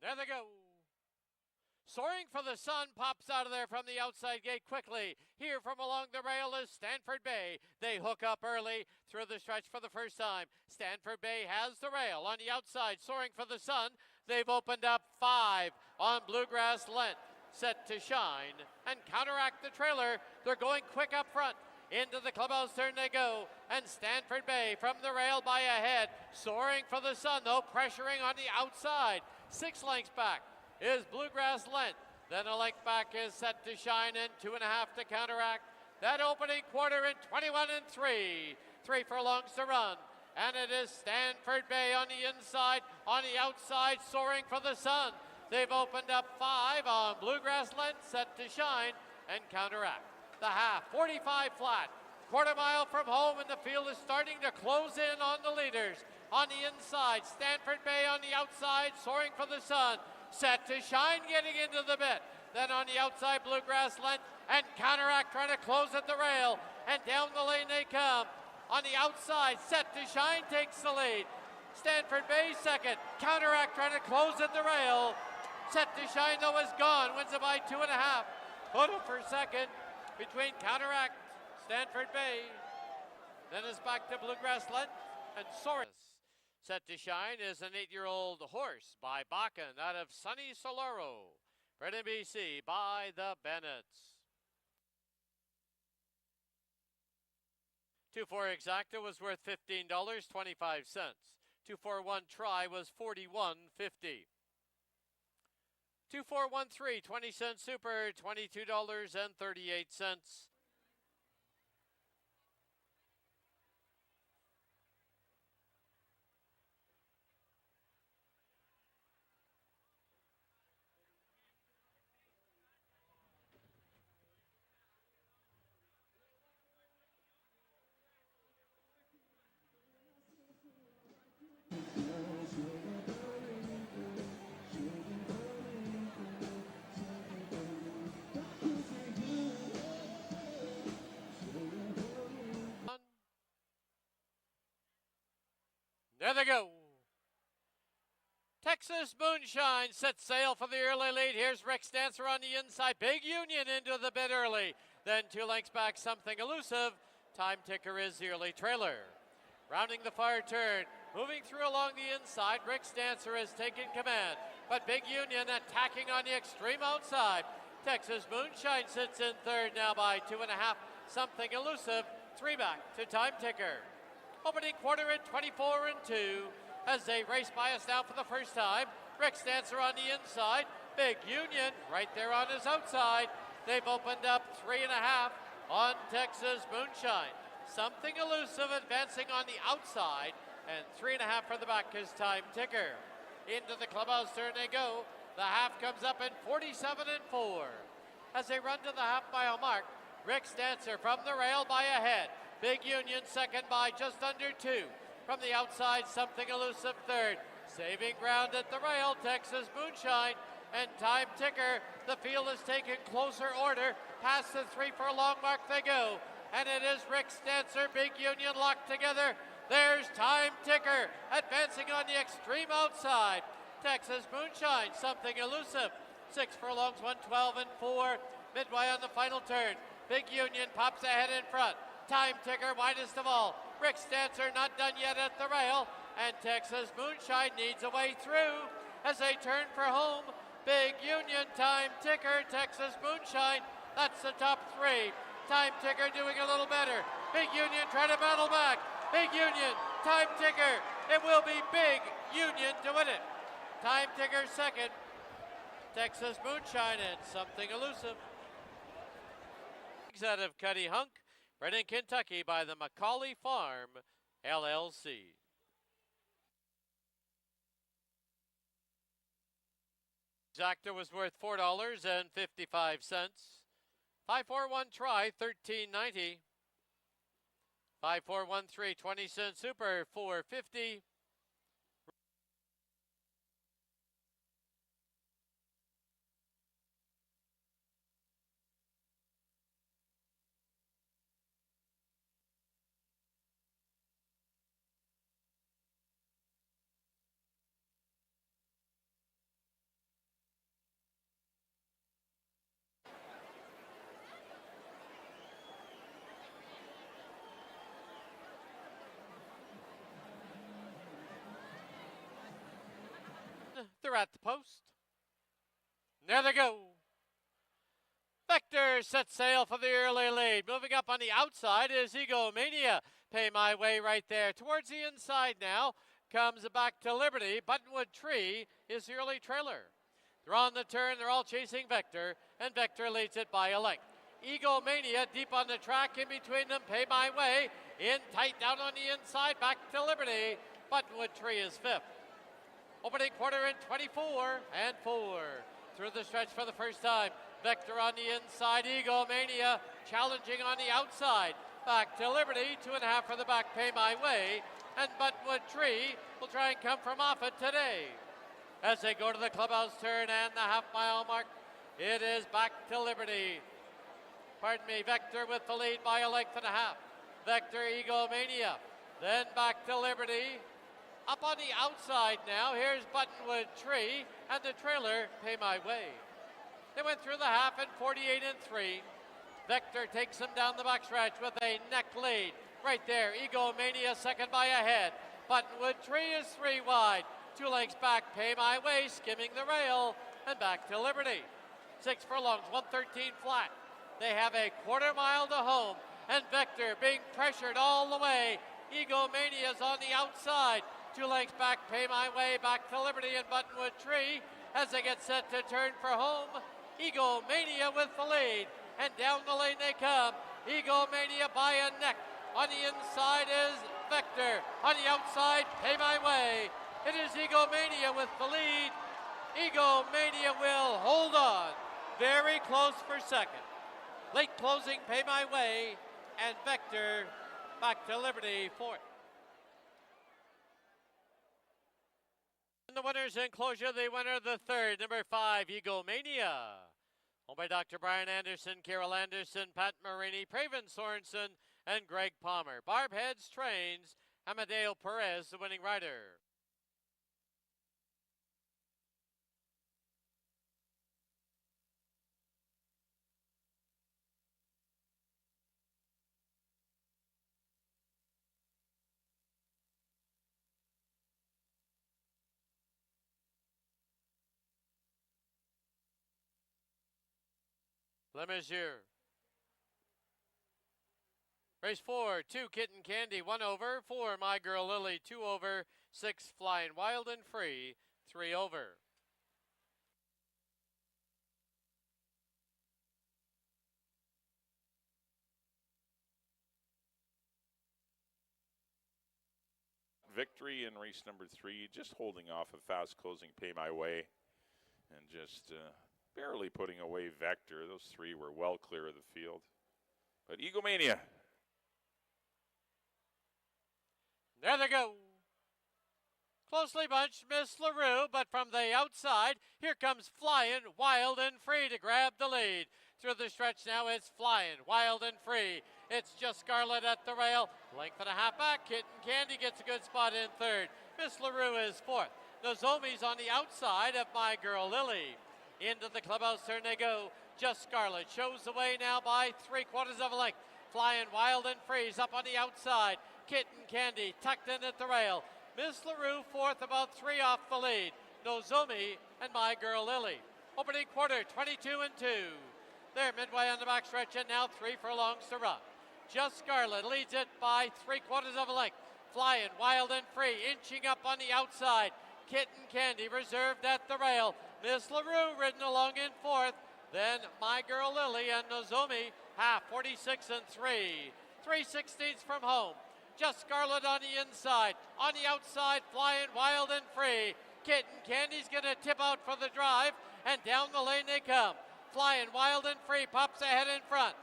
There they go. Soaring for the Sun pops out of there from the outside gate quickly. Here from along the rail is Stanford Bay. They hook up early through the stretch for the first time. Stanford Bay has the rail on the outside. Soaring for the Sun. They've opened up 5 on Bluegrass Lent. Set to Shine and Counteract the trailer. They're going quick up front. Into the clubhouse turn they go, and Stanford Bay from the rail by a head. Soaring for the Sun, though, pressuring on the outside. 6 lengths back is Bluegrass Lent. Then a length back is Set to Shine, and 2.5 to Counteract. That opening quarter in 21 and 3. 3 furlongs to run. And it is Stanford Bay on the inside, on the outside, Soaring for the Sun. They've opened up 5 on Bluegrass Lent, Set to Shine, and Counteract. The half, 45 flat, quarter mile from home, and the field is starting to close in on the leaders. On the inside, Stanford Bay on the outside, Soaring for the Sun. Set to Shine getting into the bit. Then on the outside, Bluegrass Lent and Counteract trying to close at the rail. And down the lane they come. On the outside, Set to Shine takes the lead. Stanford Bay second. Counteract trying to close at the rail. Set to Shine though is gone. Wins it by 2.5. Put him for second between Counteract, Stanford Bay. Then it's back to Bluegrass Lent and Soaring. Set to Shine is an 8-year-old horse by Bakken out of sunny Solaro. Bred in BC by the Bennetts. 2-4 Exacta was worth $15.25. 2-4-1 Try was $41.50. 2-4-1-3 20-cent Super $22.38. There they go. Texas Moonshine sets sail for the early lead. Here's Rick's Dancer on the inside. Big Union into the bit early. Then 2 lengths back, Something Elusive. Time Ticker is the early trailer. Rounding the far turn, moving through along the inside, Rick's Dancer has taken command. But Big Union attacking on the extreme outside. Texas Moonshine sits in third now by 2.5. Something Elusive, 3 back to Time Ticker. Opening quarter in 24 and 2 as they race by us now for the first time. Rick's Dancer on the inside. Big Union right there on his outside. They've opened up 3.5 on Texas Moonshine. Something Elusive advancing on the outside, and 3.5 for the back is Time Ticker. Into the clubhouse turn they go. The half comes up in 47 and 4. As they run to the half-mile mark, Rick's Dancer from the rail by a head. Big Union second by just under 2. From the outside, Something Elusive third. Saving ground at the rail, Texas Moonshine and Time Ticker. The field is taken closer order. Past the 3 furlong mark they go. And it is Rick's Dancer, Big Union locked together. There's Time Ticker advancing on the extreme outside. Texas Moonshine, Something Elusive. 6 furlongs, 112 and 4. Midway on the final turn. Big Union pops ahead in front. Time Ticker widest of all. Rick's Dancer not done yet at the rail. And Texas Moonshine needs a way through as they turn for home. Big Union, Time Ticker, Texas Moonshine. That's the top 3. Time Ticker doing a little better. Big Union trying to battle back. Big Union, Time Ticker. It will be Big Union to win it. Time Ticker second. Texas Moonshine and Something Elusive. Out of Cuddy Hunk. Bred in Kentucky by the Macaulay Farm, LLC. Exacta was worth $4.55. 5-4-1 Try, $13.90. 5-4-1-3, 20-cent Super, $4.50. they're at the post. There they go. Vector sets sail for the early lead. Moving up on the outside is Egomania. Pay My Way right there. Towards the inside now comes Back to Liberty. Buttonwood Tree is the early trailer. They're on the turn. They're all chasing Vector, and Vector leads it by a length. Egomania deep on the track. In between them, Pay My Way. In tight down on the inside. Back to Liberty. Buttonwood Tree is fifth. Opening quarter in 24 and 4. Through the stretch for the first time. Vector on the inside. Egomania challenging on the outside. Back to Liberty. 2.5 for the back. Pay My Way. And Buttonwood Tree will try and come from off it today. As they go to the clubhouse turn and the half-mile mark, it is Back to Liberty. Vector with the lead by a length and a half. Vector, Egomania. Then Back to Liberty. Up on the outside now, here's Buttonwood Tree and the trailer, Pay My Way. They went through the half in 48 and 3. Vector takes them down the backstretch with a neck lead. Right there, Egomania second by a head. Buttonwood Tree is 3 wide. 2 lengths back, Pay My Way, skimming the rail, and Back to Liberty. 6 furlongs, 113 flat. They have a quarter mile to home, and Vector being pressured all the way. Egomania's on the outside. 2 lengths back, Pay My Way, Back to Liberty, and Buttonwood Tree as they get set to turn for home. Egomania with the lead, and down the lane they come. Egomania by a neck. On the inside is Vector. On the outside, Pay My Way. It is Egomania with the lead. Egomania will hold on. Very close for second. Late closing, Pay My Way, and Vector, Back to Liberty, fourth. In the winner's enclosure, the winner, the third, number 5, Egomania. Owned by Dr. Brian Anderson, Carol Anderson, Pat Marini, Praven Sorensen, and Greg Palmer. Barb Heads trains Amadeo Perez, the winning rider. Le Mesure. Race 4, 2 Kitten Candy, 1 over. 4 My Girl Lily, 2 over. 6 Flying Wild and Free, 3 over. Victory in race number 3, just holding off a fast closing Pay My Way and just barely putting away Vector. Those 3 were well clear of the field. But Egomania. There they go. Closely bunched Miss LaRue, but from the outside, here comes Flying Wild and Free to grab the lead. Through the stretch now, it's Flying Wild and Free. It's Just Scarlet at the rail. Length and a half back. Kitten Candy gets a good spot in third. Miss LaRue is fourth. Nozomi's on the outside of My Girl Lily. Into the clubhouse turn they go. Just Scarlet shows the way now by 3/4 of a length. Flying Wild and Free's up on the outside. Kitten Candy tucked in at the rail. Miss LaRue fourth, about 3 off the lead. Nozomi and My Girl Lily. Opening quarter, 22 and 2. They're midway on the backstretch and now 3 furlongs to run. Just Scarlet leads it by 3/4 of a length. Flying Wild and Free inching up on the outside. Kitten Candy reserved at the rail. Miss LaRue ridden along in fourth. Then My Girl Lily and Nozomi half, 46 and 3. 3/16 from home. Just Scarlet on the inside. On the outside, Flying Wild and Free. Kitten Candy's going to tip out for the drive, and down the lane they come. Flying Wild and Free pops ahead in front.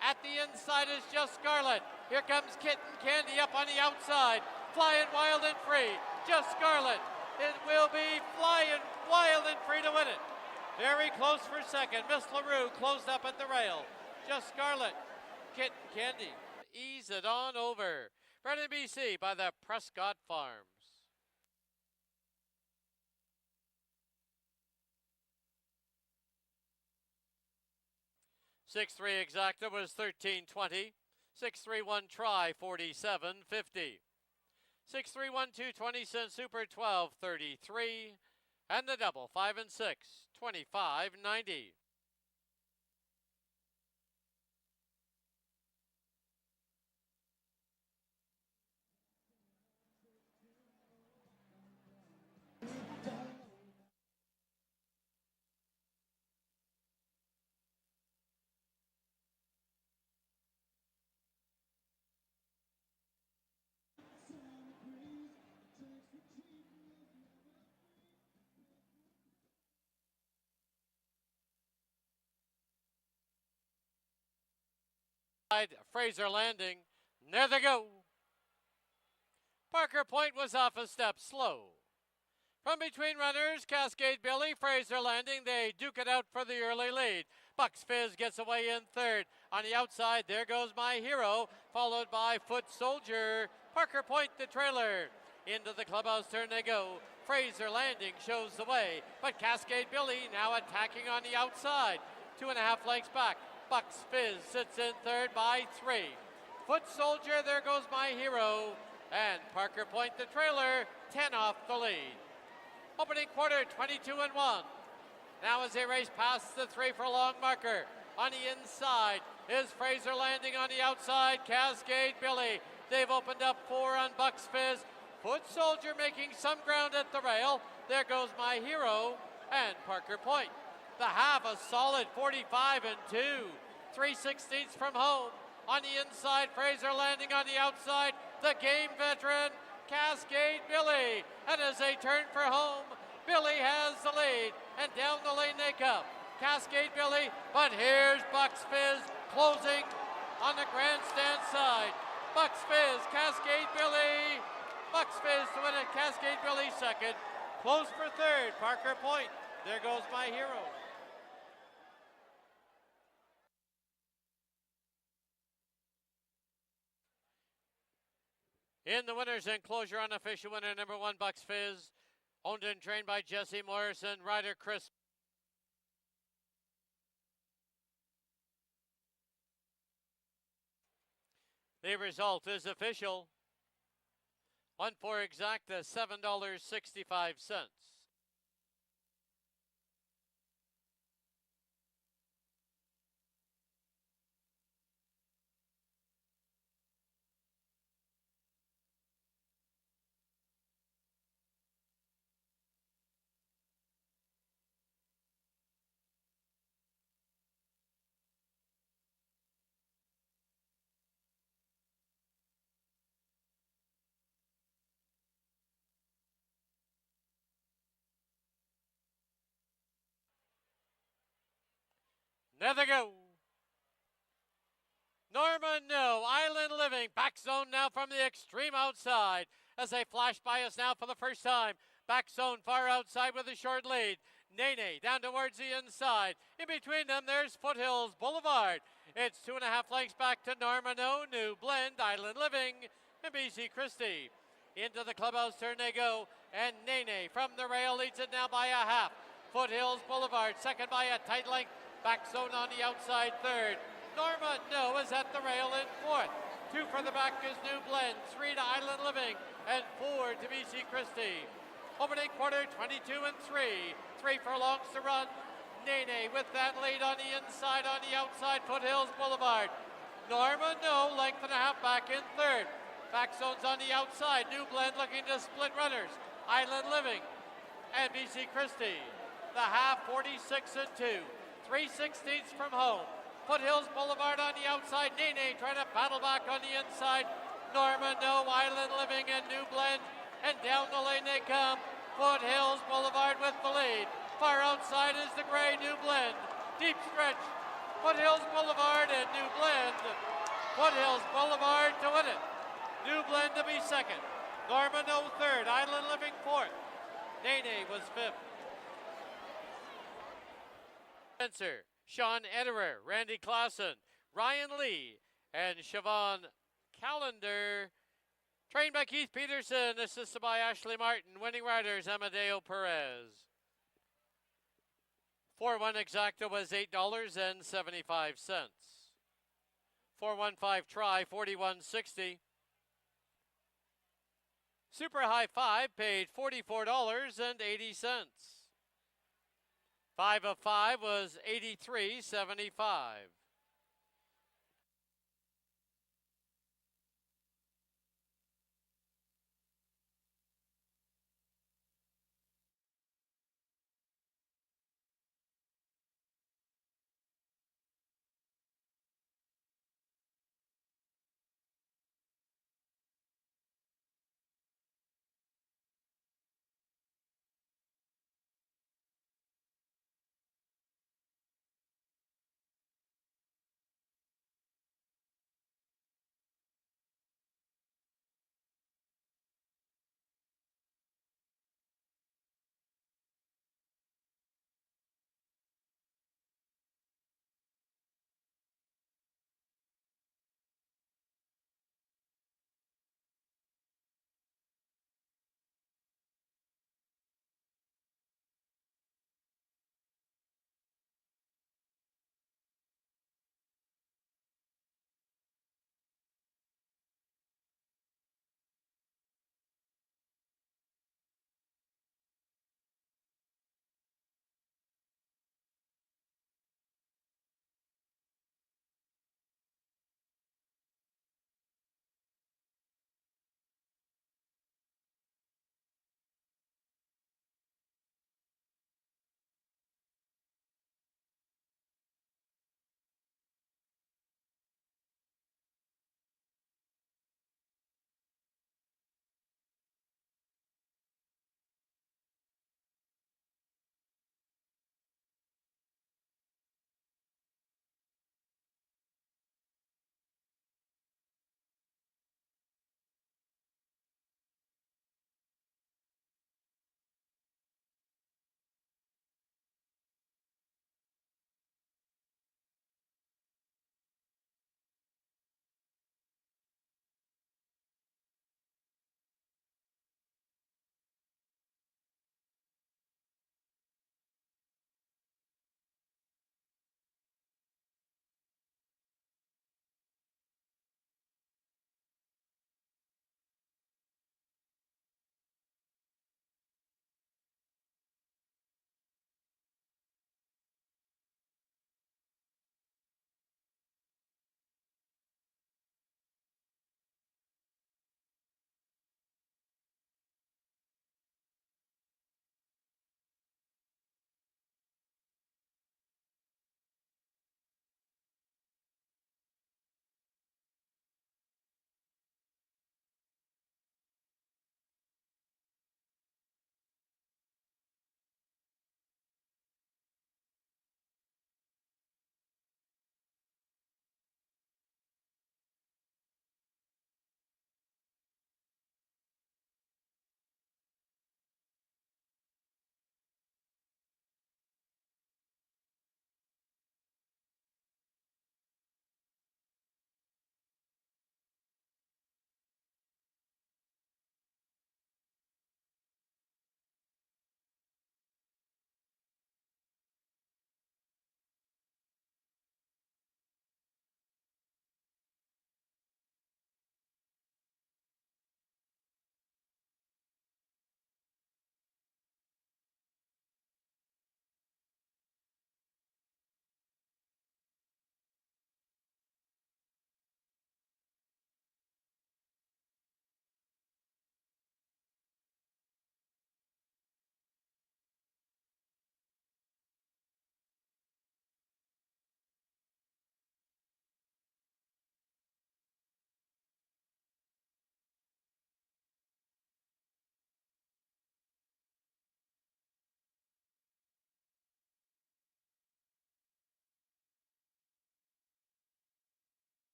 At the inside is Just Scarlet. Here comes Kitten Candy up on the outside. Flying Wild and Free. Just Scarlet. It will be Flying Wild and Free to win it. Very close for second. Miss LaRue closed up at the rail. Just Scarlet. Kitten Candy. Ease it on over. Bred in BC by the Prescott Farms. 6-3 exacta was 13.20. 6-3-1 try 47.50. 6-3-1 2 20 cent super 12.33. And the double, 5 and 6, 25.90. Fraser Landing, there they go. Parker Point was off a step slow. From between runners, Cascade Billy, Fraser Landing, they duke it out for the early lead. Bucks Fizz gets away in third. On the outside, there goes My Hero, followed by Foot Soldier. Parker Point, the trailer. Into the clubhouse turn they go. Fraser Landing shows the way, but Cascade Billy now attacking on the outside. 2.5 lengths back. Bucks Fizz sits in third by 3. Foot Soldier, there goes My Hero. And Parker Point, the trailer, 10 off the lead. Opening quarter, 22 and 1. Now as they race past the 3 furlong marker. On the inside is Fraser Landing, on the outside, Cascade Billy. They've opened up 4 on Bucks Fizz. Foot Soldier making some ground at the rail. There goes My Hero and Parker Point. The half, a solid 45 and 2. 3/16 from home. On the inside, Fraser Landing, on the outside, the game veteran, Cascade Billy. And as they turn for home, Billy has the lead. And down the lane they come. Cascade Billy, but here's Bucks Fizz closing on the grandstand side. Bucks Fizz, Cascade Billy. Bucks Fizz to win it, Cascade Billy second. Close for third, Parker Point. There goes My Hero. In the winner's enclosure, unofficial winner number 1, Bucks Fizz. Owned and trained by Jesse Morrison, rider Chris. The result is official. 1 for exacta, $7.65. There they go. Norman, no. Island Living. Back zone now from the extreme outside as they flash by us now for the first time. Back zone far outside with a short lead. Nene down towards the inside. In between them, there's Foothills Boulevard. It's 2.5 lengths back to Norman, no. New Blend, Island Living, and BC Christie. Into the clubhouse turn they go. And Nene from the rail leads it now by a half. Foothills Boulevard, second by a tight length. Back zone on the outside, third. Norma, no, is at the rail in fourth. 2 for the back is New Blend, 3 to Island Living, and 4 to BC Christie. Opening quarter, 22 and 3. 3 furlongs to run. Nene with that lead on the inside, on the outside, Foothills Boulevard. Norma, no, length and a half back in third. Back zones on the outside. New Blend looking to split runners. Island Living and BC Christie. The half, 46 and 2. 3/16 from home. Foothills Boulevard on the outside. Nene trying to battle back on the inside. Norman, no. Island Living and New Blend. And down the lane they come. Foothills Boulevard with the lead. Far outside is the gray New Blend. Deep stretch. Foothills Boulevard and New Blend. Foothills Boulevard to win it. New Blend to be second. Norman, no, third. Island Living fourth. Nene was fifth. Spencer, Sean Ederer, Randy Clausen, Ryan Lee, and Siobhan Callender. Trained by Keith Peterson, assisted by Ashley Martin. Winning riders, Amadeo Perez. 4-1 exacta was $8.75. 4-1-5 try, $41.60. Super High 5 paid $44.80. 5 of 5 was 83.75.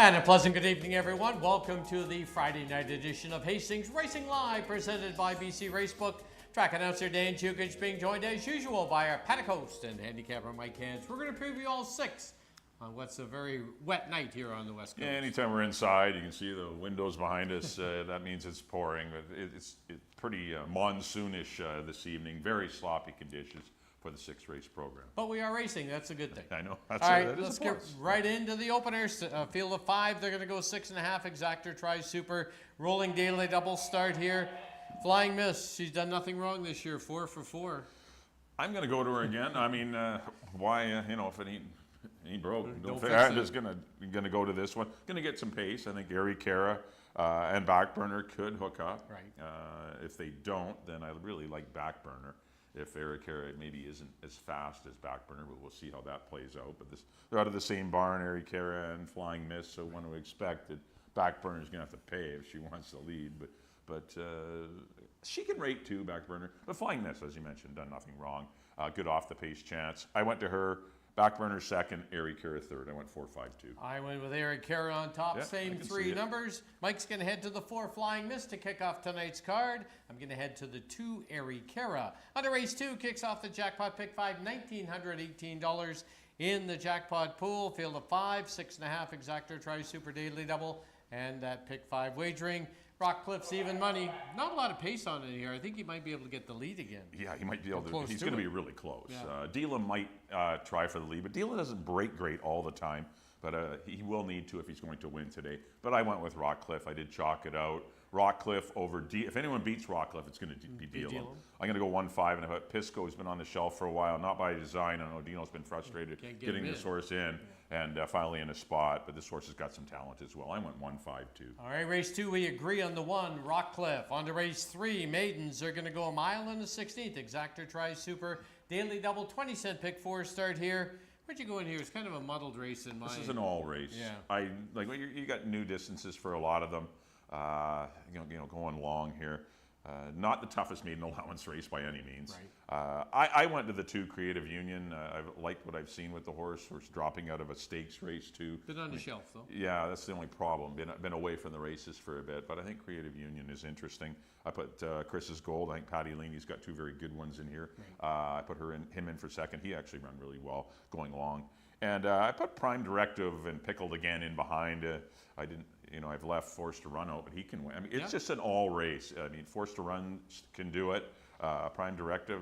And a pleasant good evening, everyone. Welcome to the Friday night edition of Hastings Racing Live, presented by BC Racebook. Track announcer Dan Chukich being joined as usual by our paddock host and handicapper Mike Hans. We're going to preview all six on what's a very wet night here on the West Coast. Yeah, anytime we're inside, you can see the windows behind us. That means it's pouring. But it's pretty monsoonish this evening. Very sloppy conditions for the 6-race program. But we are racing. That's a good thing. I know. All right, let's get right into the openers. Field of 5, they're going to go 6.5. Exactor tries super. Rolling daily double start here. Flying Miss, she's done nothing wrong this year. 4 for 4. I'm going to go to her again. I mean, why, if it ain't broke, Don't I'm fix just going to go to this one. Going to get some pace. I think Gary Cara and Backburner could hook up. Right. If they don't, then I really like Backburner. If Eric Cara maybe isn't as fast as Backburner, but we'll see how that plays out. But they're out of the same barn, Eric Cara and Flying Miss, so one would expect that Backburner's going to have to pay if she wants to lead. But she can rate too, Backburner. But Flying Miss, as you mentioned, done nothing wrong. Good off the pace chance. I went to her. Backburner second, Eric Cara third. I went 4-5-2. I went with Eric Cara on top, Yeah, same I can 3 see it. numbers. Mike's going to head to the 4 Flying Miss to kick off tonight's card. I'm going to head to the 2 Eric Cara. Under race 2 kicks off the jackpot pick 5, $1,918 in the jackpot pool. Field of 5, 6.5 exactor tries super daily double, and that pick 5 wagering. Rockcliffe's even money. Not a lot of pace on it here. I think he might be able to get the lead again. Yeah, he might be able to. Close He's to going to it. be really close. Yeah. Dila might try for the lead, but Dila doesn't break great all the time. But he will need to if he's going to win today. But I went with Rockcliffe. I did chalk it out. Rockcliffe over If anyone beats Rockcliffe, it's going to be Dila. I'm going to go 1-5, and I thought Pisco's been on the shelf for a while, not by design. I know Dino's been frustrated getting this horse in, and finally in a spot. But this horse has got some talent as well. I went 1-5-2. All right, race 2, we agree on the 1, Rockcliffe. On to race 3, Maidens are going to go 1 mile and a 16th. Exactor tries super. Daily double, 20-cent pick 4 start here. Where'd you go in here? It's kind of a muddled race in my... This is an all race. Yeah. You got new distances for a lot of them. Going long here. Not the toughest maiden allowance race by any means. Right. I went to the 2 Creative Union. I've liked what I've seen with the horse dropping out of a stakes race too. Been on the shelf though. Yeah, that's the only problem. Been away from the races for a bit, but I think Creative Union is interesting. I put Chris's Gold. I think Patty Leaney's got 2 very good ones in here. Right. I put him in for second. He actually ran really well going long. And I put Prime Directive and Pickled again in behind. I didn't. I've left Forced to Run out, but he can win. I mean, it's just an all race. I mean, Forced to Run can do it. Prime Directive,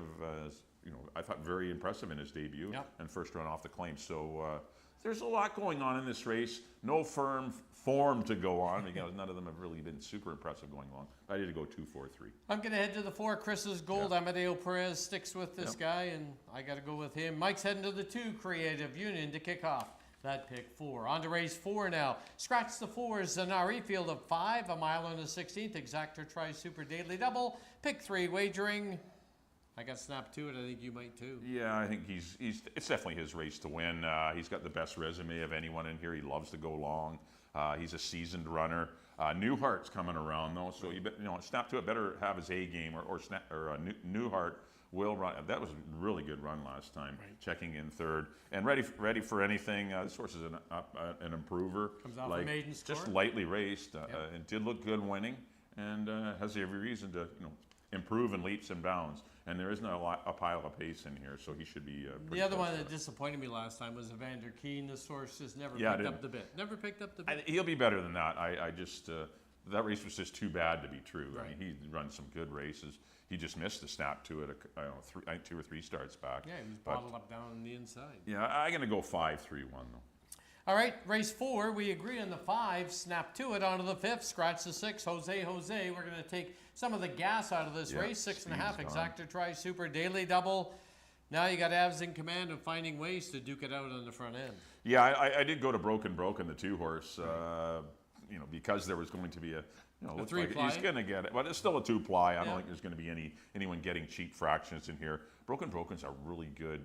I thought very impressive in his debut, and first run off the claim. So there's a lot going on in this race. No firm form to go on. None of them have really been super impressive going long. I need to go 2-4-3. I'm going to head to the 4, Chris's Gold. Amadeo Perez sticks with this guy, and I got to go with him. Mike's heading to the 2 Creative Union to kick off that pick 4. On to race 4 now. Scratch the 4, Zanari. Field of 5, 1 mile and a 16th. Exactor tries super daily double. Pick 3 wagering. I got snapped to it. I think you might too. Yeah, I think it's definitely his race to win. He's got the best resume of anyone in here. He loves to go long. He's a seasoned runner. Newhart's coming around though, so Snap to it better have his A game or Newhart will run. That was a really good run last time, checking in third and ready for anything. This horse is an improver. Comes off a maiden score. Just lightly raced. It did look good winning, and has every reason to improve in leaps and bounds. And there isn't a pile of pace in here, so he should be the other one that disappointed me last time was Evander Keen. This horse just never picked up the bit. Never picked up the bit. He'll be better than that. I just that race was just too bad to be true. Right. I mean, he run some good races. He just missed a snap to it. I think 2 or 3 starts back. Yeah, he was bottled up down on the inside. Yeah, I'm going to go 5-3-1 though. All right, race 4, we agree on the 5, snap to it onto the 5th, scratch the 6, Jose. We're going to take some of the gas out of this race, 6.5, exactor try super daily double. Now you got Avs in command of finding ways to duke it out on the front end. Yeah, I did go to Broken, the 2 horse. because there was going to be looks like three-ply. he's going to get it, but it's still a 2-ply. I don't Yeah. think there's going to be anyone getting cheap fractions in here. Broken's a really good.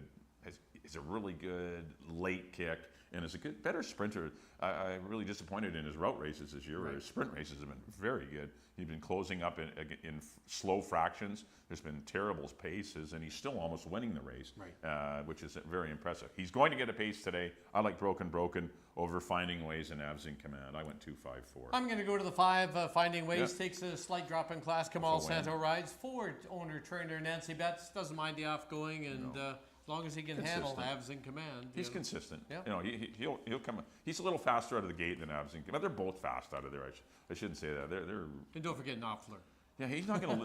Is a really good late kick and is a better sprinter. I'm really disappointed in his route races this year. Right. His sprint races have been very good. He's been closing up in slow fractions. There's been terrible paces, and he's still almost winning the race, which is very impressive. He's going to get a pace today. I like Broken over Finding Ways and Avs in Command. I went 2-5-4. I'm going to go to the 5. Finding Ways takes a slight drop in class. Kamal Santo rides. 4 owner trainer Nancy Betts doesn't mind the off going, and as long as he can handle Avs in Command. He's consistent. Yeah. He'll come. He's a little faster out of the gate than Avs in Command. They're both fast out of there. I shouldn't say that. They're. And don't forget Knopfler. Yeah, he's not gonna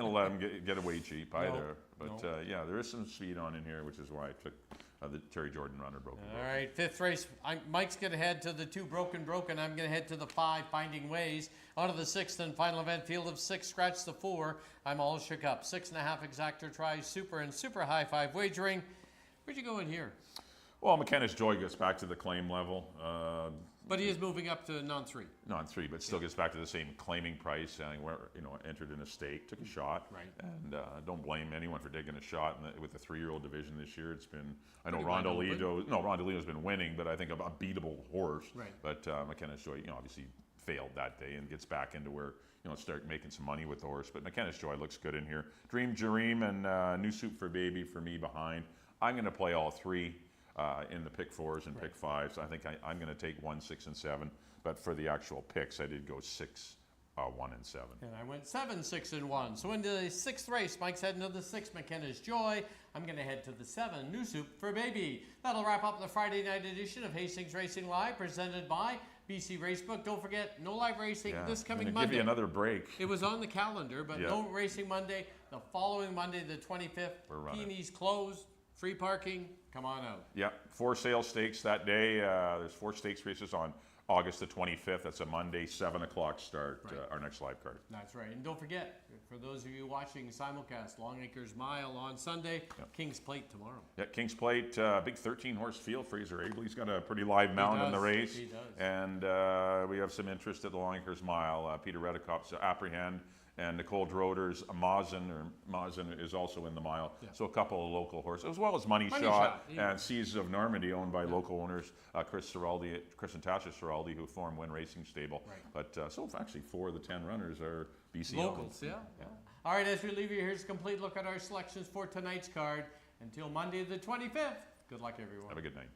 let him get away cheap either. But yeah, there is some speed on in here, which is why I took the Terry Jordan runner Broken. All right, 5th race. Mike's going to head to the 2 Broken. I'm going to head to the 5 Finding Ways. On to the 6th and final event, field of 6. Scratch the 4. I'm all shook up. 6.5 exactor tries, super and super high 5 wagering. Where'd you go in here? Well, McKenna's Joy gets back to the claim level. But he is moving up to non-3. Non-3, but still gets back to the same claiming price. Entered in a stake, took a shot. Right. And don't blame anyone for taking a shot with the 3-year-old division this year. It's been, I know Pretty Rondolito's been winning, but I think a beatable horse. Right. But McKenna's Joy, obviously failed that day and gets back into where, start making some money with the horse. But McKenna's Joy looks good in here. Dream Jareem and New Soup for Baby for me behind. I'm going to play all 3. In the pick 4s and pick 5s. I think I'm going to take 1, 6, and 7. But for the actual picks, I did go 6, 1, and 7. And I went 7, 6, and 1. So into the 6th race, Mike's heading to the 6, McKenna's Joy. I'm going to head to the 7, New Soup for Baby. That'll wrap up the Friday night edition of Hastings Racing Live, presented by BC Racebook. Don't forget, no live racing this coming Monday. Give you another break. It was on the calendar, but no racing Monday. The following Monday, the 25th, Peeny's closed. Free parking, come on out. Yeah, 4 sale stakes that day. There's 4 stakes races on August the 25th. That's a Monday, 7 o'clock start, our next live card. That's right. And don't forget, for those of you watching simulcast, Longacres Mile on Sunday, King's Plate tomorrow. Yeah, King's Plate, big 13-horse field. Fraser Abley's got a pretty live mount in the race. He does. And we have some interest at the Longacres Mile. Peter Redekop's Apprehend. And Nicole Droder's Mazen is also in the mile. Yeah. So a couple of local horses, as well as Money Shot and Seas of Normandy, owned by local owners, Chris and Tasha Ciraldi, who form Win Racing Stable. Right. But so actually 4 of the 10 runners are BC locals. Yeah. All right, as we leave you, here's a complete look at our selections for tonight's card. Until Monday the 25th, good luck, everyone. Have a good night.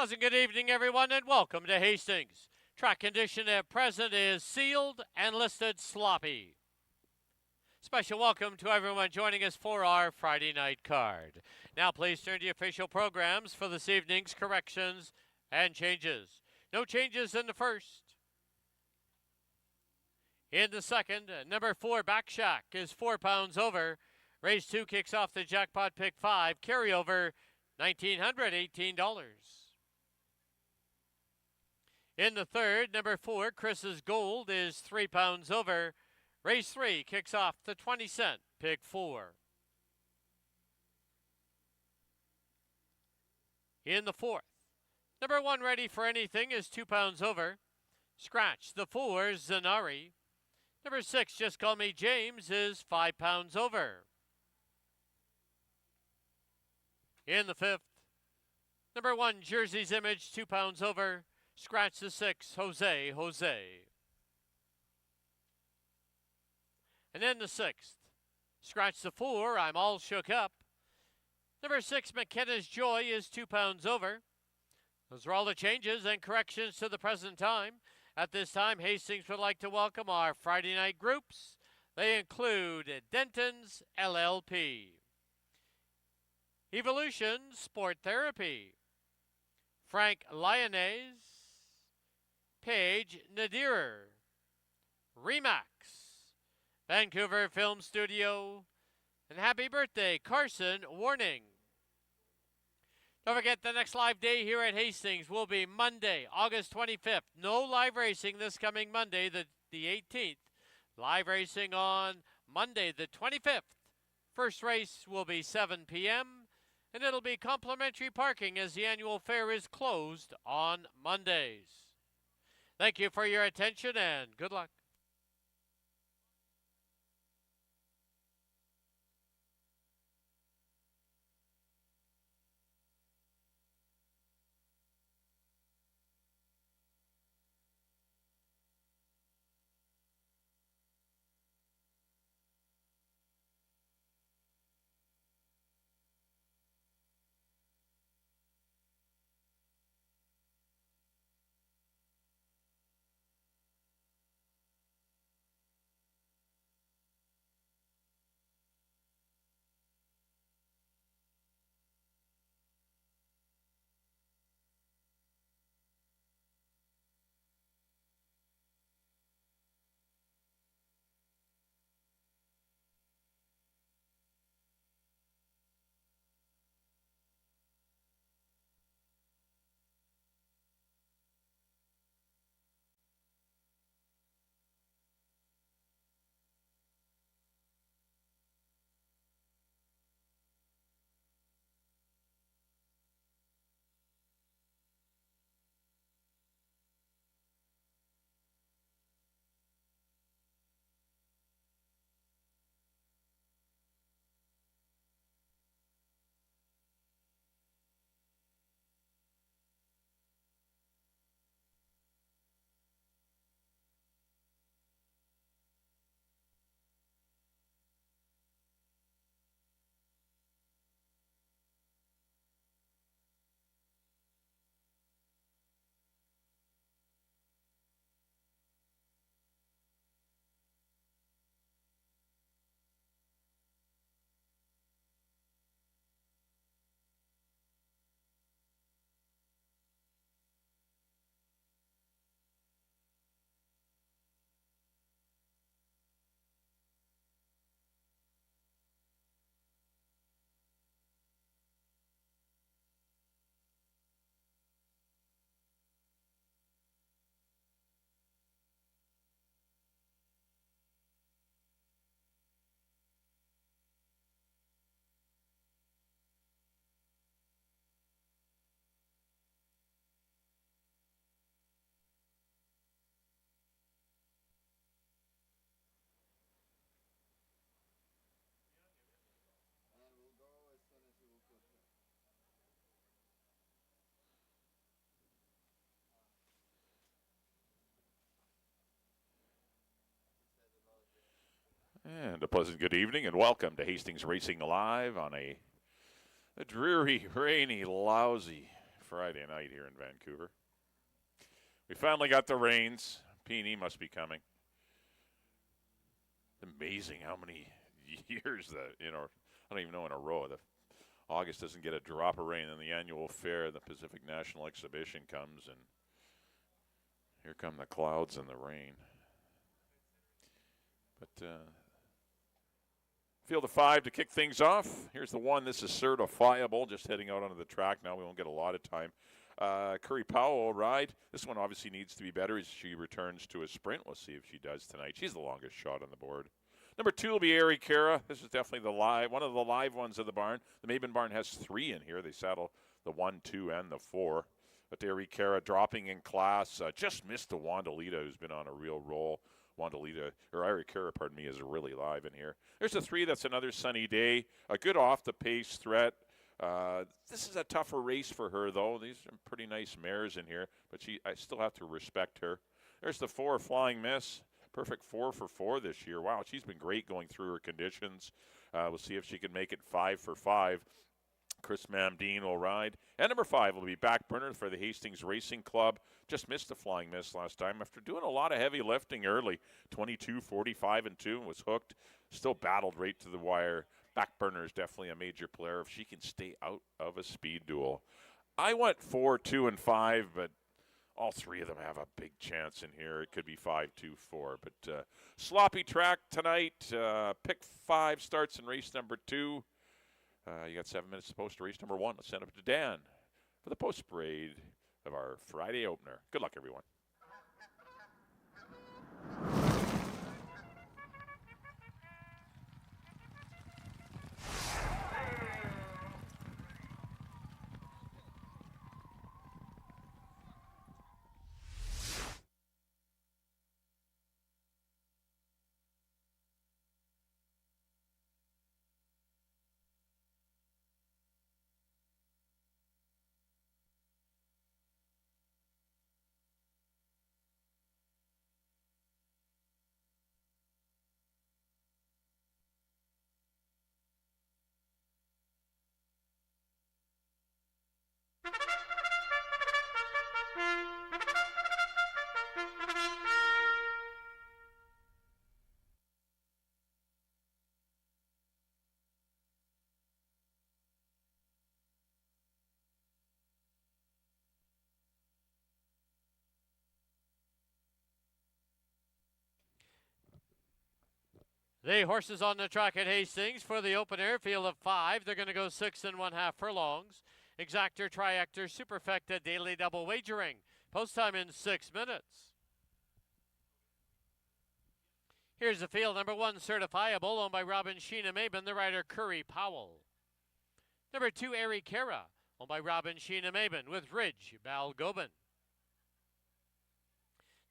Pleasant good evening, everyone, and welcome to Hastings. Track condition at present is sealed and listed sloppy. Special welcome to everyone joining us for our Friday night card. Now please turn to the official programs for this evening's corrections and changes. No changes in the first. In the second, number 4 Back Shack is 4 pounds over. Race 2 kicks off the jackpot pick 5. Carryover $1,918. In the third, number 4 Chris's Gold is 3 pounds over. Race 3 kicks off the 20-cent pick 4. In the fourth, number 1 Ready for Anything is 2 pounds over. Scratch the 4 Zanari. Number 6 Just Call Me James is 5 pounds over. In the fifth, number 1 Jersey's Image 2 pounds over. Scratch the 6 Jose. And in the sixth, scratch the 4 I'm All Shook Up. Number 6 McKenna's Joy is 2 pounds over. Those are all the changes and corrections to the present time. At this time, Hastings would like to welcome our Friday night groups. They include Denton's LLP, Evolution Sport Therapy, Frank Lyonnaise, Paige Nadirer, Remax, Vancouver Film Studio, and happy birthday, Carson Warning. Don't forget, the next live day here at Hastings will be Monday, August 25th. No live racing this coming Monday, the 18th. Live racing on Monday, the 25th. First race will be 7 p.m., and it'll be complimentary parking as the annual fair is closed on Mondays. Thank you for your attention, and good luck. And a pleasant good evening and welcome to Hastings Racing Live on a dreary, rainy, lousy Friday night here in Vancouver. We finally got the rains. P&E must be coming. Amazing how many years that, I don't even know in a row. August doesn't get a drop of rain, and the annual fair, the Pacific National Exhibition comes, and here come the clouds and the rain. But field of 5 to kick things off. Here's the one. This is certifiable, just heading out onto the track now. We won't get a lot of time. Curry Powell will ride. This one obviously needs to be better as she returns to a sprint. We'll see if she does tonight. She's the longest shot on the board. Number 2 will be Ari Cara. This is definitely one of the live ones of the barn. The Maben barn has 3 in here. They saddle the 1, 2, and the 4. But Ari Cara dropping in class. Just missed the Wandalita, who's been on a real roll. Ari Cara, is really live in here. There's a 3. That's Another Sunny Day. A good off-the-pace threat. This is a tougher race for her, though. These are pretty nice mares in here, but I still have to respect her. There's the 4, Flying Miss. Perfect 4 for 4 this year. Wow, she's been great going through her conditions. We'll see if she can make it 5 for 5. Chris Mamdeen will ride. And number 5 will be back burner for the Hastings Racing Club. Just missed the Flying Miss last time after doing a lot of heavy lifting early. 22, 45, and 2, and was hooked. Still battled right to the wire. Backburner is definitely a major player if she can stay out of a speed duel. I went 4, 2, and 5, but all 3 of them have a big chance in here. It could be 5, 2, 4. But sloppy track tonight. Pick 5 starts in race number 2. You got 7 minutes to post to race number 1. Let's send it up to Dan for the post parade of our Friday opener. Good luck, everyone. The horses on the track at Hastings for the open air field of 5. They're going to go 6 1/2 furlongs. Exactor, Triactor, Superfecta, Daily Double Wagering. Post time in 6 minutes. Here's the field. Number 1, Certifiable, owned by Robin Sheena Maben, the rider Curry Powell. Number 2, Ari Cara, owned by Robin Sheena Maben, with Ridge Balgobin.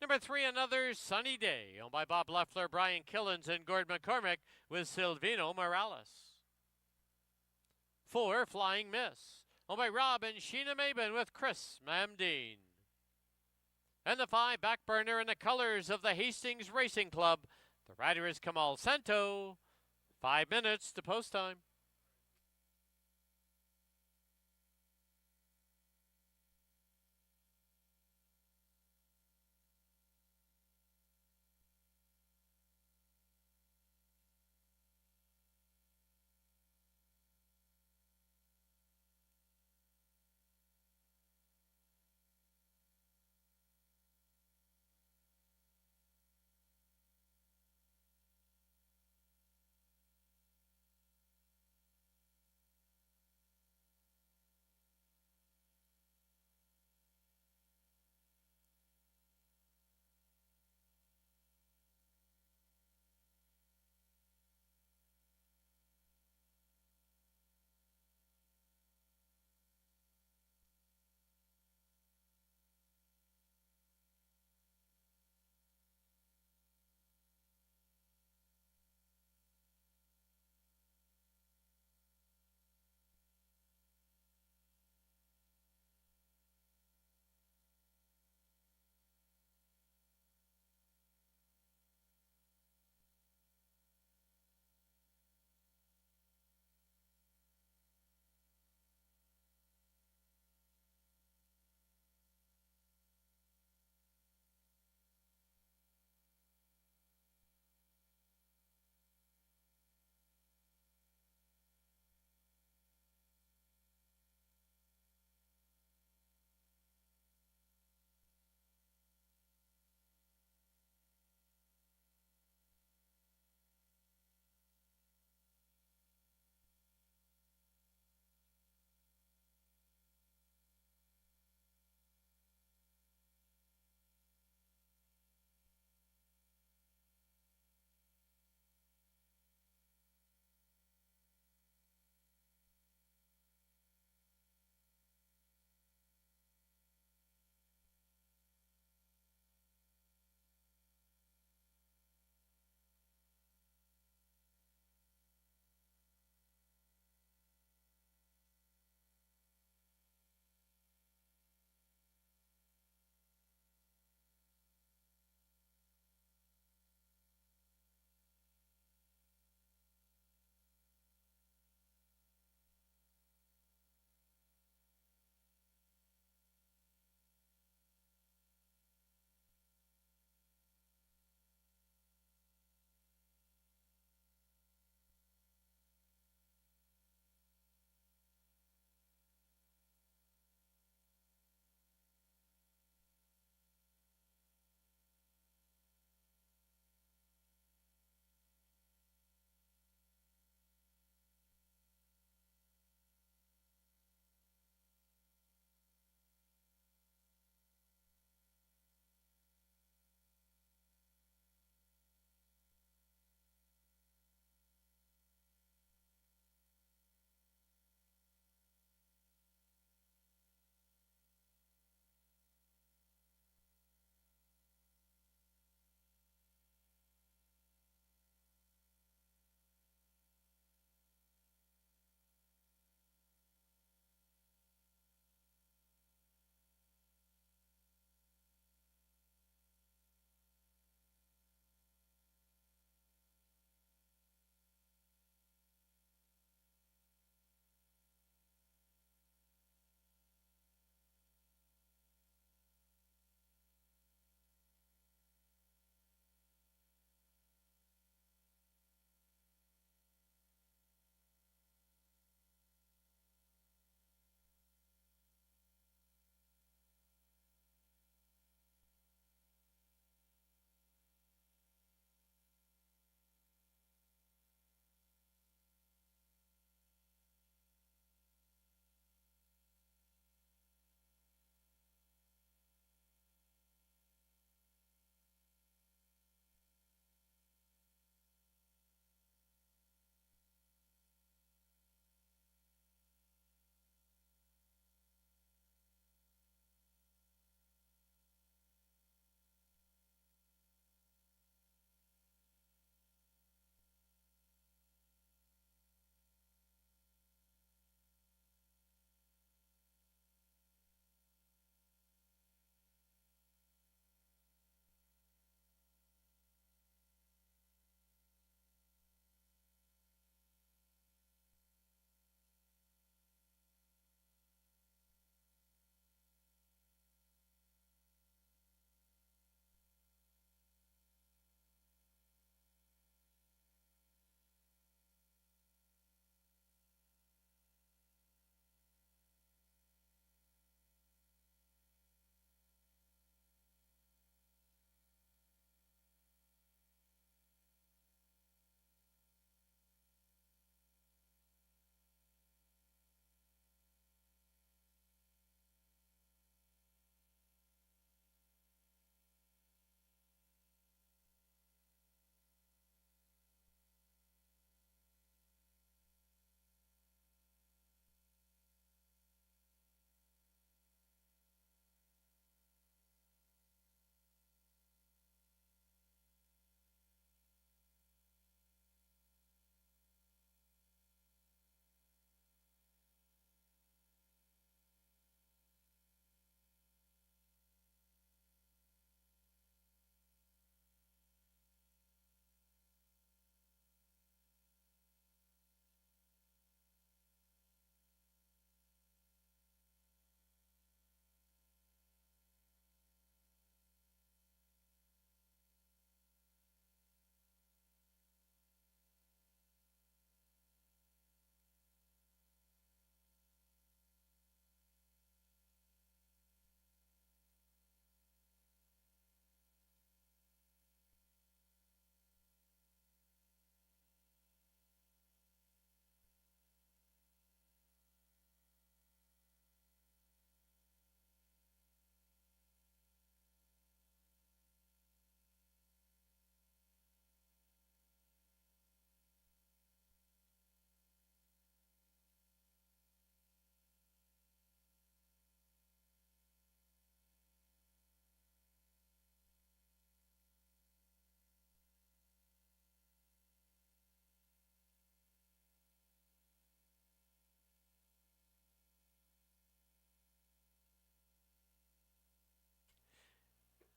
Number 3, Another Sunny Day, owned by Bob Leffler, Brian Killens, and Gord McCormick, with Silvino Morales. 4, Flying Miss, owned by Robin Sheena Maben, with Chris Mamdeen. And the 5, Backburner, in the colors of the Hastings Racing Club. The rider is Kamal Santo. 5 minutes to post time.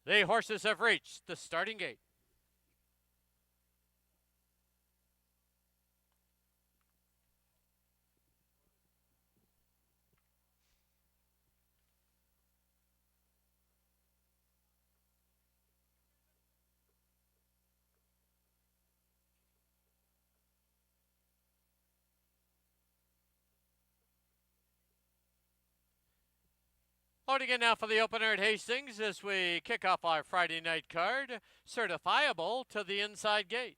The horses have reached the starting gate. Loading in now for the opener at Hastings as we kick off our Friday night card. Certifiable to the inside gate.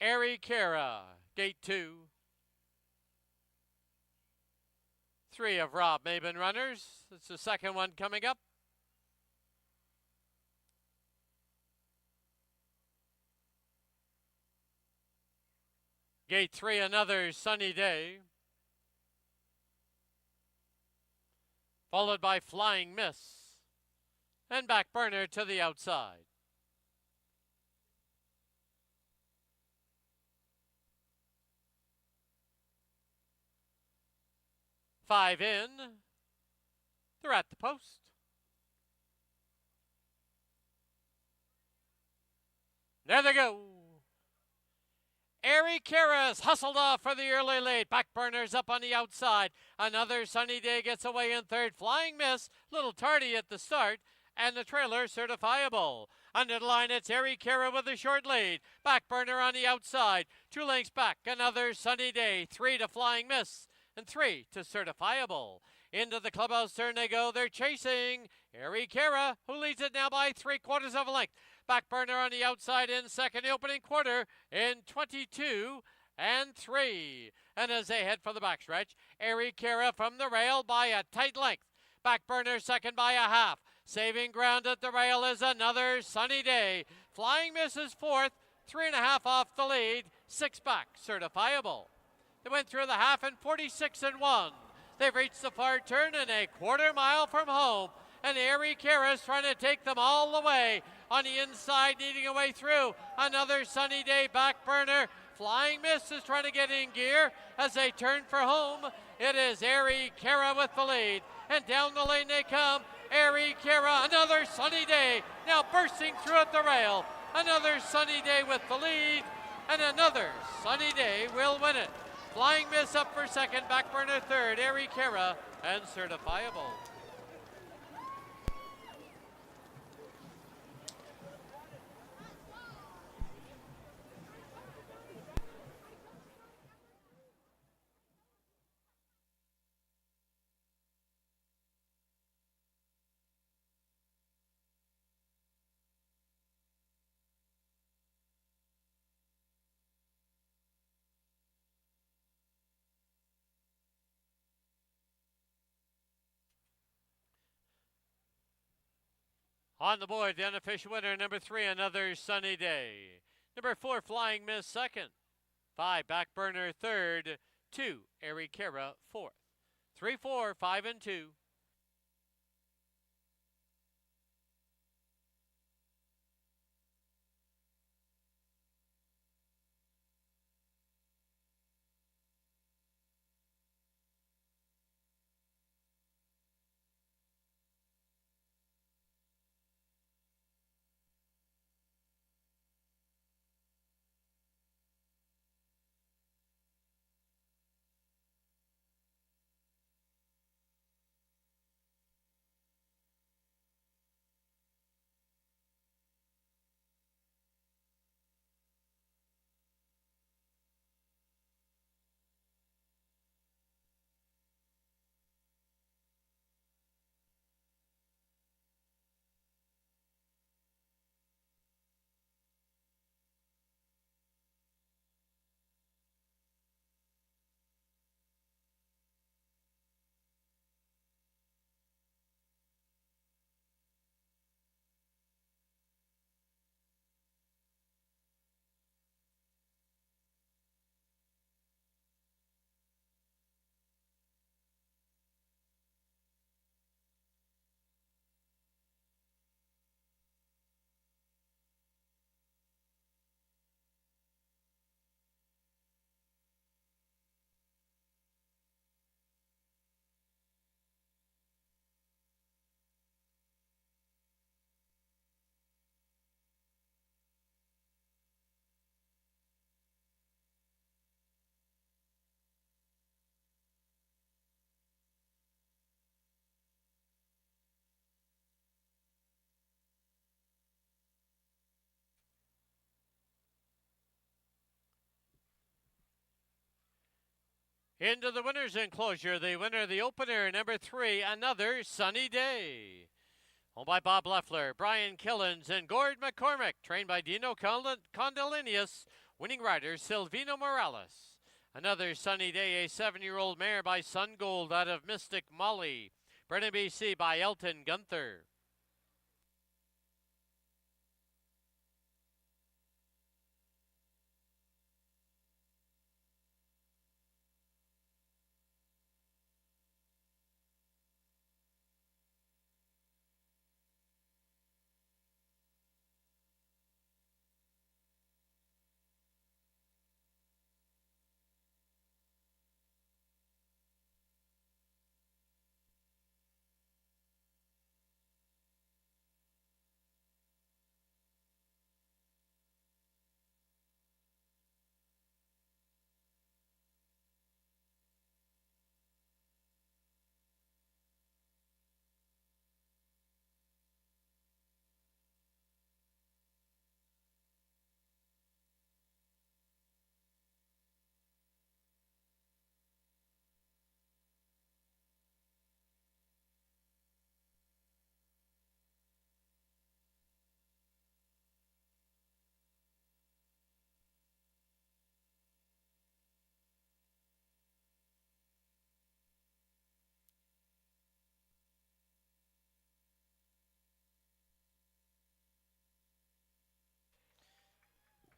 Ari Kara, gate 2. 3 of Rob Maben runners. It's the second one coming up. Gate 3, another sunny day. Followed by Flying Miss. And back burner to the outside. Five in. They're at the post. There they go. Ari Kara's hustled off for the early late. Back burners up on the outside. Another sunny day gets away in third. Flying Miss, little tardy at the start. And the trailer certifiable. Under the line, it's Ari Kara with a short lead. Back burner on the outside. 2 lengths back. Another sunny day. 3 to Flying Miss. And 3 to certifiable. Into the clubhouse turn they go. They're chasing Ari Kara, who leads it now by 3/4 of a length. Back burner on the outside in second, the opening quarter in 22 and 3. And as they head for the backstretch, Ari Kara from the rail by a tight length. Back burner second by a half. Saving ground at the rail is another sunny day. Flying Miss is fourth, 3.5 off the lead, 6 back, certifiable. They went through the half in 46 and 1. They've reached the far turn and a quarter mile from home. And Ari Kara's trying to take them all the way. On the inside, needing a way through. Another sunny day back burner. Flying Miss is trying to get in gear as they turn for home. It is Ari Kara with the lead. And down the lane they come. Ari Kara, another sunny day. Now bursting through at the rail. Another sunny day with the lead. And another sunny day will win it. Flying Miss up for second, back burner third, Ari Kara, and certifiable. On the board, the unofficial winner, number 3, another sunny day. Number 4, Flying Miss second. 5, back burner third. 2, Ari Kara fourth. 3, 4, 5, and 2. Into the winner's enclosure, the winner of the opener, number 3, Another Sunny Day. Owned by Bob Leffler, Brian Killens, and Gord McCormick. Trained by Dino Condolinius. Winning rider, Silvino Morales. Another Sunny Day, a 7-year-old mare by Sun Gold out of Mystic Molly. Bred in BC by Elton Gunther.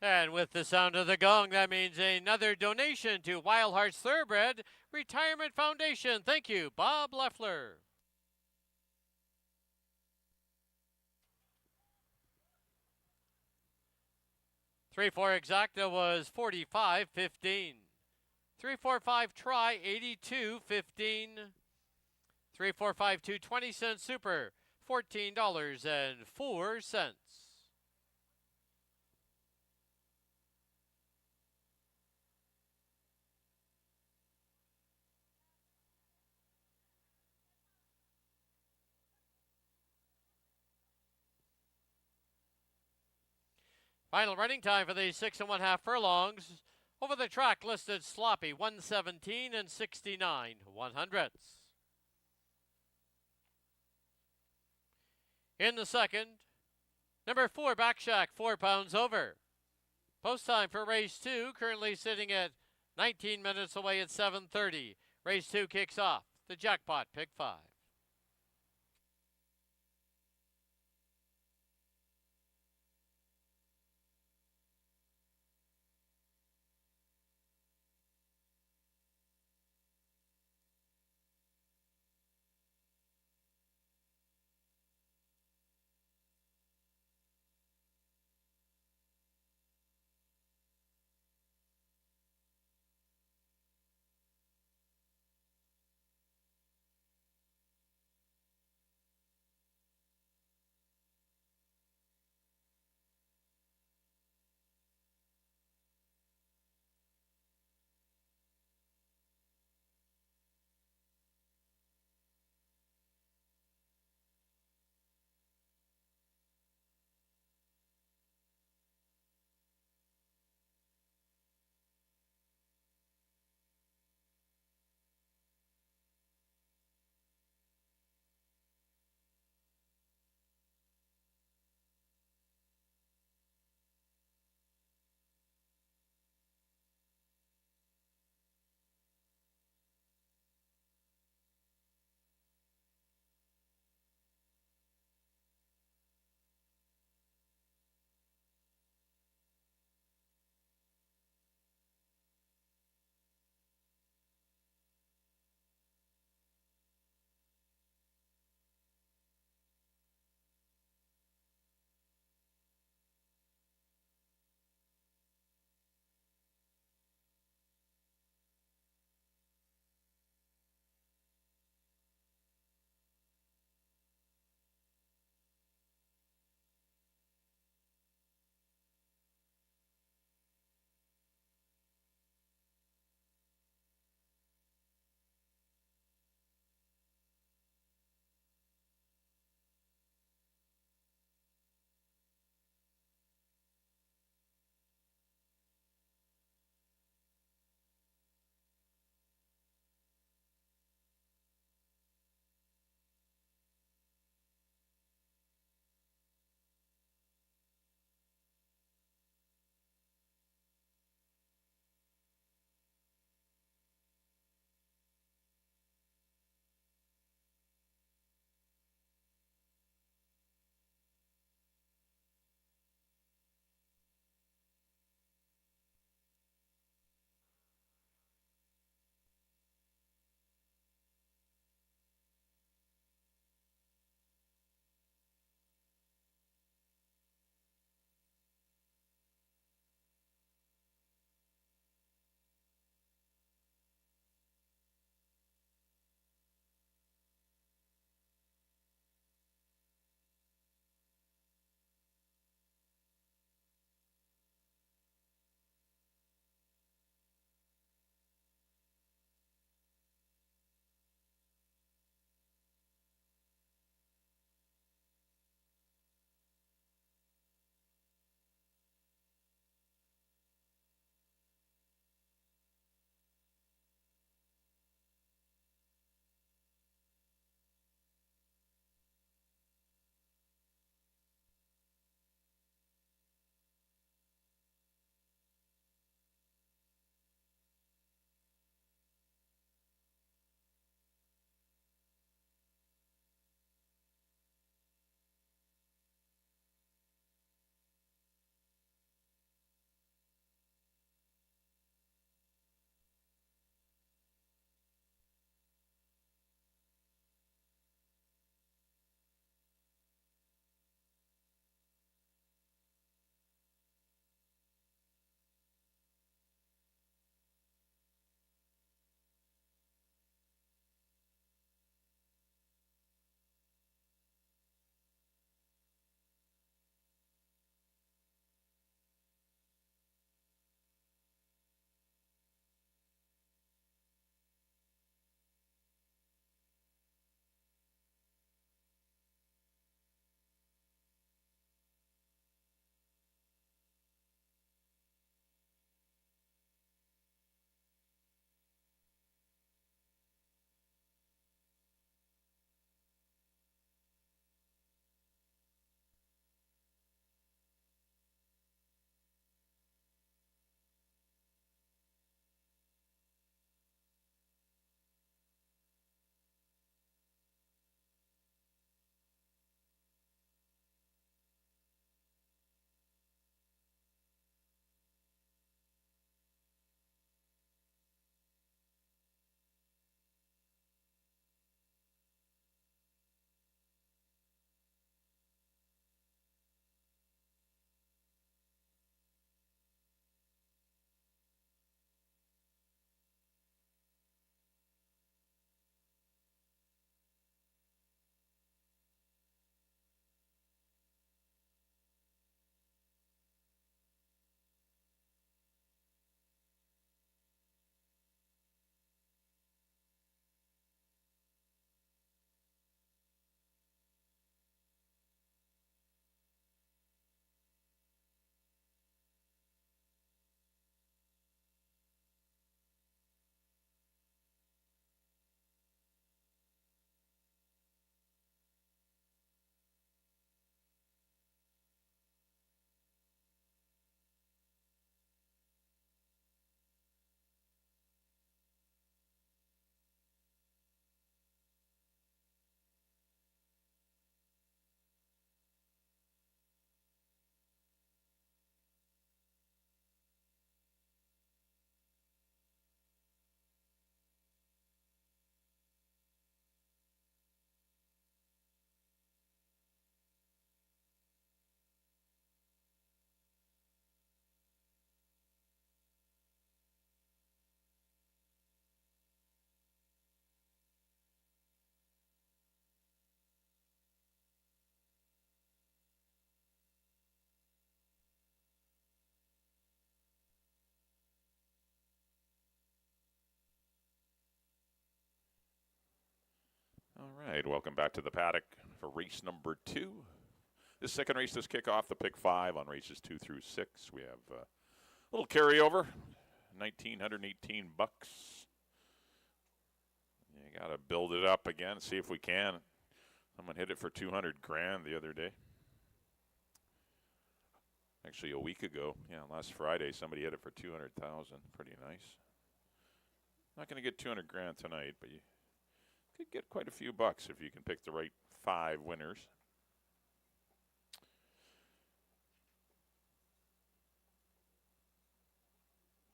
And with the sound of the gong, that means another donation to Wild Hearts Thoroughbred Retirement Foundation. Thank you, Bob Leffler. 3-4 exacta was 45-15. 3-4-5 try 82-15. 3-4-5 220-cent super $14.04. Final running time for the 6 1/2 furlongs. Over the track listed sloppy 117 and 69/100. In the second, number 4 Backshack 4 pounds over. Post time for race 2 currently sitting at 19 minutes away at 7:30. Race 2 kicks off. The jackpot pick 5. All right, welcome back to the paddock for race number 2. This second race does kick off the pick 5 on races 2 through 6. We have a little carryover, $1,918. You got to build it up again, see if we can. Someone hit it for $200,000 the other day. Actually, a week ago, last Friday, somebody hit it for $200,000. Pretty nice. Not going to get $200,000 tonight, but you could get quite a few bucks if you can pick the right 5 winners.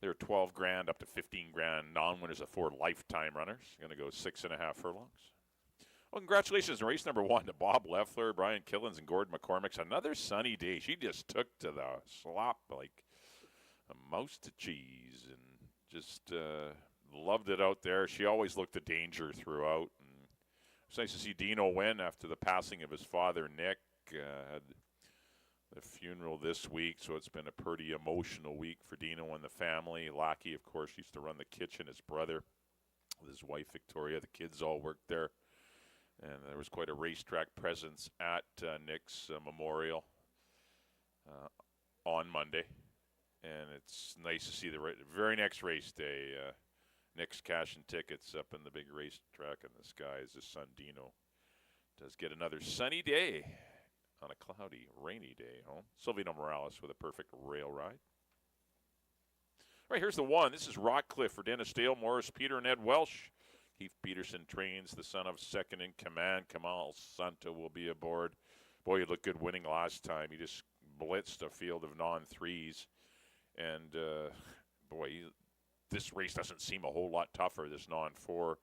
There are $12,000 up to $15,000 non-winners of 4 lifetime runners. Going to go 6.5 furlongs. Well, congratulations on race number 1 to Bob Leffler, Brian Killens, and Gordon McCormick's. Another sunny day. She just took to the slop like a mouse to cheese and just loved it out there. She always looked the danger throughout. And it's nice to see Dino win after the passing of his father, Nick. Had the funeral this week, so it's been a pretty emotional week for Dino and the family. Lackey, of course, used to run the kitchen, his brother, with his wife, Victoria. The kids all worked there. And there was quite a racetrack presence at Nick's memorial on Monday. And it's nice to see the very next race day, Nick's cashing tickets up in the big racetrack in the sky as his son Dino does get another sunny day on a cloudy, rainy day home. Silvino Morales with a perfect rail ride. All right, here's the 1. This is Rockcliffe for Dennis Dale, Morris Peter, and Ed Welsh. Keith Peterson trains the son of second in command. Kamal Santa will be aboard. Boy, he looked good winning last time. He just blitzed a field of non-3s. And, this race doesn't seem a whole lot tougher, this non-4.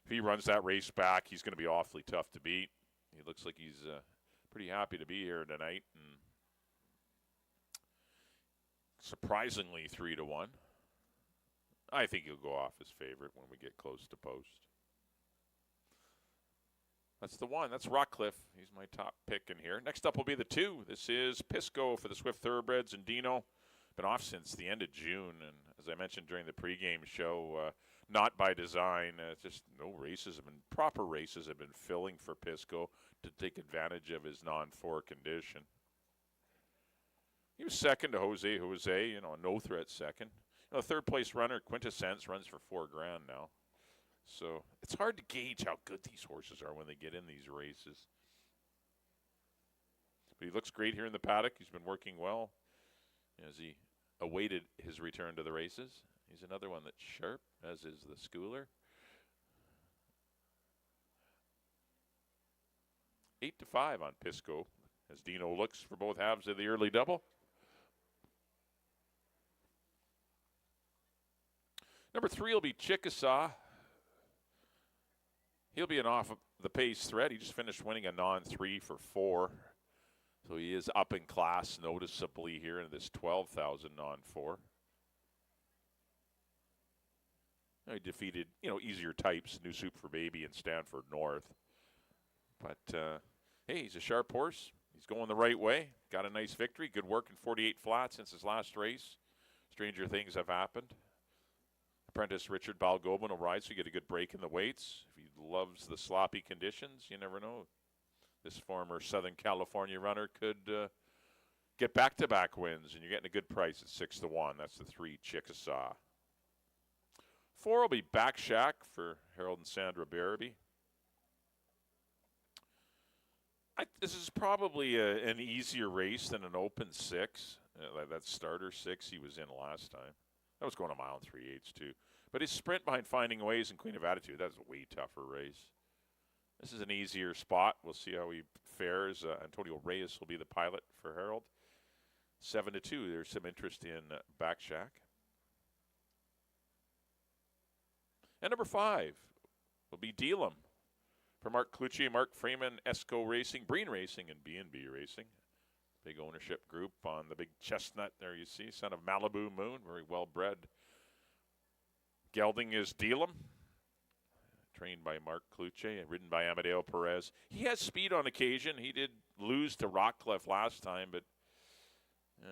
If he runs that race back, he's going to be awfully tough to beat. He looks like he's pretty happy to be here tonight. And surprisingly, 3-1. I think he'll go off as favorite when we get close to post. That's the 1. That's Rockcliffe. He's my top pick in here. Next up will be the 2. This is Pisco for the Swift Thoroughbreds and Dino. Been off since the end of June, and as I mentioned during the pregame show, not by design. Just no races have been, proper races have been filling for Pisco to take advantage of his non-4 condition. He was second to Jose, a no-threat second. The third-place runner, Quintessence, runs for $4,000 now. So it's hard to gauge how good these horses are when they get in these races. But he looks great here in the paddock. He's been working well as he awaited his return to the races. He's another one that's sharp, as is the schooler. 8-5 on Pisco as Dino looks for both halves of the early double. Number 3 will be Chickasaw. He'll be an off-the-pace threat. He just finished winning a non-3 for 4. So he is up in class noticeably here in this 12,000 non-4. He defeated, easier types, New Soup for Baby and Stanford North. But, hey, he's a sharp horse. He's going the right way. Got a nice victory. Good work in 48 flat since his last race. Stranger things have happened. Apprentice Richard Balgobin will ride, so you get a good break in the weights. If he loves the sloppy conditions, you never know. This former Southern California runner could get back-to-back wins, and you're getting a good price at 6-1. That's the 3 Chickasaw. 4 will be Back Shack for Harold and Sandra Barabee. This is probably an easier race than an open 6. That starter 6 he was in last time. That was going a mile and 3/8 too. But his sprint behind Finding Ways and Queen of Attitude, that's a way tougher race. This is an easier spot. We'll see how he fares. Antonio Reyes will be the pilot for Harold. 7-2. There's some interest in Back Shack. And number 5 will be Dealum for Mark Clucci, Mark Freeman, Esco Racing, Breen Racing, and B&B Racing. Big ownership group on the big chestnut there you see. Son of Malibu Moon, very well bred. Gelding is Dealum, trained by Mark Clucci and ridden by Amadeo Perez. He has speed on occasion. He did lose to Rockcliffe last time, but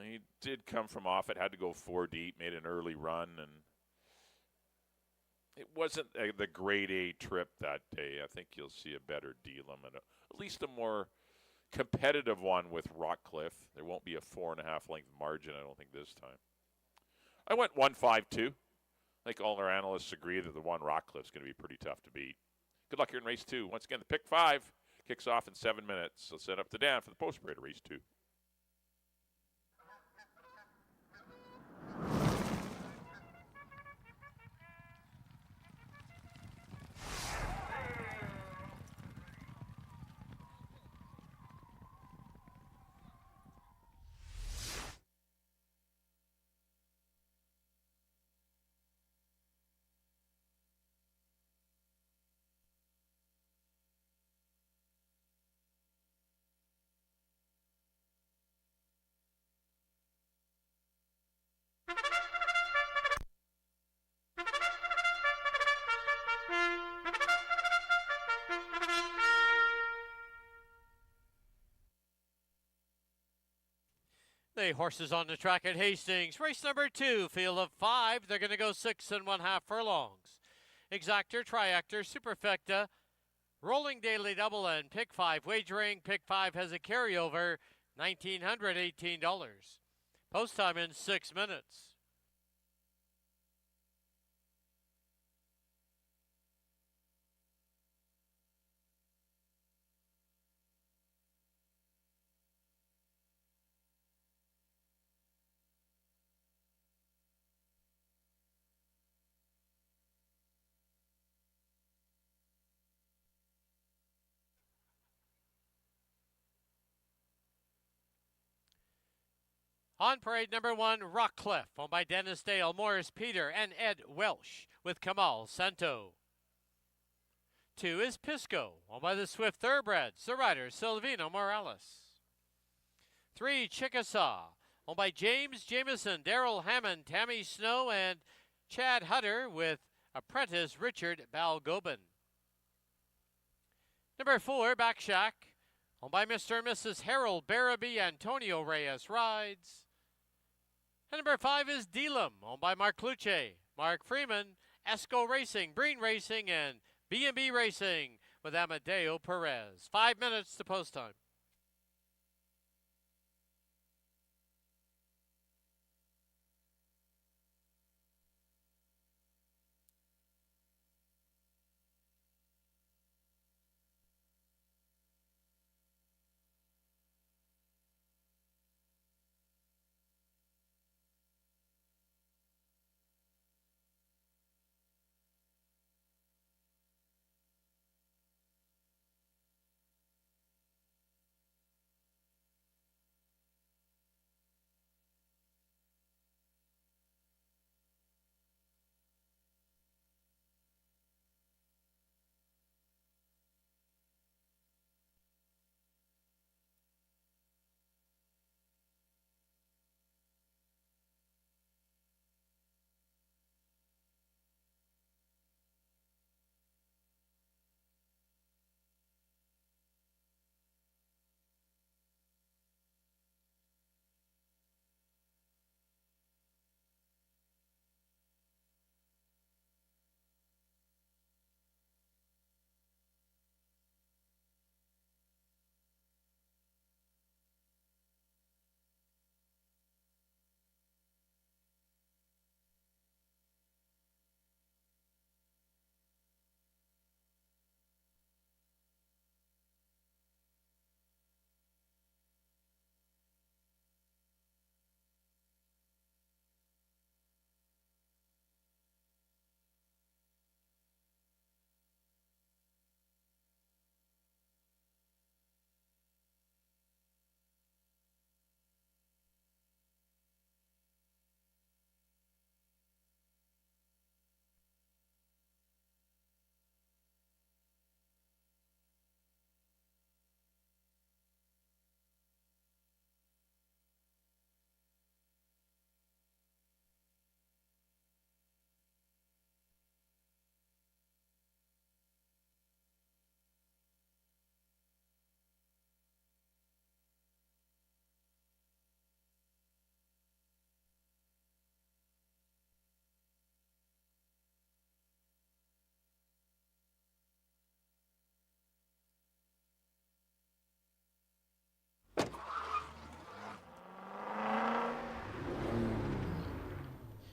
he did come from off it, had to go 4 deep, made an early run, and it wasn't the grade A trip that day. I think you'll see a better Delam and at least a more competitive one with Rockcliffe. There won't be a 4.5 length margin, I don't think, this time. I went 1-5-2. I think all our analysts agree that the one Rockcliffe's going to be pretty tough to beat. Good luck here in race 2. Once again, the pick 5 kicks off in 7 minutes. So set up to Dan for the post parade of race 2. The horses on the track at Hastings. Race number 2, field of 5. They're going to go 6 1/2 furlongs. Exactor, Triactor, Superfecta, Rolling Daily Double, and Pick 5 wagering. Pick 5 has a carryover, $1,918. Post time in 6 minutes. On parade number 1, Rockcliffe, owned by Dennis Dale, Morris Peter, and Ed Welsh, with Kamal Santo. 2 is Pisco, owned by the Swift Thoroughbreds, the rider Silvino Morales. 3, Chickasaw, owned by James Jameson, Daryl Hammond, Tammy Snow, and Chad Hutter, with apprentice Richard Balgobin. Number 4, Backshack, owned by Mr. and Mrs. Harold Barabee, Antonio Reyes rides. And number 5 is Delam, owned by Mark Luce, Mark Freeman, Esco Racing, Breen Racing, and B&B Racing with Amadeo Perez. 5 minutes to post time.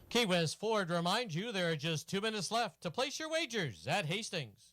Key West Ford reminds you there are just 2 minutes left to place your wagers at Hastings.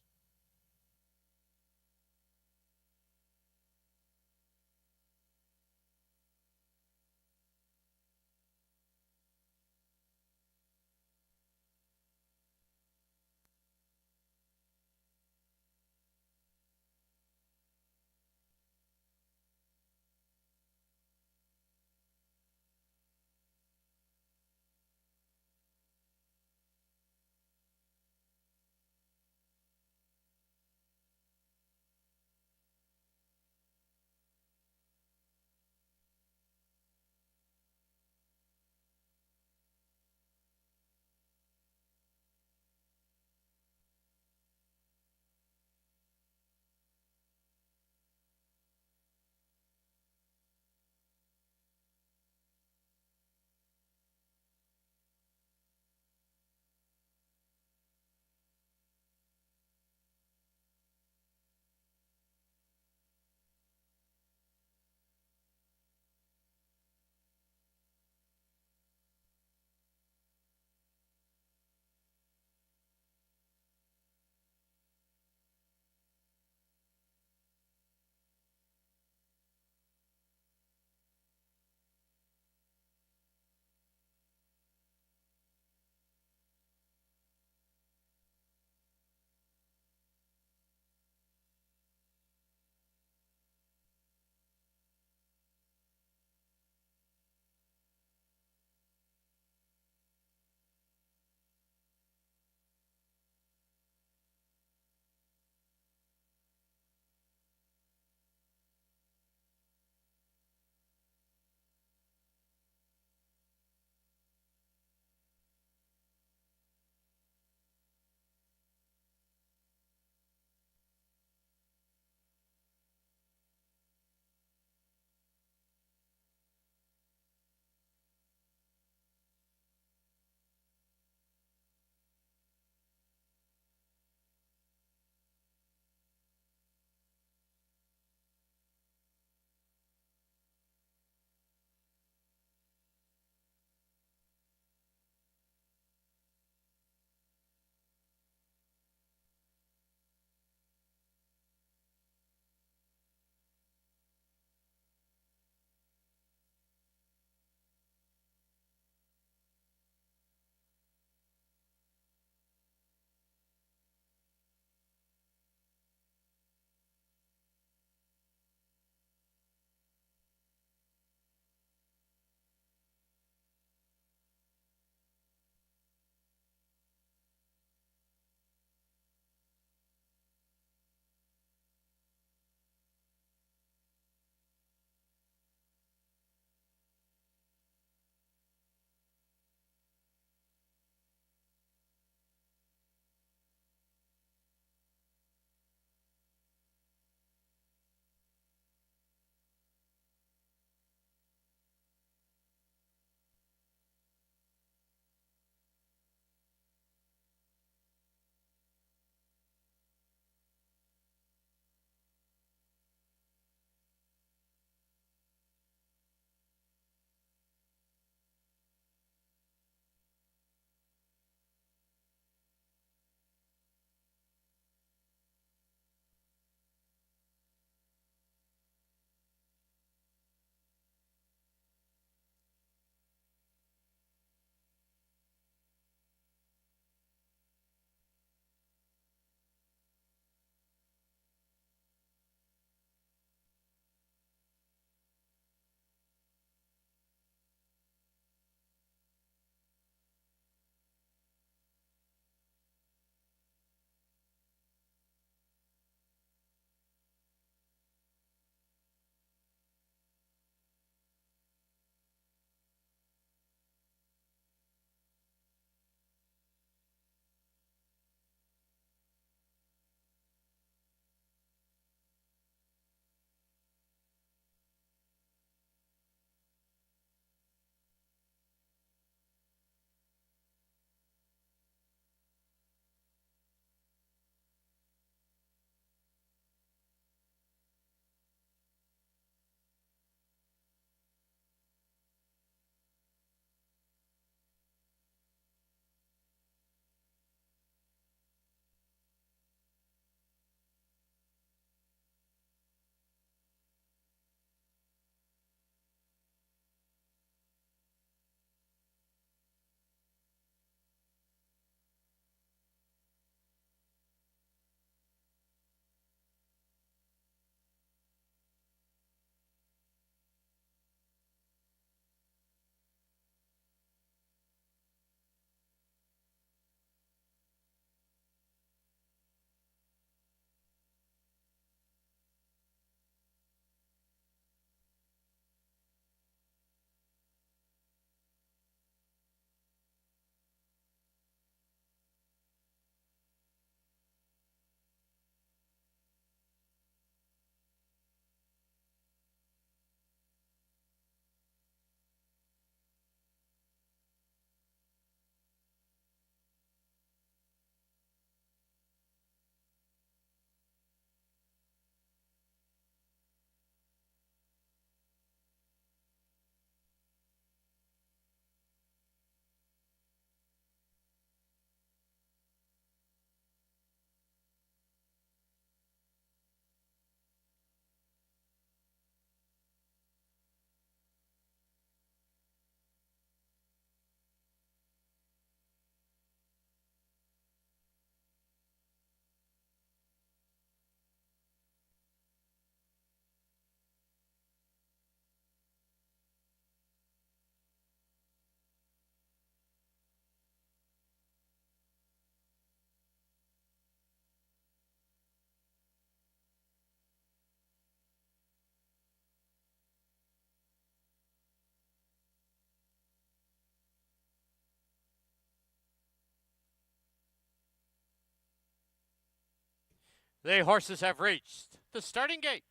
The horses have reached the starting gate.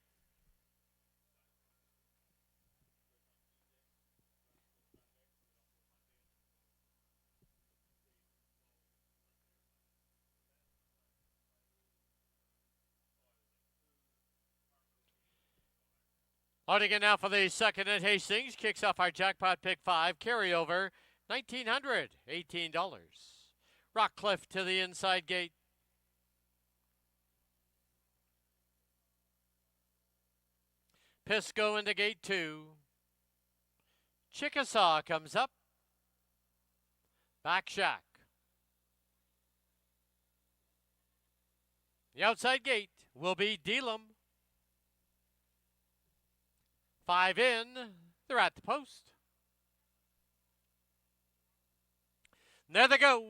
On again now for the second at Hastings. Kicks off our jackpot pick 5. Carryover, $1,918. Rockcliffe to the inside gate. Pisco into gate 2. Chickasaw comes up. Back Shack. The outside gate will be Dealum. 5 in. They're at the post. And there they go.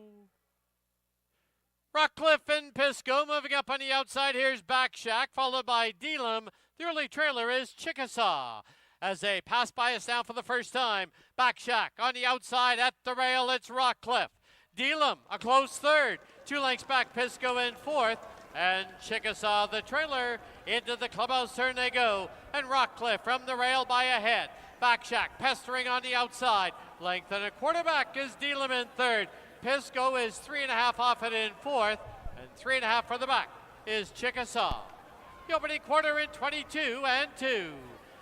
Rockcliffe and Pisco moving up on the outside. Here's Back Shack, followed by Dealum. The early trailer is Chickasaw. As they pass by us now for the first time. Back Shack on the outside at the rail. It's Rockcliffe. Dealum, a close third. 2 lengths back, Pisco in fourth. And Chickasaw, the trailer, into the clubhouse turn they go. And Rockcliffe from the rail by a head. Back Shack pestering on the outside. Length and a quarter back is Dealum in third. Pisco is 3.5 off it in fourth. And 3.5 for the back is Chickasaw. The opening quarter in 22 and 2.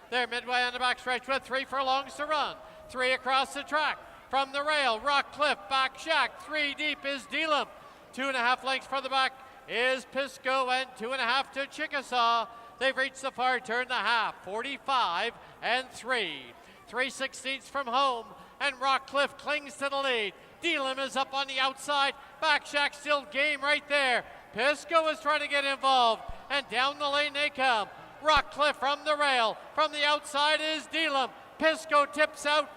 They're midway on the backstretch with 3 furlongs to run. 3 across the track. From the rail, Rockcliffe, Back Shack. 3 deep is Dealum. 2.5 lengths for the back is Pisco, and 2.5 to Chickasaw. They've reached the far turn, the half, 45 and 3. 3/16 from home, and Rockcliffe clings to the lead. Dealum is up on the outside. Back Shack still game right there. Pisco is trying to get involved, and down the lane they come. Rockcliffe from the rail. From the outside is Dealum. Pisco tips out.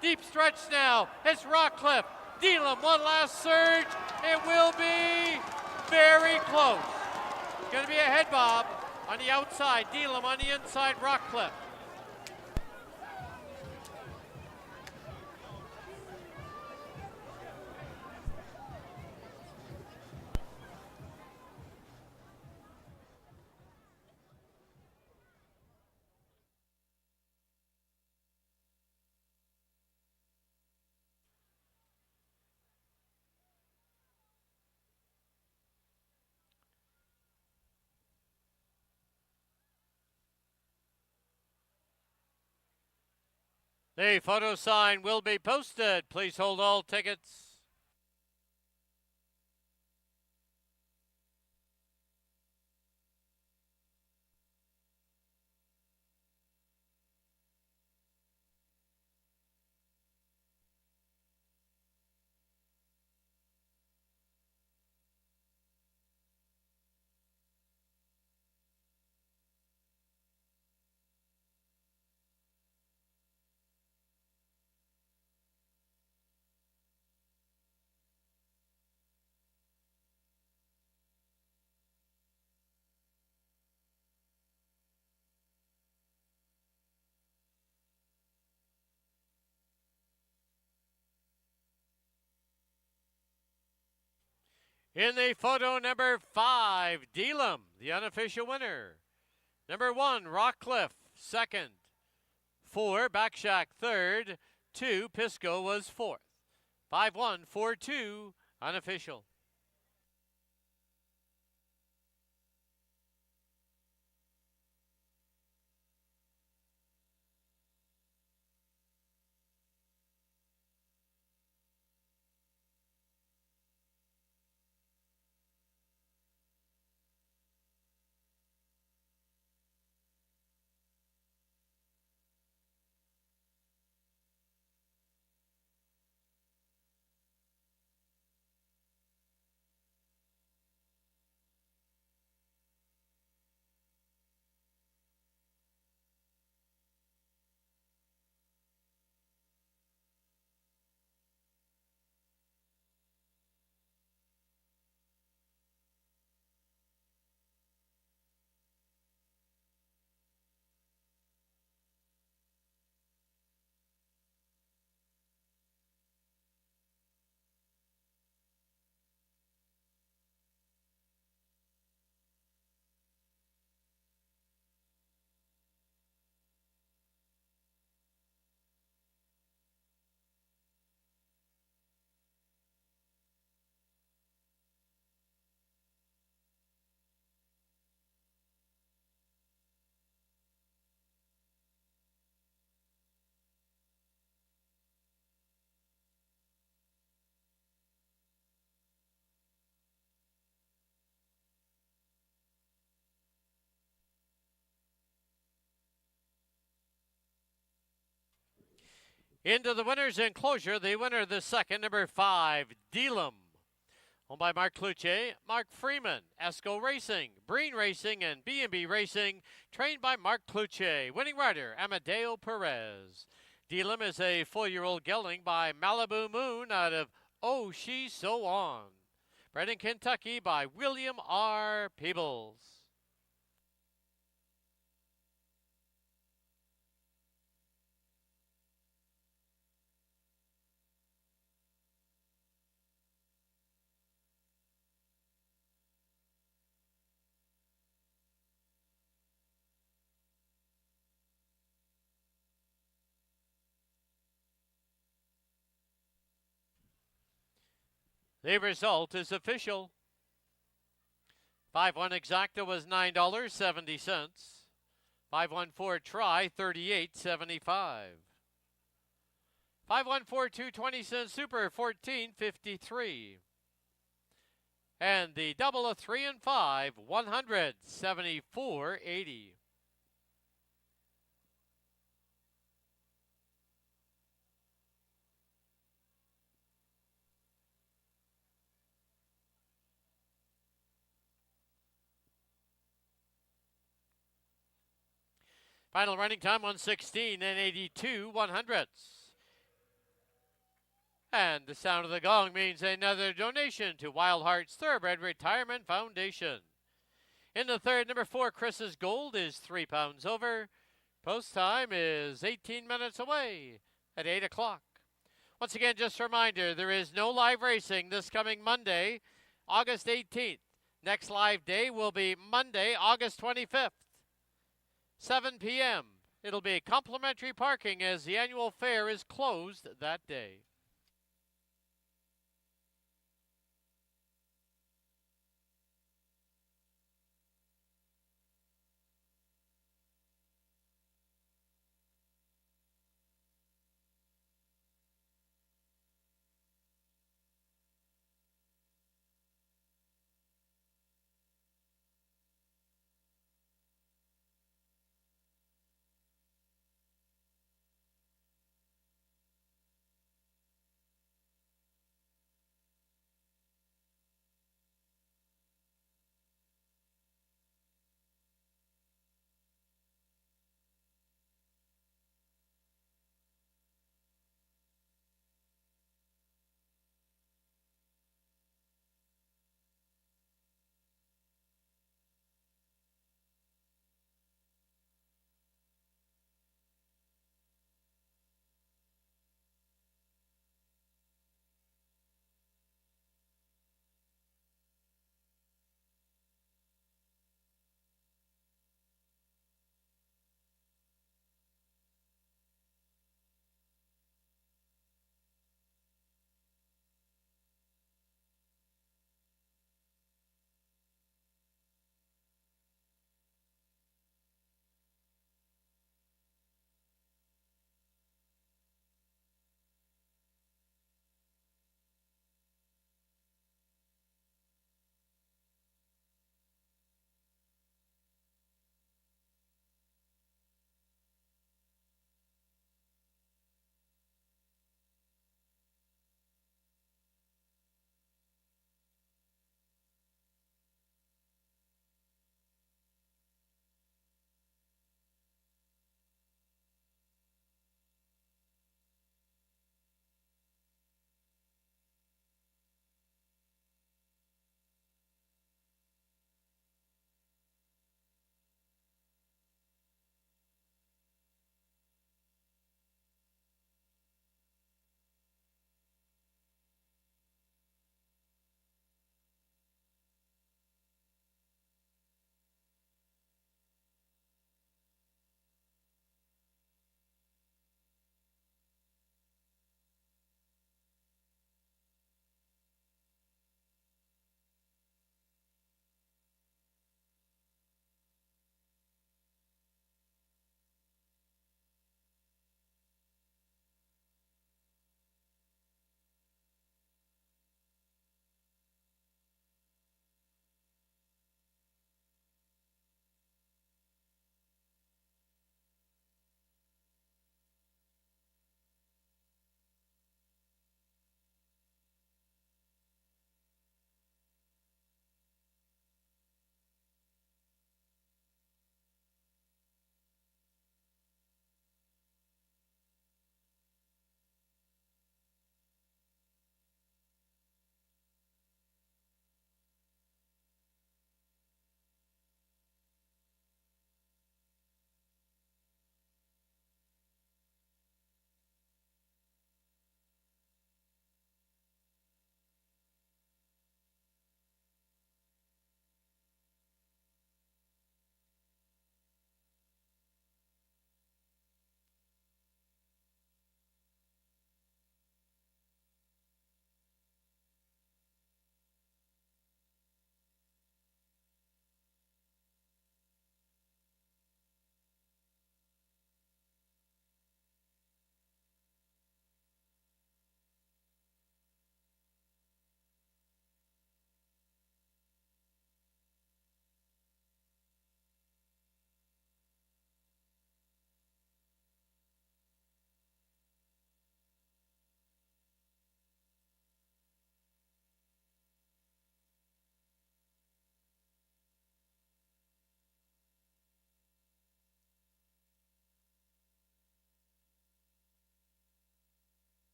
Deep stretch now. It's Rockcliffe. Dealum, one last surge. It will be very close. It's going to be a head bob on the outside. Dealum on the inside, Rockcliffe. The photo sign will be posted. Please hold all tickets. In the photo, number 5, Dealum, the unofficial winner. Number 1, Rockcliffe, second. 4, Back Shack, third. 2, Pisco was fourth. 5-1, 4-2, unofficial. Into the winner's enclosure, the winner the second, number 5, Delam. Owned by Mark Cluche, Mark Freeman, Esco Racing, Breen Racing, and B&B Racing. Trained by Mark Cluche. Winning rider, Amadeo Perez. Delam is a 4-year-old gelding by Malibu Moon out of Oh She's So On. Bred in Kentucky by William R. Peebles. The result is official. 5-1 exacta was $9.70. 5-1-4 try, $38.75. 5-1-4 220 super, $14.53. And the double of 3 and 5, $174.80. Final running time 1:16 and 82/100ths. And the sound of the gong means another donation to Wild Hearts Thoroughbred Retirement Foundation. In the third, number 4, Chris's Gold is 3 pounds over. Post time is 18 minutes away at 8 o'clock. Once again, just a reminder, there is no live racing this coming Monday, August 18th. Next live day will be Monday, August 25th. 7 p.m. It'll be complimentary parking as the annual fair is closed that day.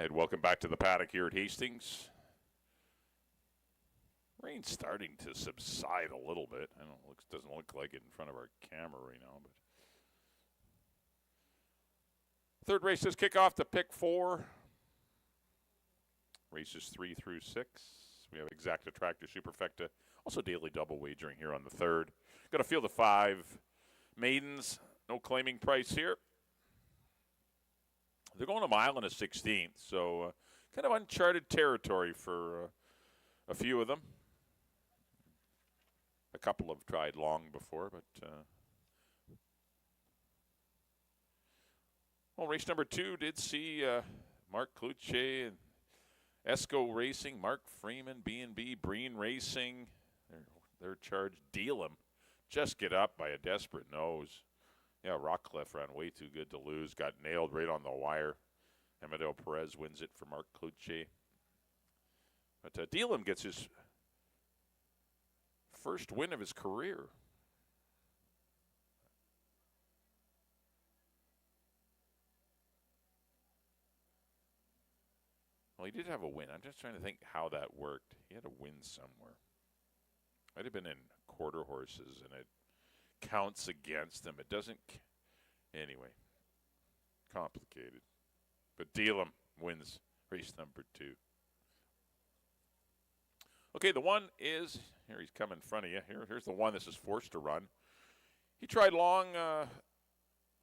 right, welcome back to the paddock here at Hastings. Rain's starting to subside a little bit. I don't know, it doesn't look like it in front of our camera right now, but third race does kick off to pick 4. Races 3 through 6. We have Exacta Tractor Superfecta, also daily double wagering here on the third. Got a field of 5 maidens, no claiming price here. They're going a mile and a 16th, so kind of uncharted territory for a few of them. A couple have tried long before, but well, race number 2 did see Mark Cloutier and Esco Racing, Mark Freeman, B&B, Breen Racing. They're charged. Deal 'em. Just get up by a desperate nose. Yeah, Rockcliffe ran way too good to lose. Got nailed right on the wire. Amadeo Perez wins it for Mark Cloutier. But Deal 'em gets his first win of his career. Well, he did have a win. I'm just trying to think how that worked. He had a win somewhere. Might have been in quarter horses, and it counts against him. It doesn't. Anyway, complicated. But Deal 'em wins race number 2. Okay, the one is, here he's come in front of you. Here's the one this is forced to run. He tried long a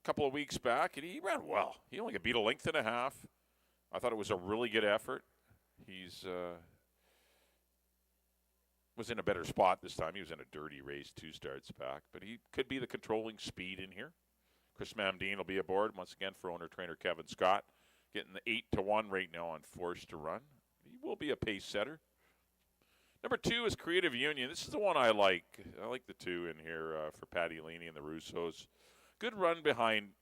couple of weeks back, and he ran well. He only got beat a length and a half. I thought it was a really good effort. He's was in a better spot this time. He was in a dirty race 2 starts back, but he could be the controlling speed in here. Chris Mamdine will be aboard once again for owner-trainer Kevin Scott, getting the 8-1 right now on forced to run. He will be a pace setter. Number 2 is Creative Union. This is the one I like. I like the 2 in here for Patty Leaney and the Russos. Good run behind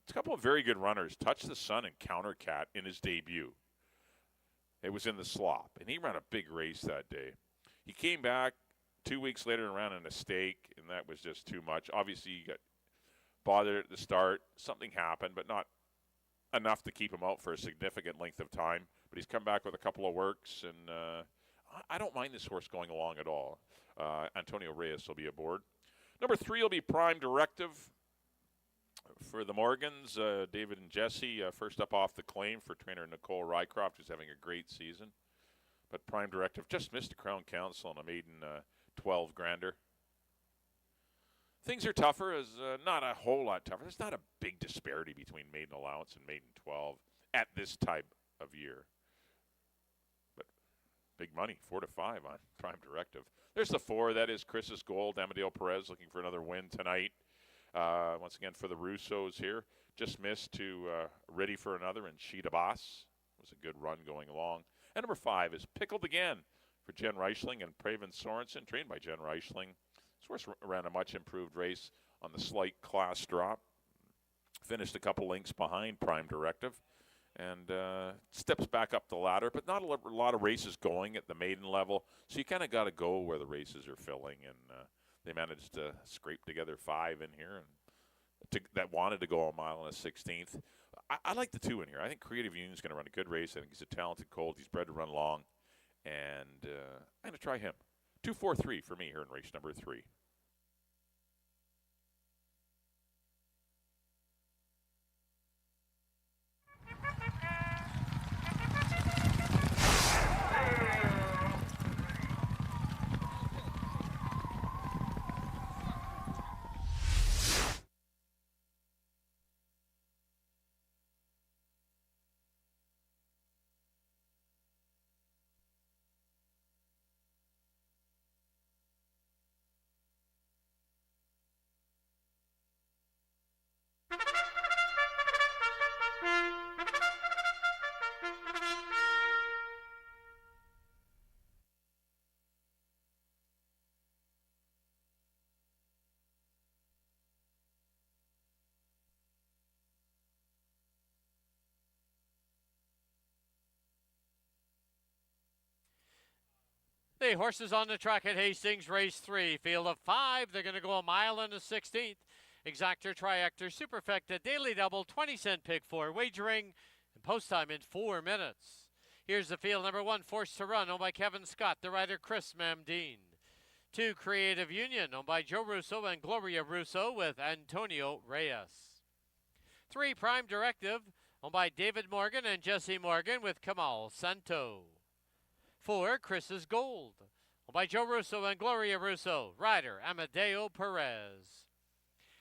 a couple of very good runners. Touch the Sun and Countercat in his debut. It was in the slop, and he ran a big race that day. He came back 2 weeks later and ran a mistake, and that was just too much. Obviously, he got bothered at the start. Something happened, but not enough to keep him out for a significant length of time. But he's come back with a couple of works, and I don't mind this horse going along at all. Antonio Reyes will be aboard. Number 3 will be Prime Directive for the Morgans. David and Jesse first up off the claim for trainer Nicole Rycroft, who's having a great season. But Prime Directive just missed the Crown Council on a maiden 12 grander. Things are tougher, as not a whole lot tougher. There's not a big disparity between maiden allowance and maiden 12 at this type of year. But big money, 4-5 on Prime Directive. There's the 4. That is Chris's Gold. Amadeo Perez looking for another win tonight. Once again for the Russos here. Just missed to Ready for Another and Sheeta Boss. It was a good run going along. And number 5 is Pickled Again for Jen Reichling and Praven Sorensen, trained by Jen Reichling. This horse ran a much improved race on the slight class drop. Finished a couple lengths behind Prime Directive. And steps back up the ladder, but not a lot of races going at the maiden level. So you kind of got to go where the races are filling. And they managed to scrape together 5 in here and that wanted to go a mile and a 16th. I like the 2 in here. I think Creative Union's going to run a good race. I think he's a talented colt. He's bred to run long. And I'm going to try him. 2-4-3 for me here in race number 3. The horses on the track at Hastings, race 3. Field of 5. They're going to go a mile and a 16th. Exactor, Triactor, Superfecta, Daily Double, 20-cent pick 4. Wagering and post time in 4 minutes. Here's the field. Number 1, Forced to Run, owned by Kevin Scott, the rider Chris Mamdine. 2, Creative Union, owned by Joe Russo and Gloria Russo with Antonio Reyes. 3, Prime Directive, owned by David Morgan and Jesse Morgan with Kamal Santo. 4, Chris's Gold, owned by Joe Russo and Gloria Russo, rider Amadeo Perez.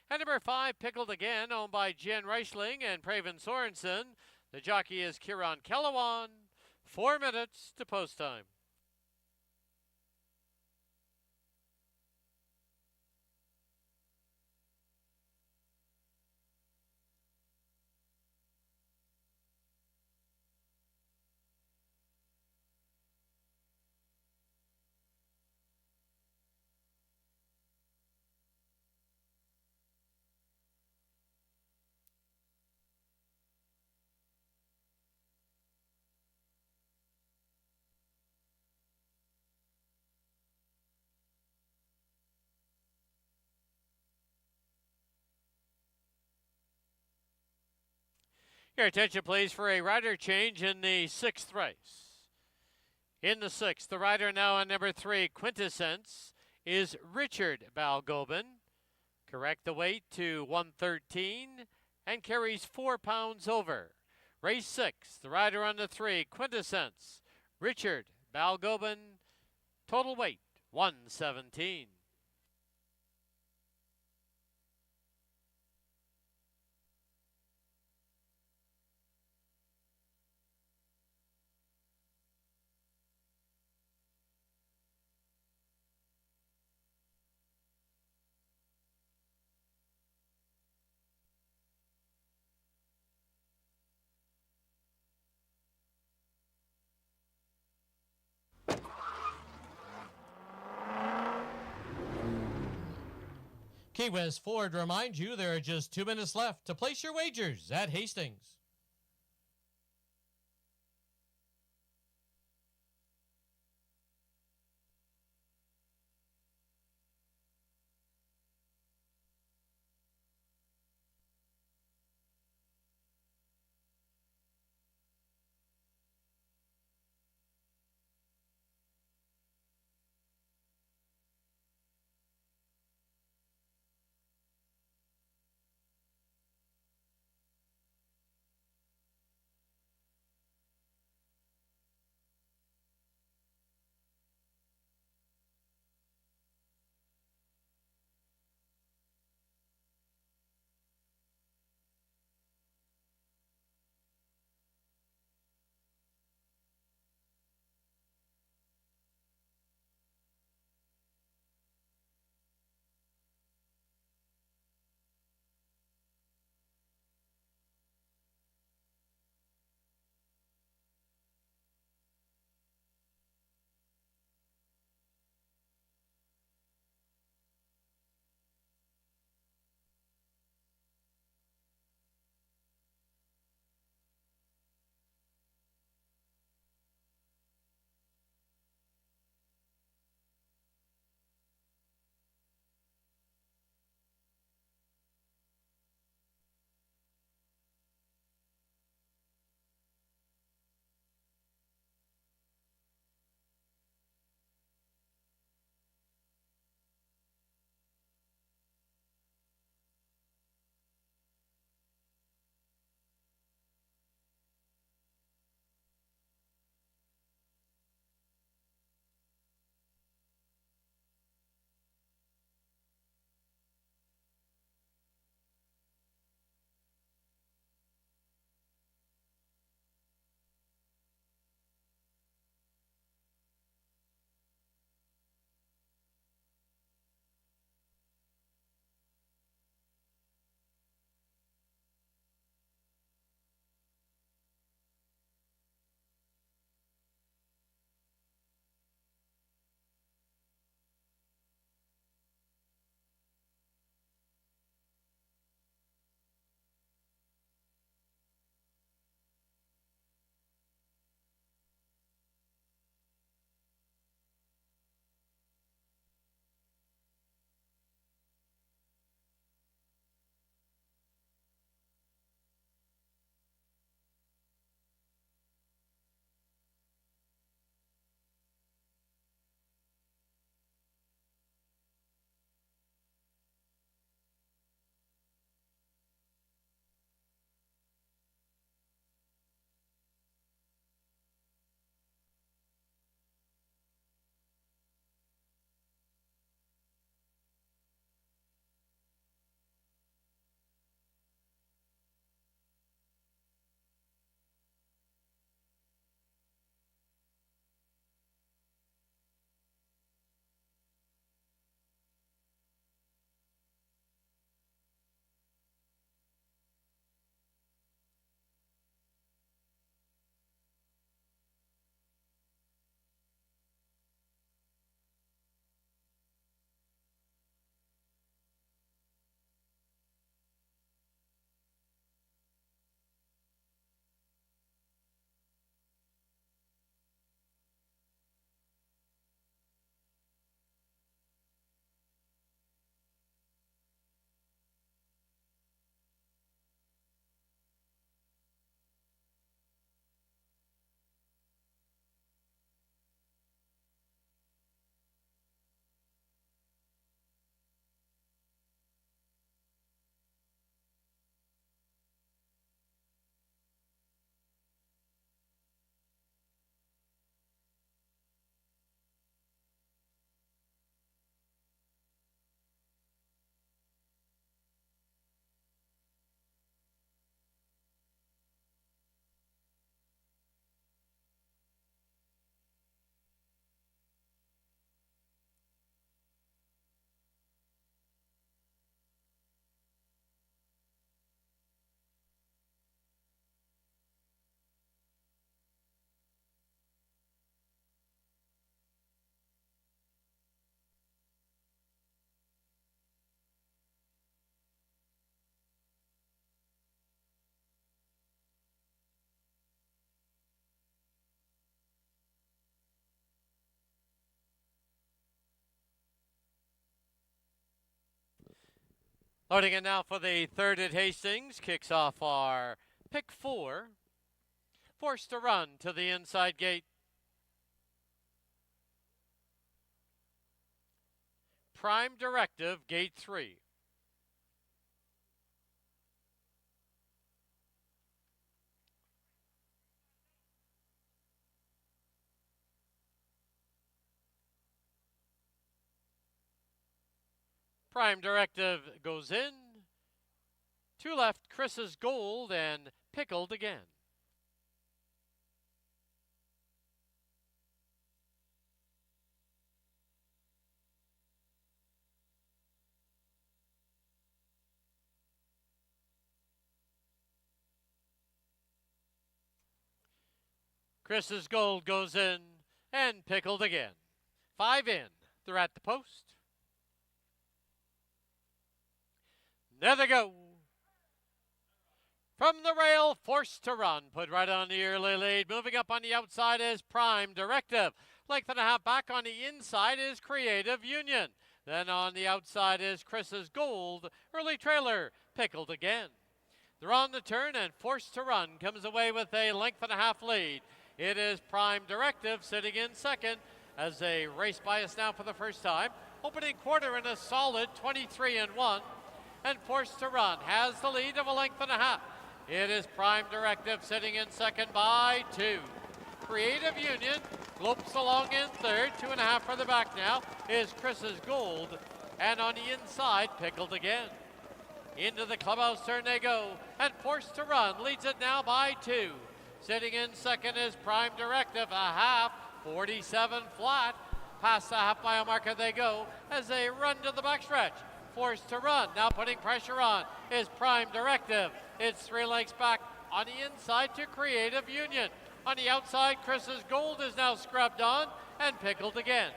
And number 5, Pickled Again, owned by Jen Reichling and Praven Sorensen. The jockey is Kieran Kellawan. 4 minutes to post time. Your attention, please, for a rider change in the 6th race. In the 6th, the rider now on number 3, Quintessence, is Richard Balgobin. Correct the weight to 113 and carries 4 pounds over. Race 6, the rider on the 3, Quintessence, Richard Balgobin. Total weight, 117. Key West Ford reminds you there are just 2 minutes left to place your wagers at Hastings. Loading in now for the third at Hastings. Kicks off our pick 4. Forced to run to the inside gate. Prime Directive, gate 3. Prime Directive goes in. 2 left, Chris's Gold, and Pickled again. Chris's Gold goes in, and Pickled again. 5 in. They're at the post. There they go. From the rail, Forced to Run, put right on the early lead. Moving up on the outside is Prime Directive. Length and a half back on the inside is Creative Union. Then on the outside is Chris's Gold. Early trailer, Pickled again. They're on the turn, and Forced to Run comes away with a length and a half lead. It is Prime Directive sitting in second as they race by us now for the first time. Opening quarter in a solid 23-1. And Forced to Run has the lead of a length and a half. It is Prime Directive sitting in second by 2. Creative Union glopes along in third. 2.5 further back now is Chris's Gold. And on the inside, Pickled again. Into the clubhouse turn they go. And Forced to Run leads it now by 2. Sitting in second is Prime Directive, a half, 47 flat. Past the half-mile marker they go as they run to the backstretch. Forced to Run, now putting pressure on, is Prime Directive. It's 3 lengths back on the inside to Creative Union. On the outside, Chris's Gold is now scrubbed on and Pickled again.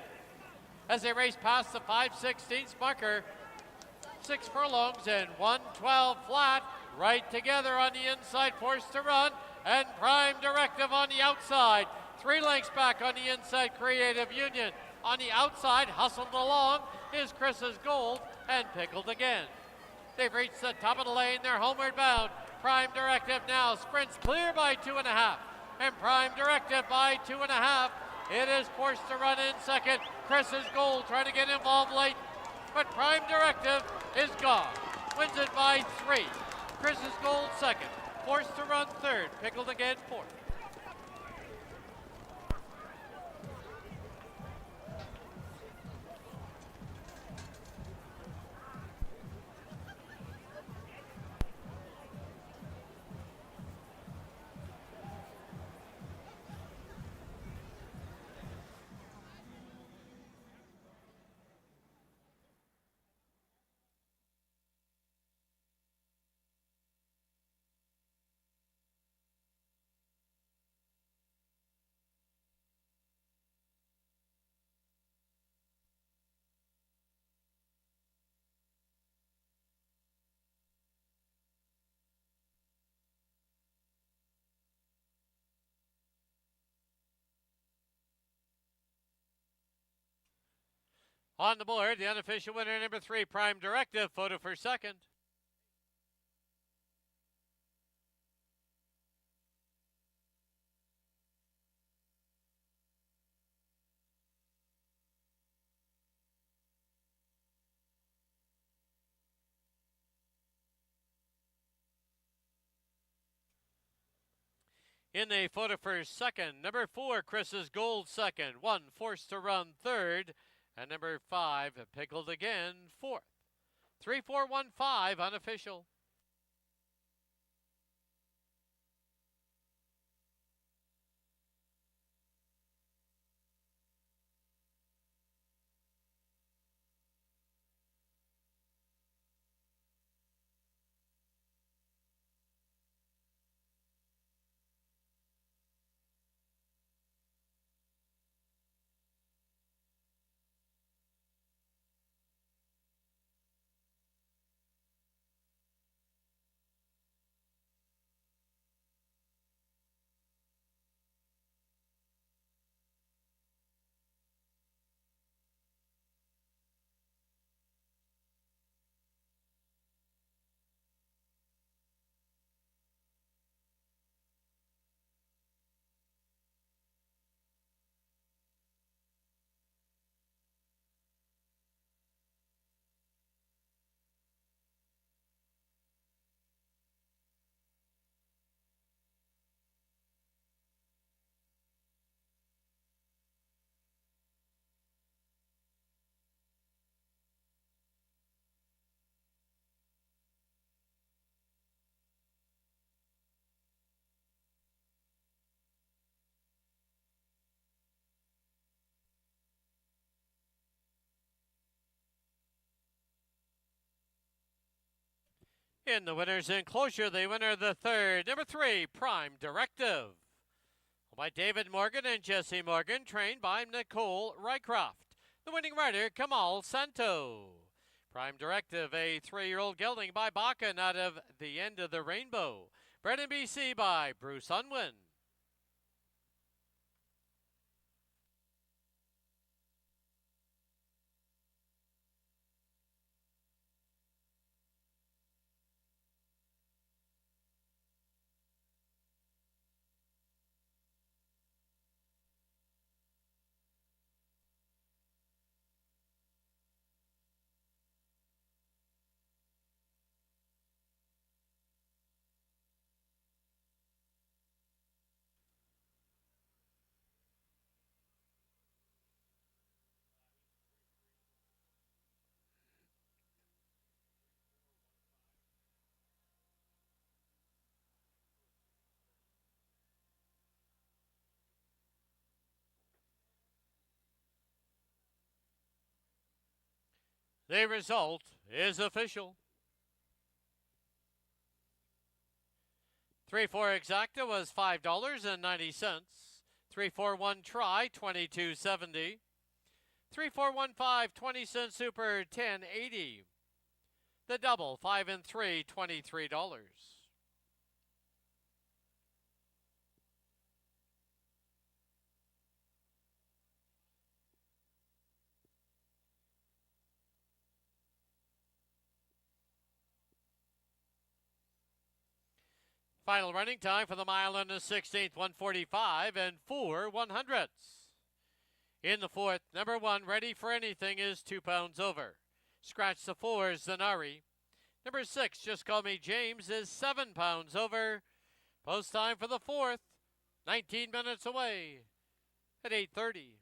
As they race past the 5/16 marker, 6 furlongs and 112 flat, right together on the inside, Forced to Run, and Prime Directive on the outside. 3 lengths back on the inside, Creative Union. On the outside, hustled along, is Chris's Gold, and Pickled again. They've reached the top of the lane. They're homeward bound. Prime Directive now sprints clear by 2.5. And Prime Directive by 2.5. It is Forced to Run in second. Chris's Gold trying to get involved late. But Prime Directive is gone. Wins it by 3. Chris's Gold second. Forced to Run third. Pickled again fourth. On the board, the unofficial winner, number 3, Prime Directive, photo for second. In the photo for second, number 4, Chris's Gold second. 1, Forced to Run third. And number 5, Pickled again, fourth. 3-4-1-5, unofficial. In the winner's enclosure, the winner the third, number 3, Prime Directive. By David Morgan and Jesse Morgan, trained by Nicole Rycroft. The winning rider, Kamal Santo. Prime Directive, a 3-year-old gelding by Bakken out of the End of the Rainbow. Bred in BC by Bruce Unwin. The result is official. 3-4 exacta was $5.90. 3-4-1 try, $22.70. 3-4-1-5 20-cent super, $10.80. The double 5 and 3, $23. Final running time for the mile and the 16th, 1:45 and 4/100ths. In the fourth, number 1, Ready for Anything, is 2 pounds over. Scratch the 4, Zanari. Number 6, Just Call Me James, is 7 pounds over. Post time for the fourth, 19 minutes away at 8:30.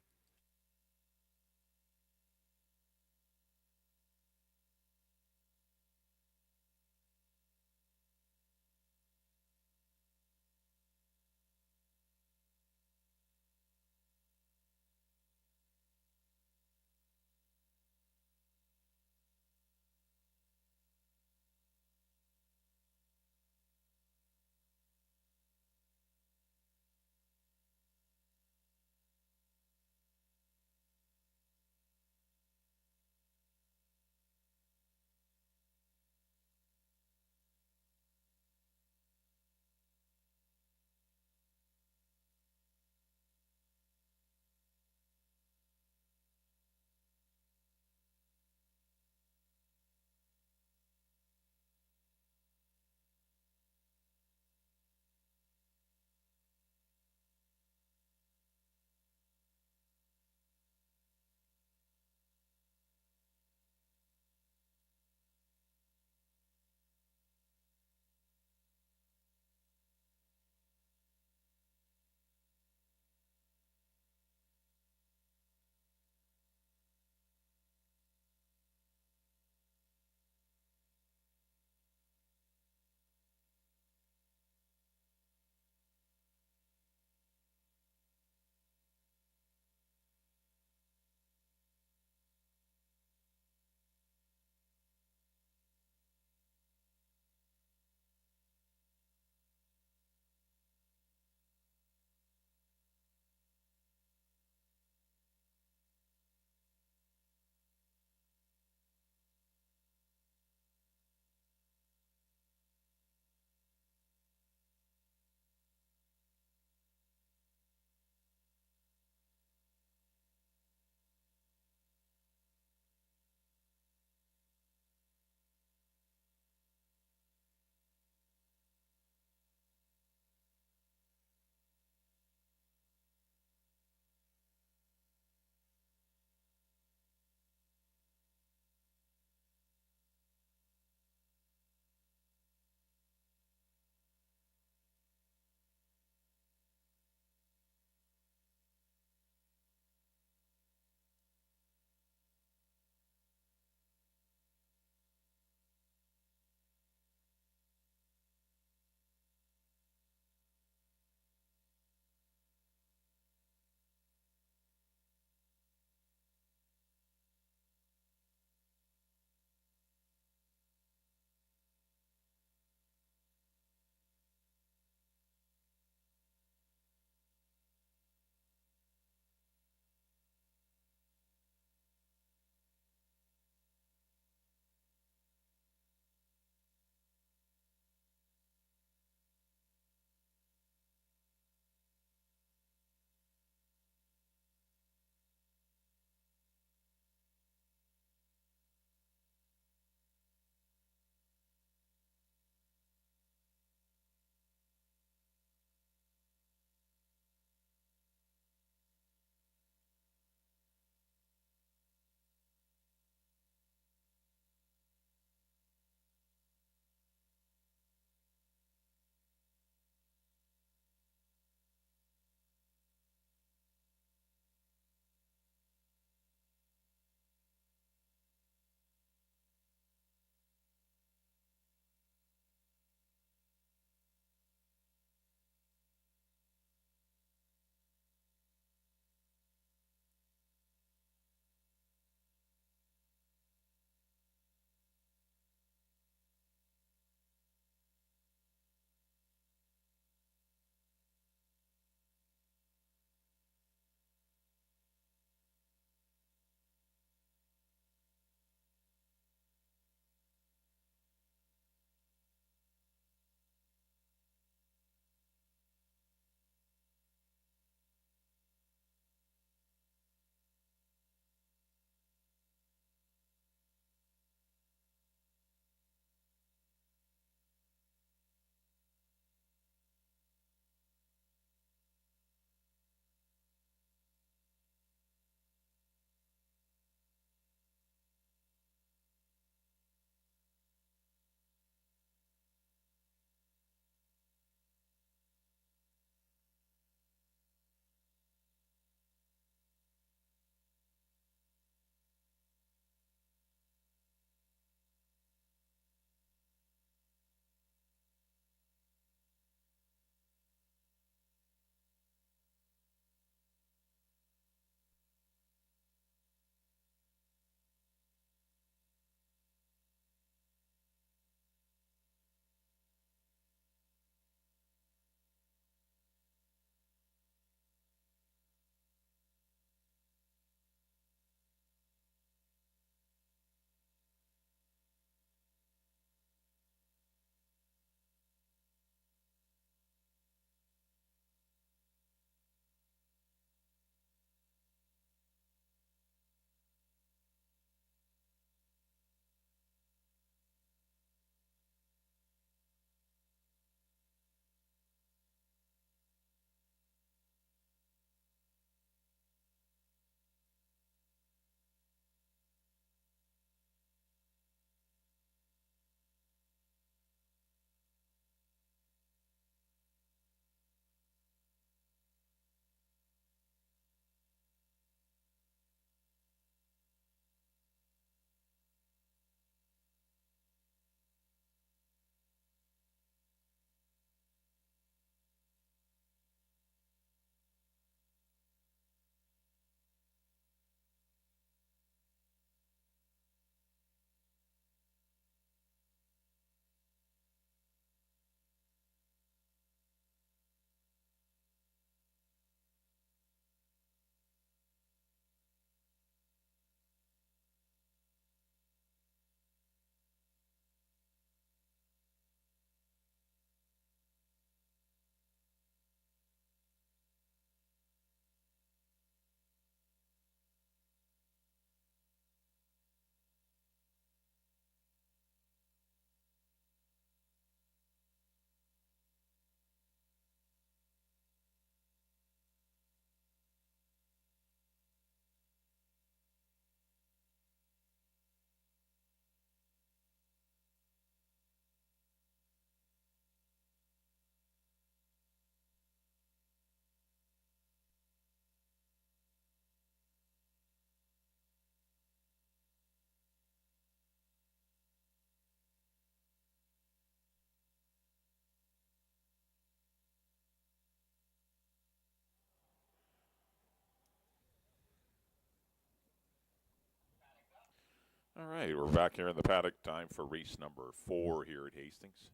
All right, we're back here in the paddock. Time for race number 4 here at Hastings.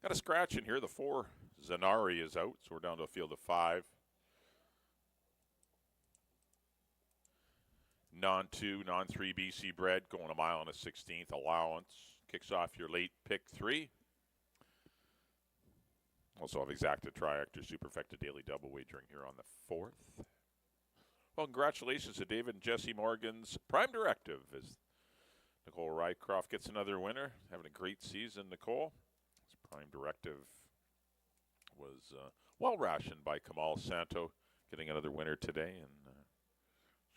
Got a scratch in here. The 4, Zanari, is out, so we're down to a field of 5. Non-2, non-3 BC bred, going a mile and a 16th allowance. Kicks off your late pick 3. Also have exacta triactor superfecta daily double wagering here on the 4th. Well, congratulations to David and Jesse Morgan's Prime Directive as Nicole Rycroft gets another winner. Having a great season, Nicole. His Prime Directive was well rationed by Kamal Santo, getting another winner today, and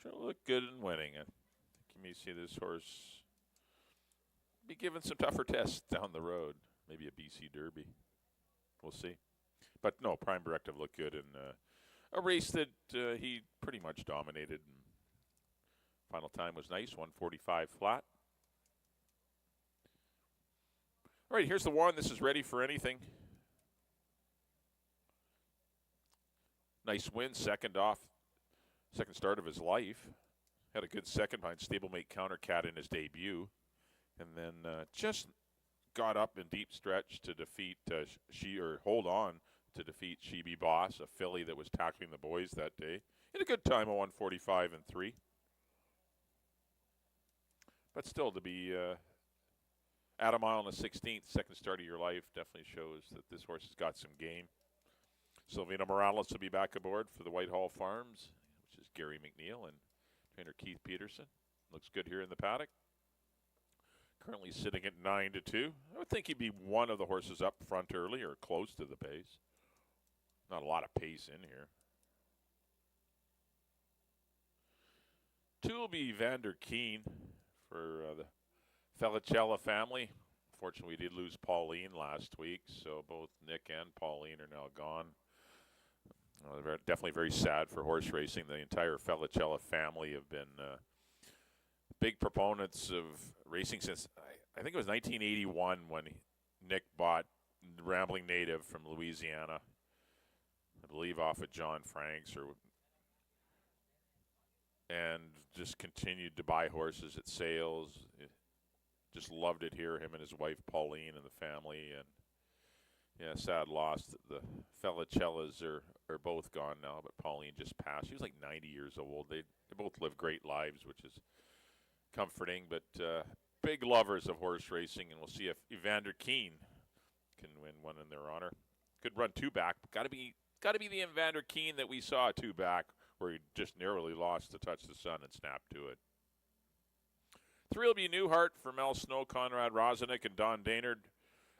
sure looked good in winning. I think you may see this horse be given some tougher tests down the road. Maybe a BC Derby. We'll see. But no, Prime Directive looked good in a race that he pretty much dominated. And final time was nice, 145 flat. All right, here's the one. This is ready for anything. Nice win, second start of his life. Had a good second behind stablemate Countercat in his debut. And then just got up in deep stretch to defeat hold on to defeat She Be Boss, a filly that was tackling the boys that day. Had a good time of 145 and 3. But still, to be at a mile and a 16th, second start of your life, definitely shows that this horse has got some game. Silvina Morales will be back aboard for the Whitehall Farms, which is Gary McNeil and trainer Keith Peterson. Looks good here in the paddock. Currently sitting at 9-2. I would think he'd be one of the horses up front early or close to the pace. Not a lot of pace in here. 2 will be Vander Keen for the Felicella family. Fortunately, we did lose Pauline last week, so both Nick and Pauline are now gone. They're definitely very sad for horse racing. The entire Felicella family have been big proponents of racing since, I think it was 1981 when Nick bought Rambling Native from Louisiana. I believe off of John Franks, and just continued to buy horses at sales. Just loved it here, him and his wife Pauline and the family. And yeah, sad loss. The Felicellas are both gone now, but Pauline just passed. She was like 90 years old. They both live great lives, which is comforting, but big lovers of horse racing, and we'll see if Evander Keen can win one in their honor. Could run 2 back. Got to be the Evander Keen that we saw 2 back, where he just narrowly lost to Touch the Sun and snapped to it. 3 will be Newhart for Mel Snow, Conrad Rozenek, and Don Daynard.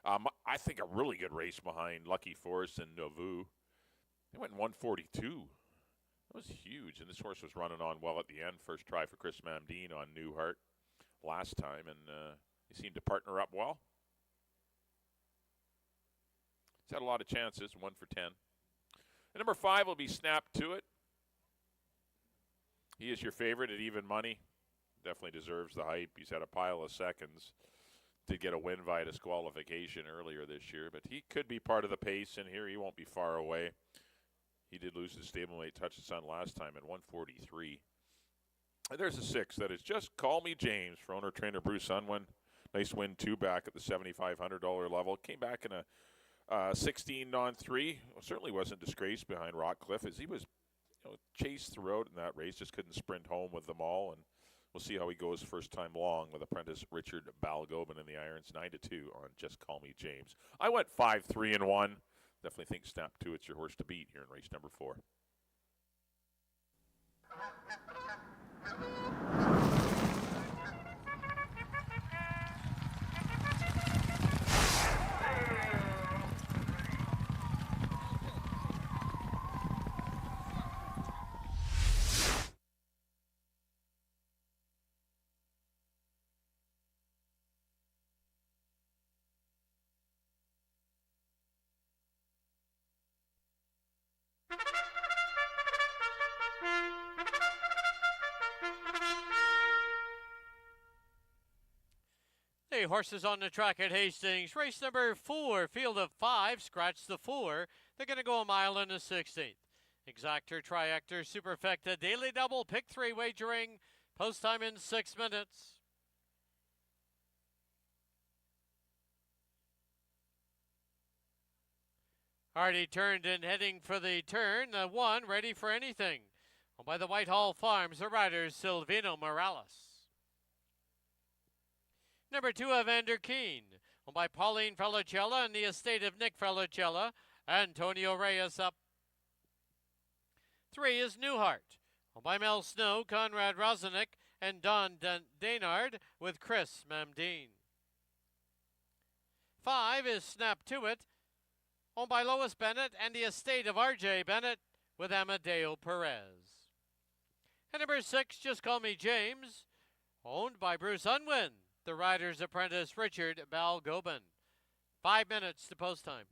I think a really good race behind Lucky Force and Nauvoo. They went in 142. That was huge, and this horse was running on well at the end. First try for Chris Mamdine on Newhart last time, and he seemed to partner up well. He's had a lot of chances, 1 for 10. And number 5 will be Snap To It. He is your favorite at even money. Definitely deserves the hype. He's had a pile of seconds. Did get a win via disqualification earlier this year, but he could be part of the pace in here. He won't be far away. He did lose to stablemate Touch the Sun last time at 143. And there's a 6. That is Just Call Me James for owner-trainer Bruce Unwin. Nice win 2 back at the $7,500 level. Came back in a 16 on 3. Certainly wasn't disgraced behind Rockcliffe as he was chased throughout in that race. Just couldn't sprint home with them all. And we'll see how he goes first time long with apprentice Richard Balgobin in the irons, 9-2 on Just Call Me James. I went 5-3-1. Definitely think Snap To It's your horse to beat here in race number 4. Hey, horses on the track at Hastings. Race number 4, field of 5, scratch the 4. They're going to go a mile and a 16th. Exactor, Triactor, Superfecta, Daily Double, Pick 3 wagering. Post time in 6 minutes. Already turned and heading for the turn. The 1 ready for anything. Owned by the Whitehall Farms, the riders Silvino Morales. Number 2, Evander Keene. Owned by Pauline Felicella and the estate of Nick Felicella. Antonio Reyes up. 3 is Newhart. Owned by Mel Snow, Conrad Rozenek, and Don Daynard with Chris Mamdine. 5 is Snap To It, owned by Lois Bennett and the estate of R.J. Bennett with Amadeo Perez. And number 6, Just Call Me James, owned by Bruce Unwin, the rider's apprentice Richard Balgobin. 5 minutes to post time.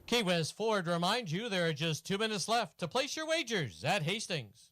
Key West Ford reminds you there are just 2 minutes left to place your wagers at Hastings.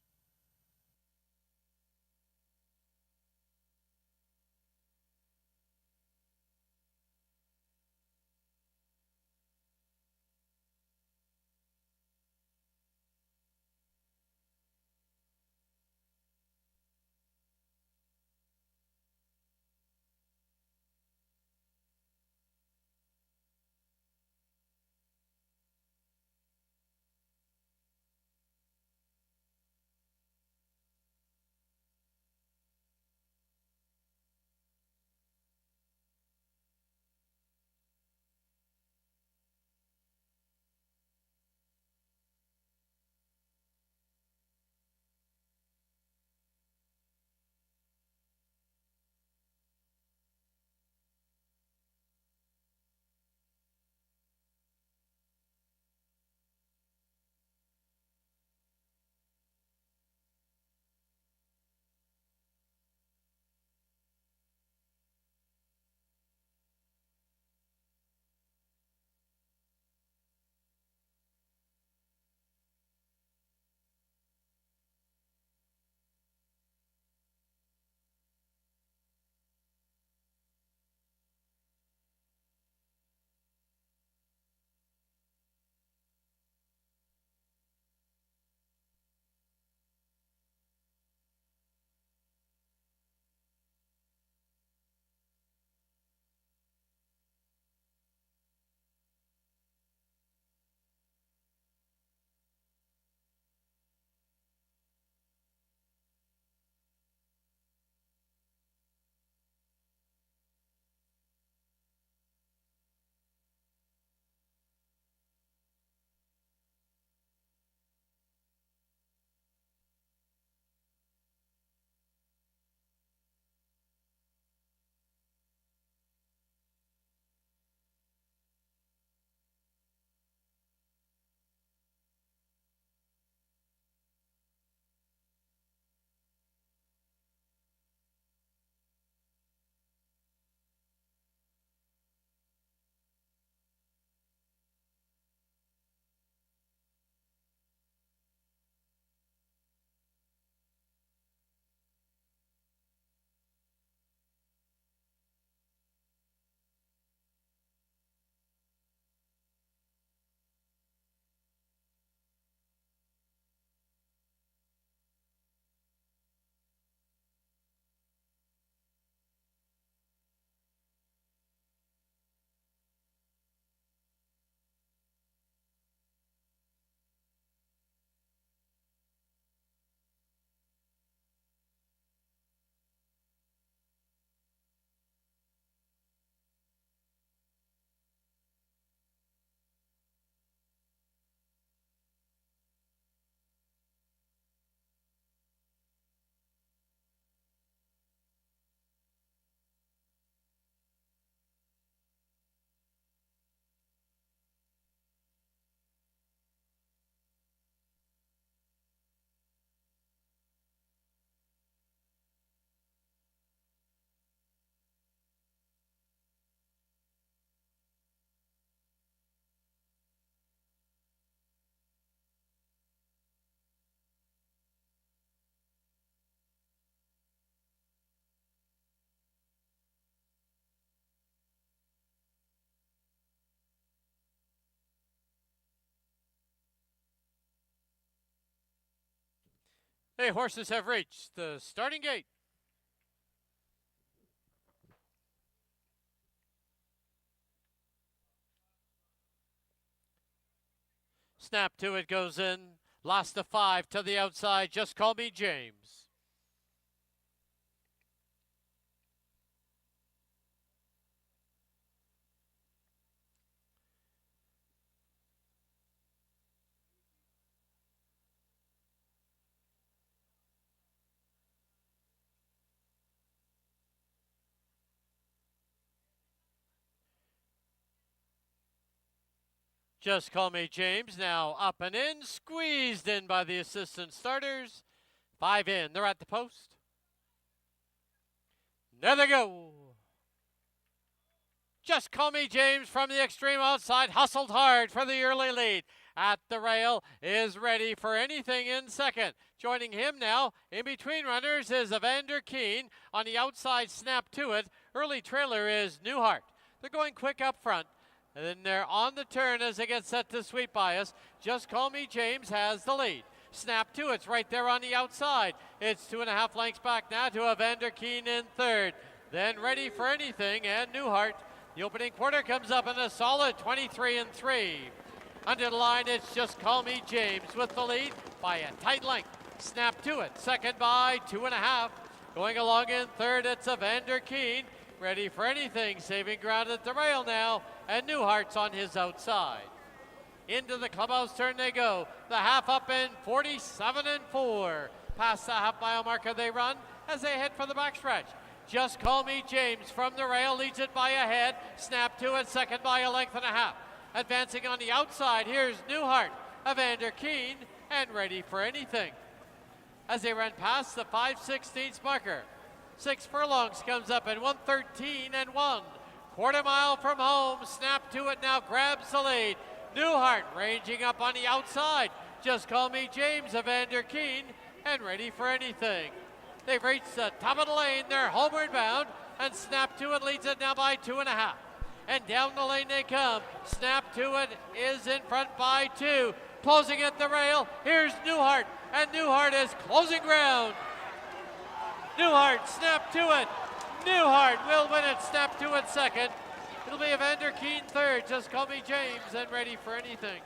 The horses have reached the starting gate. Snap to it goes in. Lost the 5 to the outside. Just Call Me James. Just Call Me James now up and in. Squeezed in by the assistant starters. 5 in. They're at the post. There they go. Just Call Me James from the extreme outside. Hustled hard for the early lead. At the rail is Ready for Anything in second. Joining him now in between runners is Evander Keen. On the outside, Snap to It. Early trailer is Newhart. They're going quick up front. And then they're on the turn as they get set to sweep by us. Just Call Me James has the lead. Snap to It's right there on the outside. It's 2.5 lengths back now to Evander Keen in third. Then Ready for Anything and Newhart. The opening quarter comes up in a solid 23-3. Under the line, it's Just Call Me James with the lead by a tight length. Snap to It, second by 2.5. Going along in third, it's Evander Keen. Ready for Anything, saving ground at the rail now, and Newhart's on his outside. Into the clubhouse turn they go. The half up in 47-4. Past the half-mile marker they run as they head for the backstretch. Just Call Me James from the rail leads it by a head. Snap to It, second by a length and a half. Advancing on the outside, here's Newhart, Evander Keen, and Ready for Anything. As they run past the 5/16 marker, 6 furlongs comes up in 1:13-1. Quarter mile from home, Snap to It now grabs the lead. Newhart ranging up on the outside. Just Call Me James, Evander Keen, and Ready for Anything. They've reached the top of the lane. They're homeward bound, and Snap to It leads it now by 2.5. And down the lane they come. Snap to It is in front by 2. Closing at the rail, here's Newhart, and Newhart is closing ground. Newhart, Snap to It. Newhart will win it, Snap to It second. It'll be Evander Keen third. Just Call Me James, and Ready for Anything.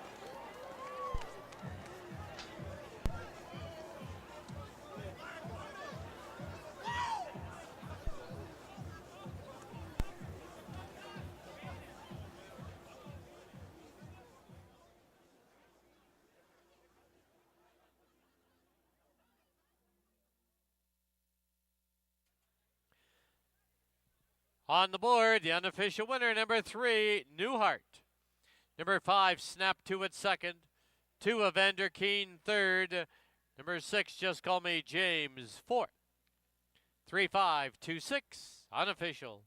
On the board, the unofficial winner, number 3, Newhart. Number 5, Snap to It second. 2, Evander Keen third. Number 6, Just Call Me James fourth. 3-5-2-6, unofficial.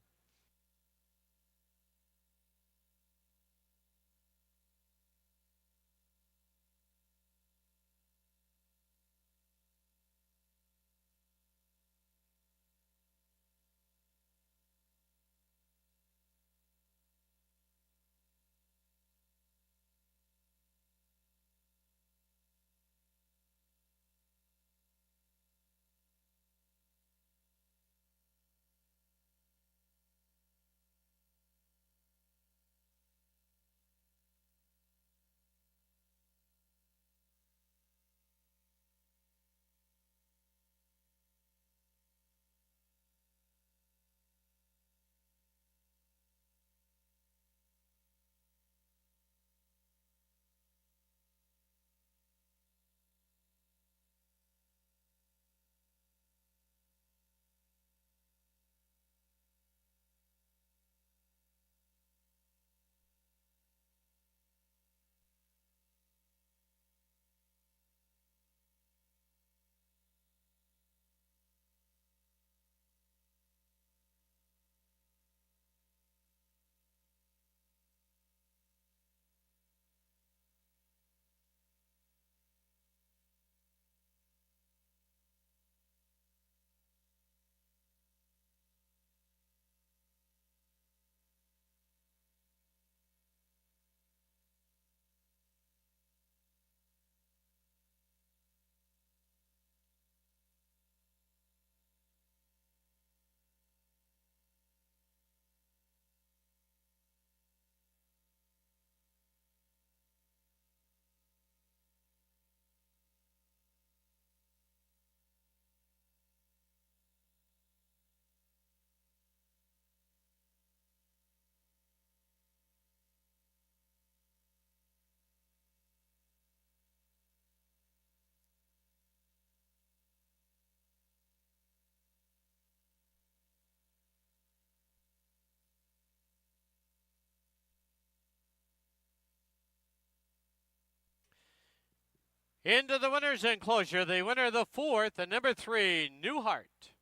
Into the winner's enclosure, the winner of the fourth, and number 3, Newhart.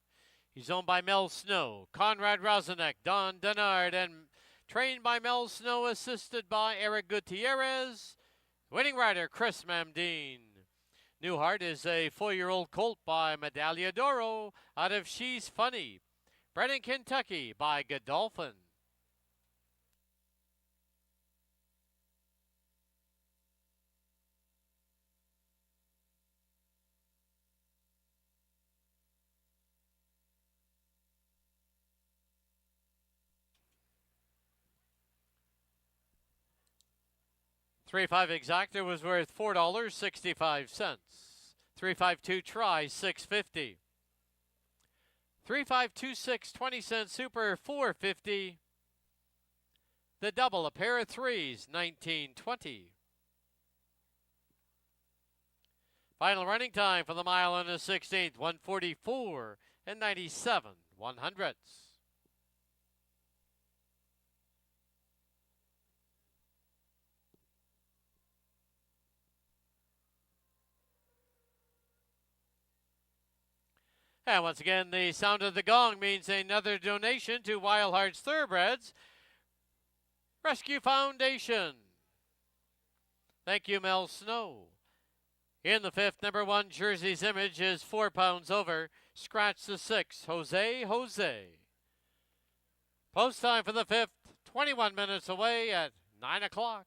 He's owned by Mel Snow, Conrad Rosenek, Don Denard, and trained by Mel Snow, assisted by Eric Gutierrez. Winning rider, Chris Mamdine. Newhart is a 4-year-old colt by Medaglia d'Oro out of She's Funny. Bred in Kentucky by Godolphin. $3.5 exactor was worth $4.65. 352 try, $6.50. 3526 20-cent super, $4.50. The double, a pair of threes, $19.20. Final running time for the mile and the 16th, 1:44 and 97/100ths. And once again, the sound of the gong means another donation to Wild Hearts Thoroughbreds Rescue Foundation. Thank you, Mel Snow. In the fifth, number 1, Jersey's Image is 4 pounds over. Scratch the 6, Jose. Post time for the fifth, 21 minutes away at 9 o'clock.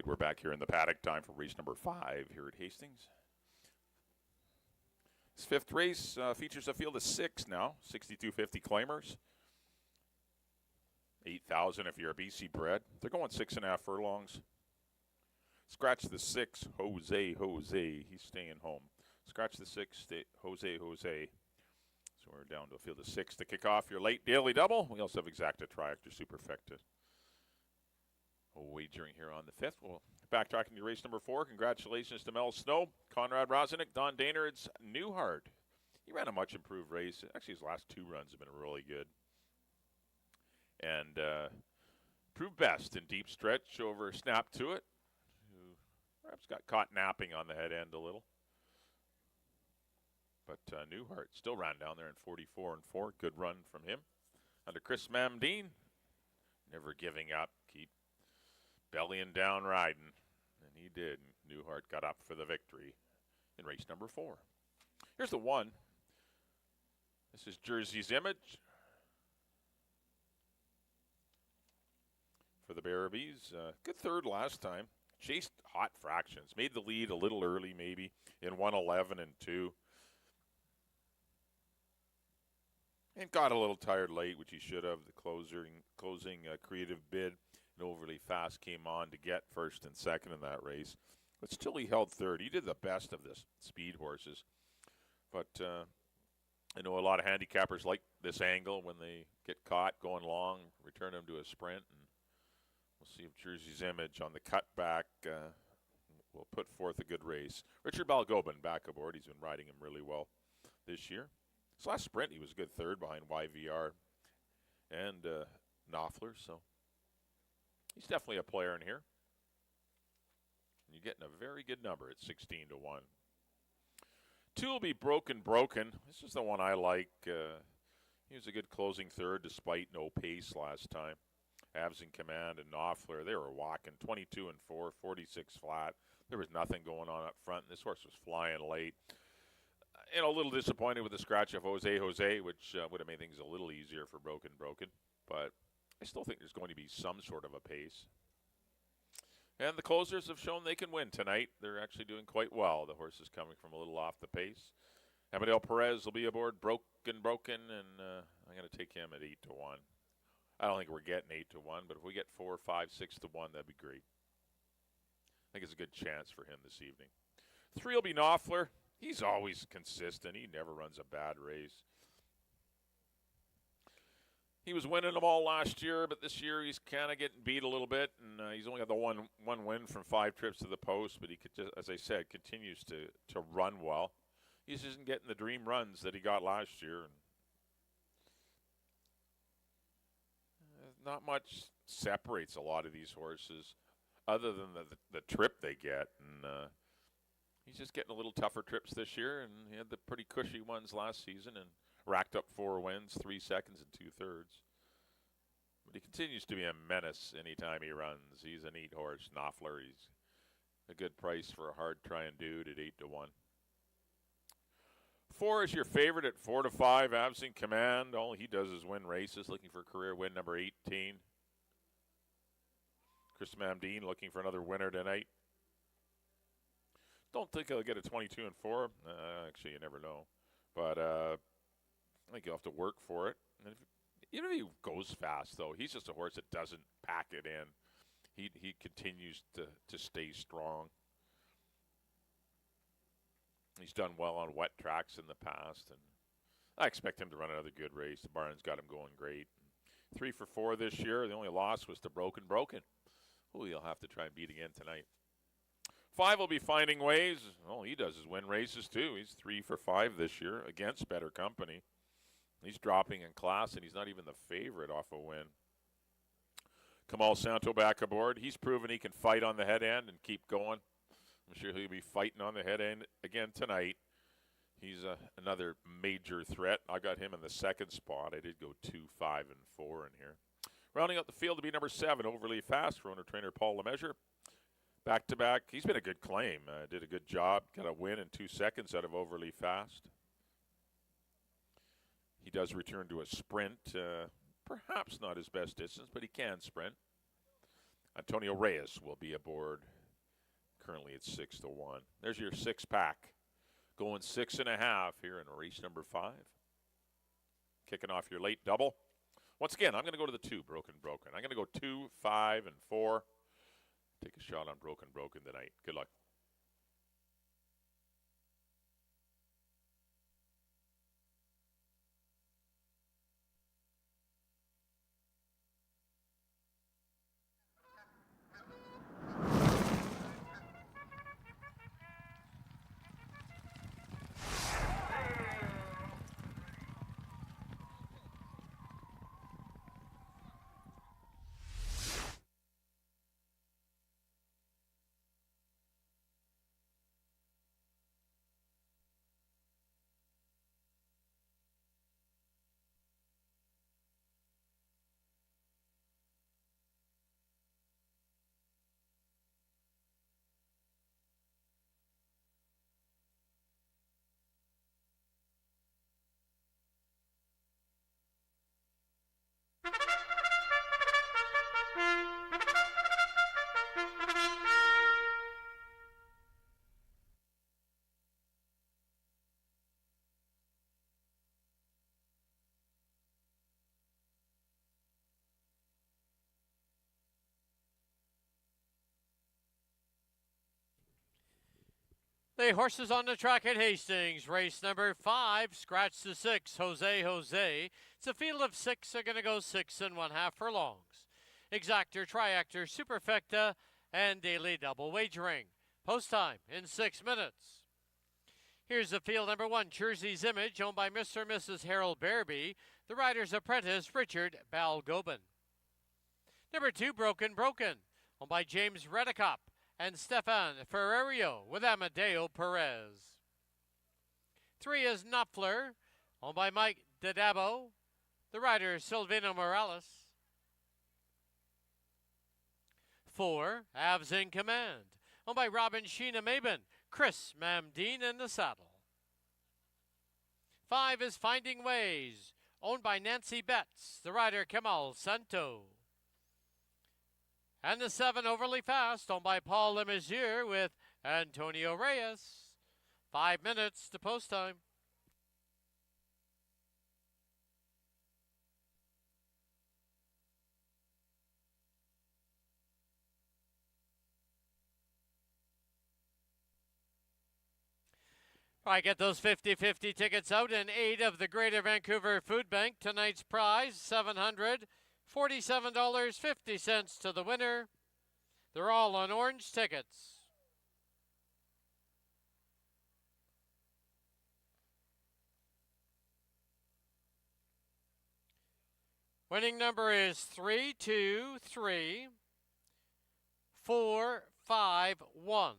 right, we're back here in the paddock. Time for race number 5 here at Hastings. This 5th race features a field of 6 now, 6250 claimers. 8,000 if you're a BC bred. They're going 6.5 furlongs. Scratch the 6, Jose. He's staying home. Scratch the 6, Jose. So we're down to a field of 6 to kick off your late daily double. We also have Exacta, Triactor, Superfecta. Wagering here on the 5th. We'll backtracking to race number 4. Congratulations to Mel Snow, Conrad Rozenek, Don Daynard's Newhart. He ran a much improved race. Actually, his last 2 runs have been really good. And proved best in deep stretch over Snap to It, who perhaps got caught napping on the head end a little. But Newhart still ran down there in 44-4. Good run from him. Under Chris Mamdine, never giving up. Keep bellying down riding. And he did. Newhart got up for the victory in race number 4. Here's the 1. This is Jersey's Image for the Barrabies. Good third last time. Chased hot fractions. Made the lead a little early maybe in 1:11 and 2. And got a little tired late, which he should have. The closing creative bid and Overly Fast came on to get first and second in that race. But still he held third. He did the best of the speed horses. But I know a lot of handicappers like this angle when they get caught going long, return them to a sprint. And we'll see if Jersey's Image on the cutback will put forth a good race. Richard Balgobin back aboard. He's been riding him really well this year. His last sprint, he was a good third behind YVR and Knopfler. So he's definitely a player in here. And you're getting a very good number at 16-1. 2 will be Broken. This is the one I like. He was a good closing third despite no pace last time. Avs in Command and Knopfler, they were walking 22-4, 46 flat. There was nothing going on up front. This horse was flying late. And a little disappointed with the scratch of Jose, which would have made things a little easier for Broken. But I still think there's going to be some sort of a pace. And the closers have shown they can win tonight. They're actually doing quite well. The horse is coming from a little off the pace. Amadeo Perez will be aboard Broken, and I'm going to take him at 8-1. I don't think we're getting 8-1, but if we get 4, 5, 6-1, that'd be great. I think it's a good chance for him this evening. 3 will be Knopfler. He's always consistent. He never runs a bad race. He was winning them all last year, but this year he's kind of getting beat a little bit, and he's only got the one win from 5 trips to the post, but he could just, as I said, continues to run well. He just isn't getting the dream runs that he got last year. And not much separates a lot of these horses other than the trip they get, and he's just getting a little tougher trips this year, and he had the pretty cushy ones last season and racked up 4 wins, 3 seconds, and 2/3. But he continues to be a menace anytime he runs. He's a neat horse. Knopfler, he's a good price for a hard-trying dude at 8-1. 4 is your favorite at 4-5. Avs in Command. All he does is win races, looking for career win number 18. Chris Mamdine looking for another winner tonight. Don't think he'll get a 22-4. Actually, you never know. But I think you'll have to work for it. And even if he goes fast, though, he's just a horse that doesn't pack it in. He continues to stay strong. He's done well on wet tracks in the past, and I expect him to run another good race. The barn's got him going great. 3 for 4 this year. The only loss was to Broken, who he'll have to try and beat again tonight. 5 will be Finding Ways. All he does is win races, too. He's 3 for 5 this year against better company. He's dropping in class, and he's not even the favorite off a win. Kamal Santo back aboard. He's proven he can fight on the head end and keep going. I'm sure he'll be fighting on the head end again tonight. He's another major threat. I got him in the 2nd spot. I did go 2, 5, and 4 in here. Rounding out the field to be number 7, Overly Fast, for owner-trainer Paul Lemessurier. Back-to-back. He's been a good claim. Did a good job. Got a win in 2 seconds out of Overly Fast. He does return to a sprint. Perhaps not his best distance, but he can sprint. Antonio Reyes will be aboard Currently it's 6-1. There's your 6-pack. Going 6.5 here in race number 5. Kicking off your late double. Once again, I'm going to go to the 2, Broken. I'm going to go 2, 5, and 4. Take a shot on Broken tonight. Good luck. The horses on the track at Hastings. Race number 5, scratch the 6, Jose. It's a field of 6. They're going to go 6 1/2 furlongs. Exactor, Triactor, Superfecta, and Daily Double Wagering. Post time in 6 minutes. Here's the field number 1, Jersey's Image, owned by Mr. and Mrs. Harold Bearby. The rider's apprentice, Richard Balgobin. Number 2, Broken, owned by James Redicop and Stefan Ferrerio with Amadeo Perez. 3 is Knopfler, owned by Mike Dadabo. The rider, Silvino Morales. 4, Avs in Command, owned by Robin Sheena Maben, Chris Mamdine in the saddle. 5 is Finding Ways, owned by Nancy Betts. The rider, Kemal Santo. And the 7, Overly Fast, owned by Paul Lemessier with Antonio Reyes. 5 minutes to post time. All right, get those 50-50 tickets out in aid of the Greater Vancouver Food Bank. Tonight's prize, $747.50 to the winner. They're all on orange tickets. Winning number is 323451.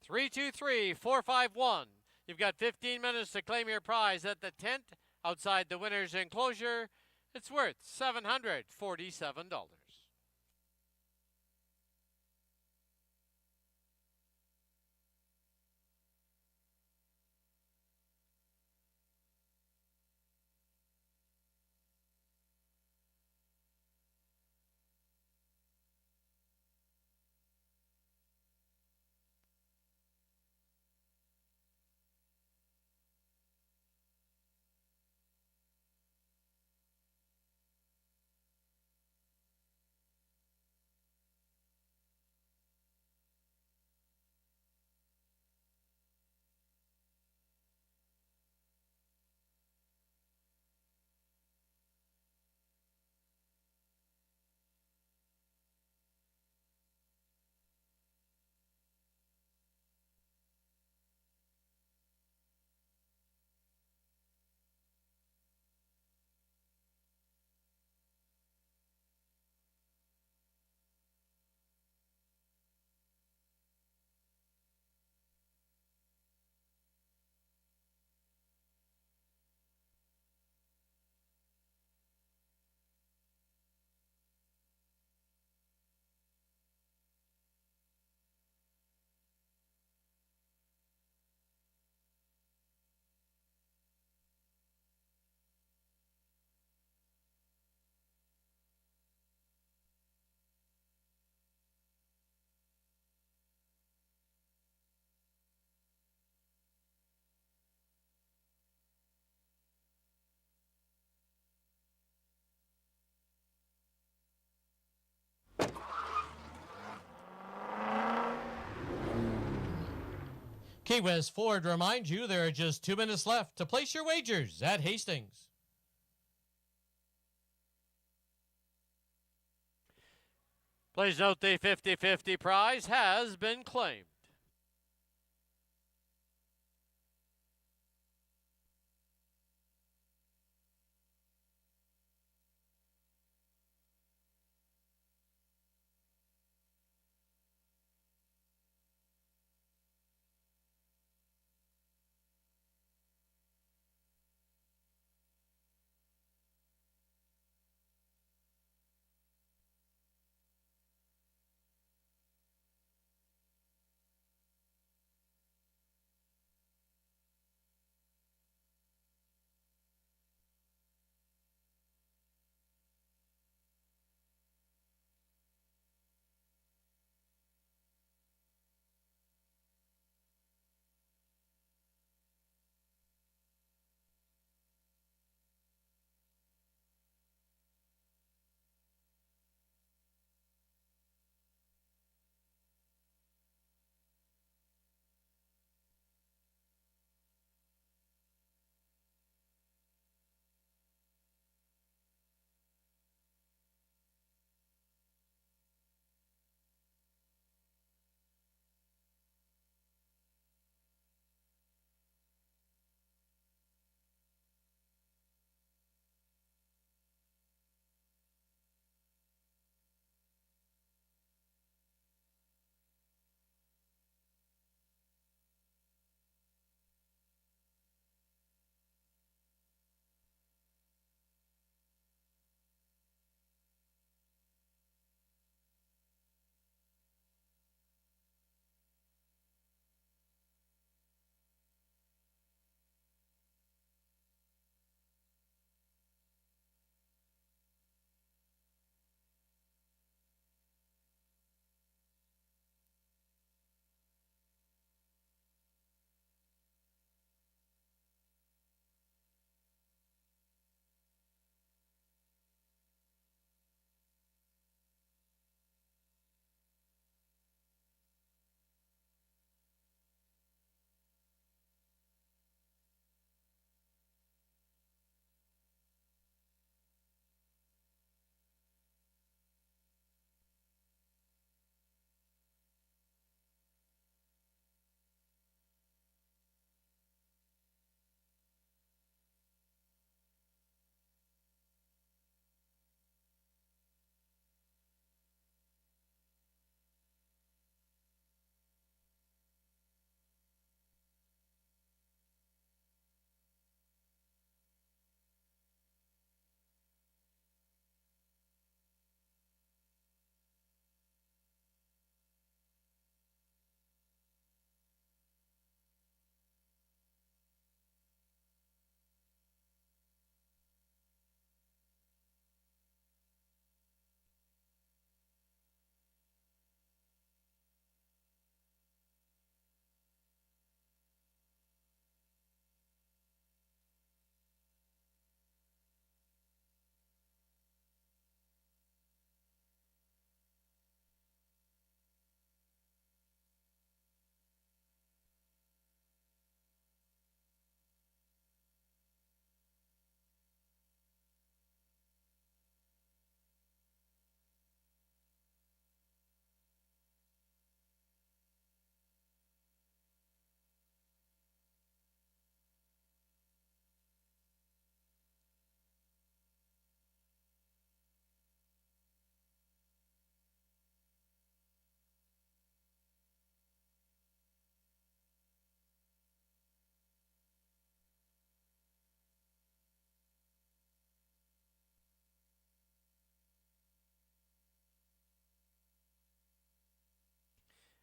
323451. You've got 15 minutes to claim your prize at the tent outside the winner's enclosure. It's worth $747. Key West Ford reminds you there are just 2 minutes left to place your wagers at Hastings. Please note the 50-50 prize has been claimed.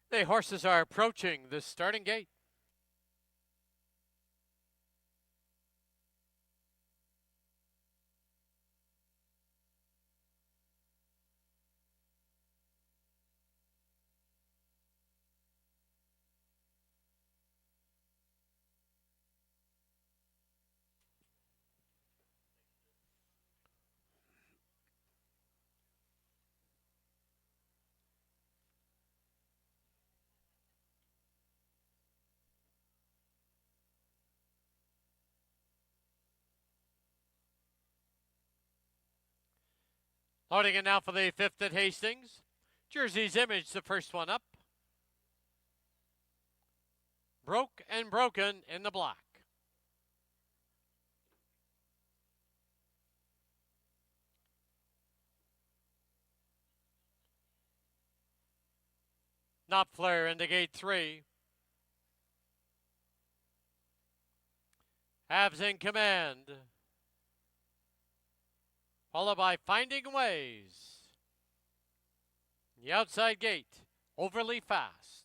The horses are approaching the starting gate. Loading it now for the 5th at Hastings. Jersey's Image, the first one up. Broke and Broken in the black. Knopfler into gate 3. Habs in command. Followed by Finding Ways. The outside gate, Overly Fast.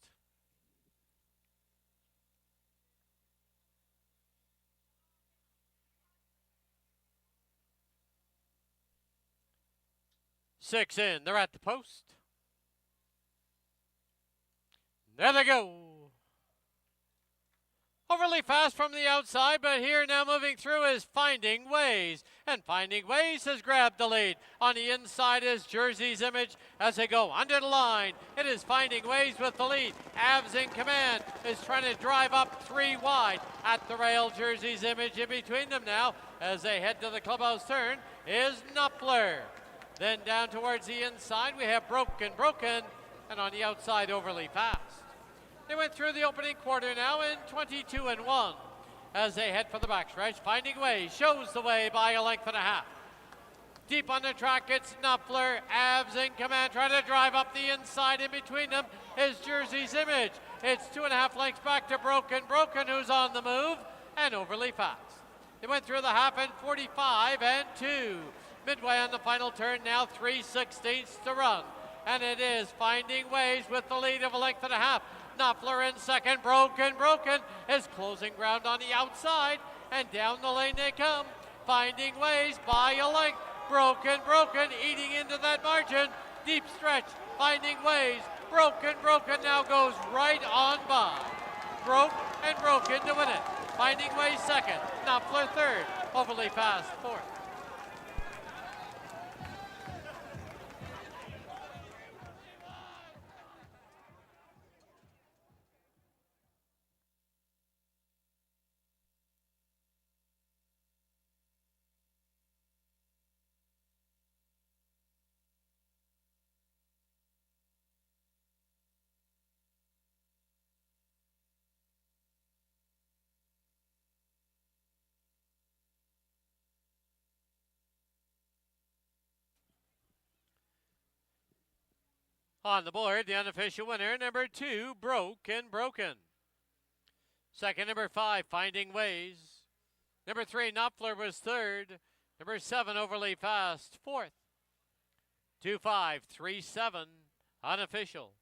Six in, they're at the post. There they go. Overly Fast from the outside, but here now moving through is Finding Ways. And Finding Ways has grabbed the lead. On the inside is Jersey's Image as they go under the line. It is Finding Ways with the lead. Avs in command is trying to drive up 3 wide. At the rail, Jersey's Image in between them now as they head to the clubhouse turn is Knopfler. Then down towards the inside we have Broken, and on the outside Overly Fast. They went through the opening quarter now in 22-1 as they head for the backstretch. Finding Ways shows the way by a length and a half. Deep on the track, it's Knopfler. Avs in command, trying to drive up the inside. In between them is Jersey's Image. It's 2.5 lengths back to Broken, who's on the move, and Overly Fast. They went through the half in 45-2. Midway on the final turn now, 3/16 to run. And it is Finding Ways with the lead of a length and a half. Knopfler in second. Broken is closing ground on the outside, and down the lane they come. Finding Ways by a length. Broken eating into that margin. Deep stretch. Finding Ways. Broken now goes right on by. Broken to win it. Finding Ways second. Knopfler third. Overly Fast fourth. On the board, the unofficial winner, number 2, Broken. Second, number 5, Finding Ways. Number 3, Knopfler was third. Number 7, Overly Fast, fourth. 2-5-3-7, unofficial.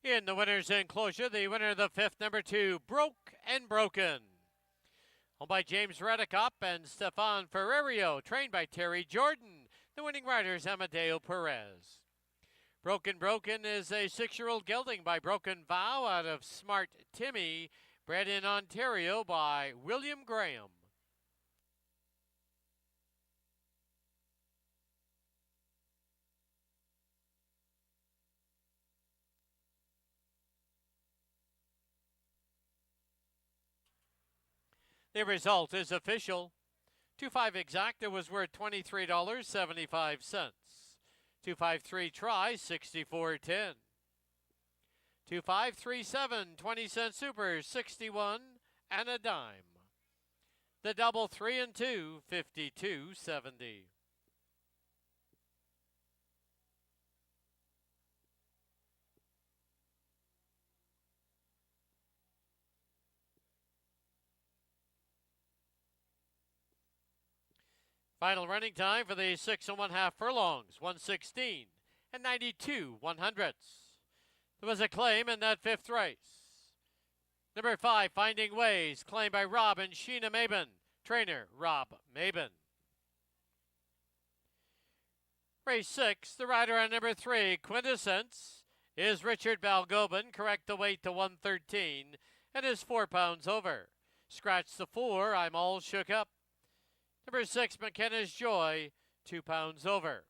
In the winner's enclosure, the winner of the fifth, number 2, Broke and Broken. Owned by James Redicop and Stefan Ferrerio, trained by Terry Jordan. The winning rider is Amadeo Perez. Broken Broken is a 6-year-old gelding by Broken Vow out of Smart Timmy, bred in Ontario by William Graham. The result is official. 2-5 exacta was worth $23.75. 2-5-3 try, $64.10. 2-5-3-7, 20-cent super, 61 and a dime. The double 3 and 2, $52.70. Final running time for the 6 1/2 furlongs, 1:16 and 92 100ths. There was a claim in that fifth race. Number 5, Finding Ways, claimed by Rob and Sheena Maben. Trainer, Rob Maben. Race 6, the rider on number 3, Quintessence, is Richard Balgobin. Correct the weight to 113 and is 4 pounds over. Scratch the 4, I'm All Shook Up. Number 6, McKenna's Joy, 2 pounds over.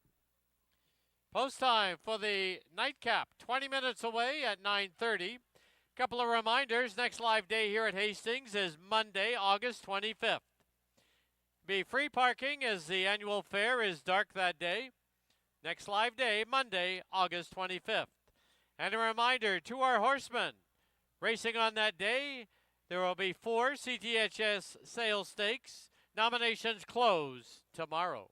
Post time for the nightcap, 20 minutes away at 9:30. Couple of reminders, next live day here at Hastings is Monday, August 25th. Be free parking as the annual fair is dark that day. Next live day, Monday, August 25th. And a reminder to our horsemen, racing on that day, there will be 4 CTHS sales stakes. Nominations close tomorrow.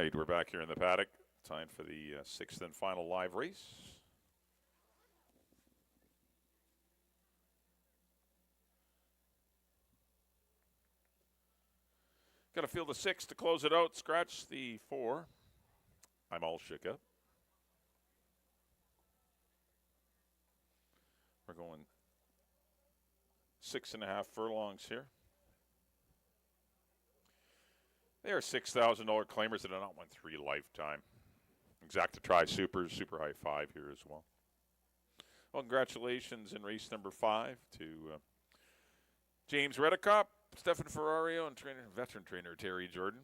right, we're back here in the paddock. Time for the sixth and final live race. Got to field the 6 to close it out. Scratch the 4. I'm all shook up. We're going 6.5 furlongs here. They are $6,000 claimers that have not won 3 lifetime. Exacta Tri Supers, Super High 5 here as well. Well, congratulations in race number 5 to James Redicop, Stefan Ferrario, and veteran trainer Terry Jordan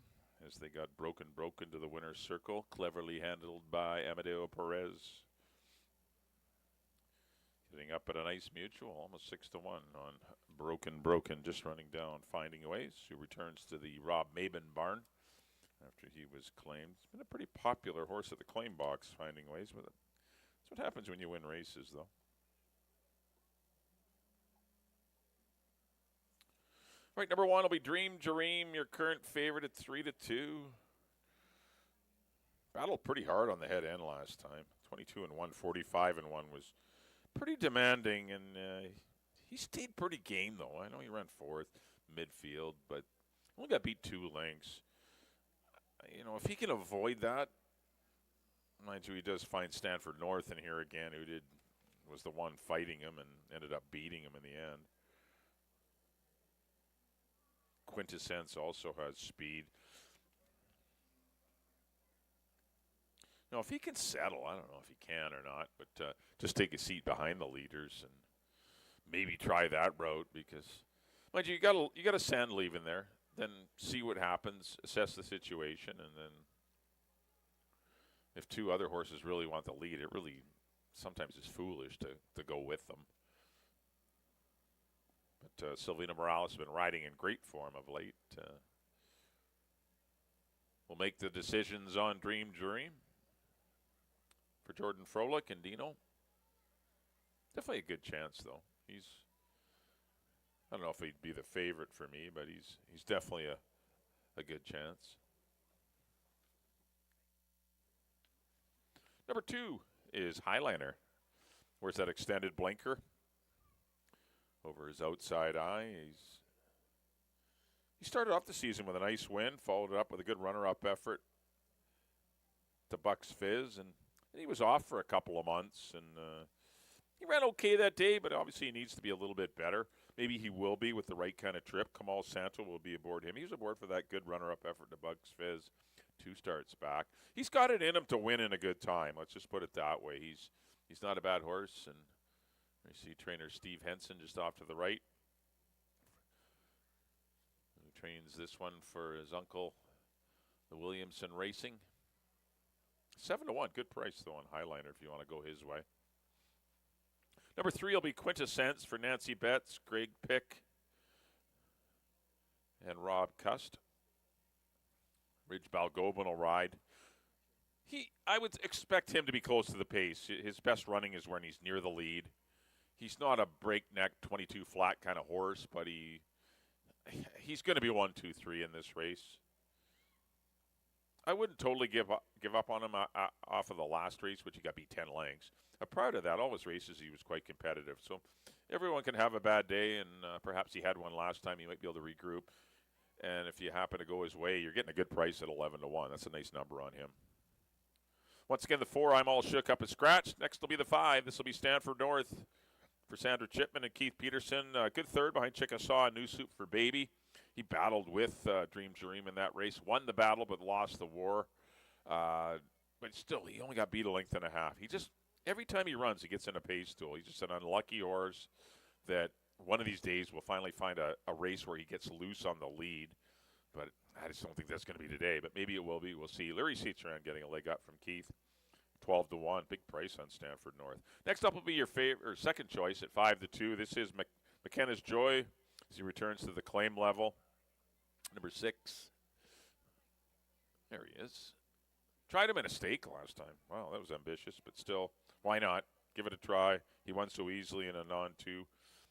as they got broken to the winner's circle, cleverly handled by Amadeo Perez. Getting up at a nice mutual, almost 6-1 on Broken, just running down Finding Ways, who returns to the Rob Maben barn after he was claimed. It's been a pretty popular horse at the claim box, Finding Ways. With it. That's what happens when you win races, though. Right, number 1 will be Dream Jareem, your current favorite at 3-2. Battled pretty hard on the head end last time. 22-1, 45-1 was pretty demanding, and he stayed pretty game, though. I know he ran 4th, midfield, but only got beat 2 lengths. You know, if he can avoid that, mind you, he does find Stanford North in here again, who was the one fighting him and ended up beating him in the end. Quintessence also has speed. Now, if he can settle, I don't know if he can or not, but just take a seat behind the leaders and maybe try that route because, mind you, you got a sand leave in there. Then see what happens, assess the situation, and then if 2 other horses really want the lead, it really sometimes is foolish to go with them. But Silvina Morales has been riding in great form of late. We'll make the decisions on Dream Dream for Jordan Froelich and Dino. Definitely a good chance, though. I don't know if he'd be the favorite for me, but he's definitely a good chance. Number 2 is Highliner. Where's that extended blinker? Over his outside eye. He started off the season with a nice win, followed it up with a good runner-up effort to Bucks Fizz, and he was off for a couple of months, and he ran okay that day, but obviously he needs to be a little bit better. Maybe he will be with the right kind of trip. Kamal Santo will be aboard him. He was aboard for that good runner-up effort to Bucks Fizz 2 starts back. He's got it in him to win in a good time. Let's just put it that way. He's not a bad horse, and you see trainer Steve Henson just off to the right. He trains this one for his uncle, the Williamson Racing. 7-1, good price though on Highliner if you want to go his way. Number 3 will be Quintessence for Nancy Betts, Greg Pick, and Rob Cust. Ridge Balgobin will ride. I would expect him to be close to the pace. His best running is when he's near the lead. He's not a breakneck 22 flat kind of horse, but he's going to be 1, 2, 3 in this race. I wouldn't totally give up on him off of the last race, which he got beat 10 lengths. Prior to that, all his races he was quite competitive. So everyone can have a bad day, and perhaps he had one last time. He might be able to regroup. And if you happen to go his way, you're getting a good price at 11-1. That's a nice number on him. Once again, the 4, I'm all shook up and scratched. Next will be the 5. This will be Stanford North for Sandra Chipman and Keith Peterson. Good third behind Chickasaw and New Soup for Baby. He battled with Dream Jareem in that race. Won the battle but lost the war. But still, he only got beat 1.5 lengths. Every time he runs, he gets in a pace tool. He's just an unlucky horse that one of these days we'll finally find a race where he gets loose on the lead. But I just don't think that's going to be today. But maybe it will be. We'll see. Larry Citroen getting a leg up from Keith. 12-1. Big price on Stanford North. Next up will be your second choice at 5-2. This is McKenna's Joy as he returns to the claim level. Number 6. There he is. Tried him in a stake last time. Wow, that was ambitious, but still, why not? Give it a try. He won so easily in a non-2.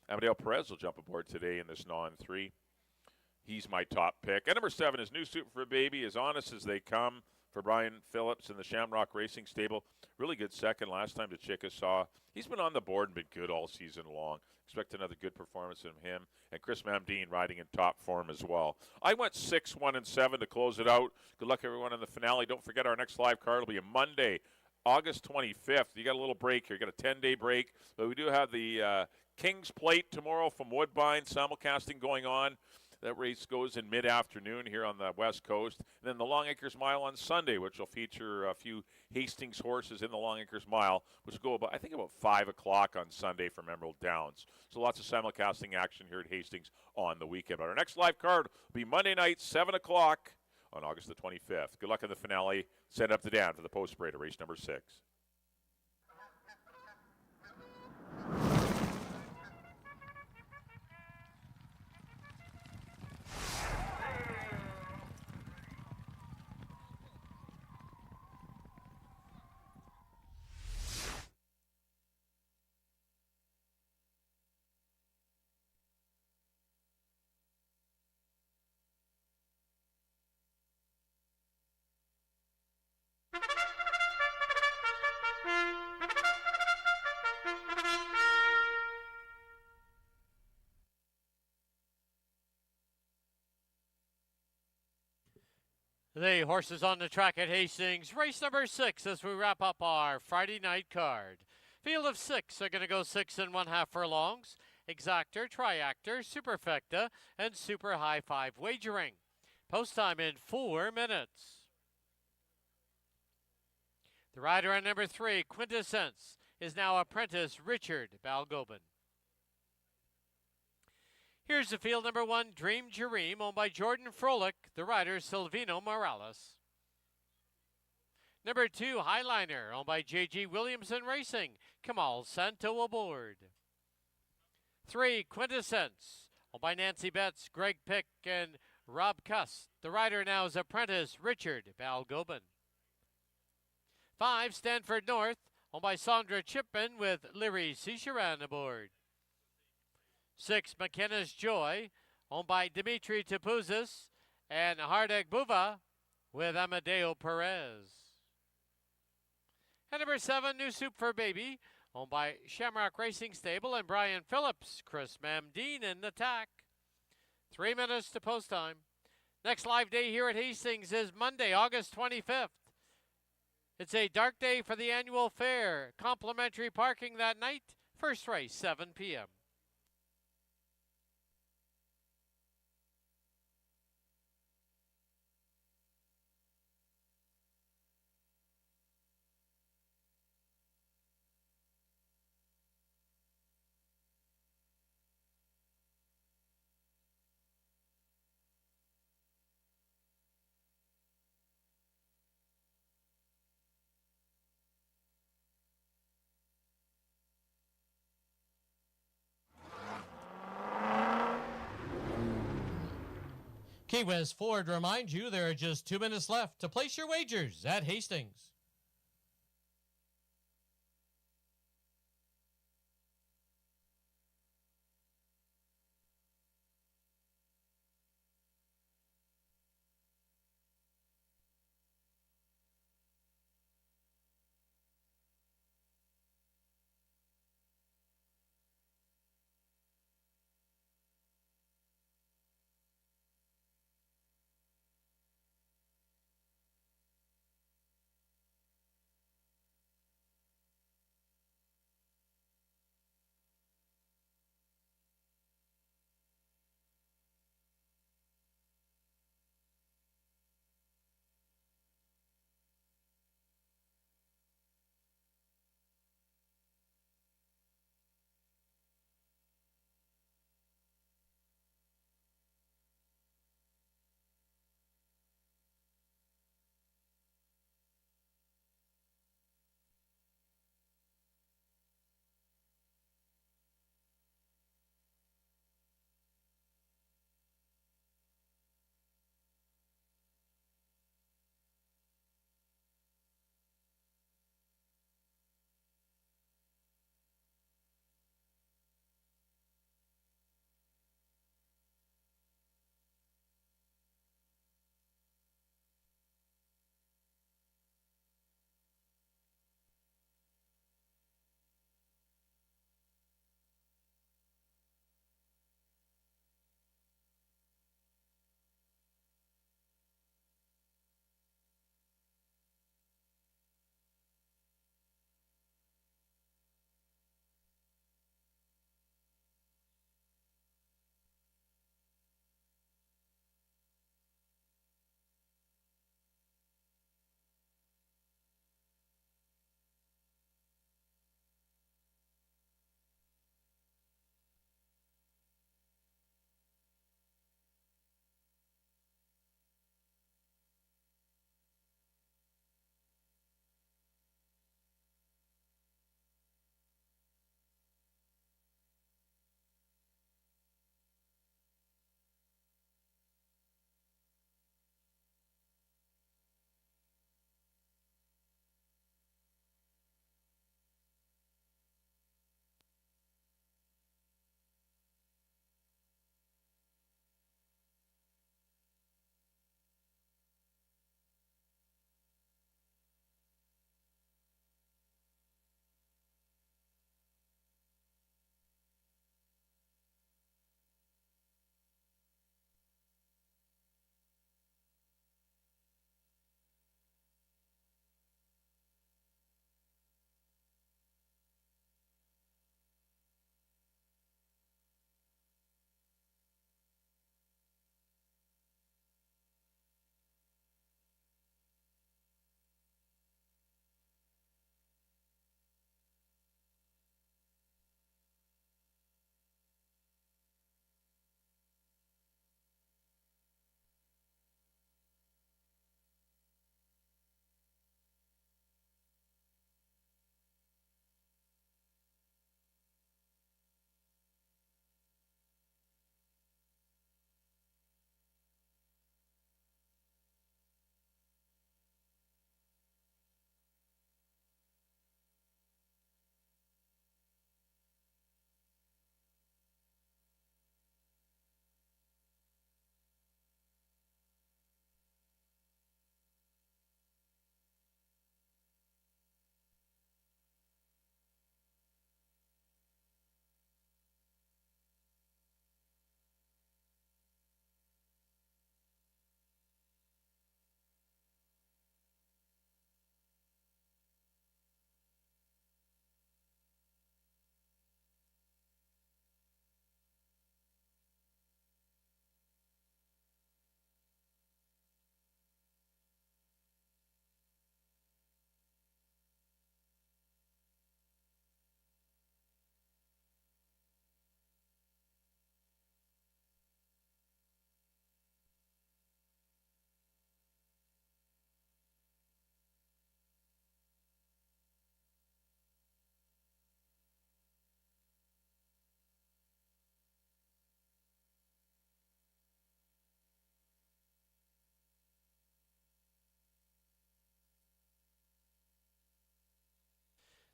Amadeo Perez will jump aboard today in this non-3. He's my top pick. And number 7 is New Soup for a Baby, as honest as they come. for Brian Phillips in the Shamrock Racing Stable. Really good second last time to Chickasaw. He's been on the board and been good all season long. Expect another good performance from him. And Chris Mamdine riding in top form as well. I went 6, 1, and 7 to close it out. Good luck, everyone, in the finale. Don't forget our next live card will be a Monday, August 25th. You got a little break here. You got a 10-day break. But we do have the King's Plate tomorrow from Woodbine. Simulcasting going on. That race goes in mid-afternoon here on the West Coast. And then the Long Acres Mile on Sunday, which will feature a few Hastings horses in the Long Acres Mile, which will go about 5 o'clock on Sunday from Emerald Downs. So lots of simulcasting action here at Hastings on the weekend. But our next live card will be Monday night, 7 o'clock on August the 25th. Good luck in the finale. Send up to Dan for the post parade of race number 6. The horses on the track at Hastings, race number 6 as we wrap up our Friday night card. Field of 6 are going to go 6 1/2 furlongs. Exactor, Triactor, Superfecta, and Super High 5 wagering. Post time in 4 minutes. The rider on number 3, Quintessence, is now apprentice Richard Balgobin. Here's the field number 1, Dream Jareem, owned by Jordan Frolick, the rider Silvino Morales. Number 2, Highliner, owned by J.G. Williamson Racing, Kamal Santo aboard. 3, Quintessence, owned by Nancy Betts, Greg Pick, and Rob Cuss. The rider now is apprentice Richard Balgobin. 5, Stanford North, owned by Sandra Chipman with Larry Cicheran aboard. 6, McKenna's Joy, owned by Dimitri Tapuzis and Hardek Buva with Amadeo Perez. And number 7, New Soup for Baby, owned by Shamrock Racing Stable and Brian Phillips, Chris Mamdine in the tack. 3 minutes to post time. Next live day here at Hastings is Monday, August 25th. It's a dark day for the annual fair. Complimentary parking that night. First race, 7 p.m. Key West Ford reminds you there are just 2 minutes left to place your wagers at Hastings.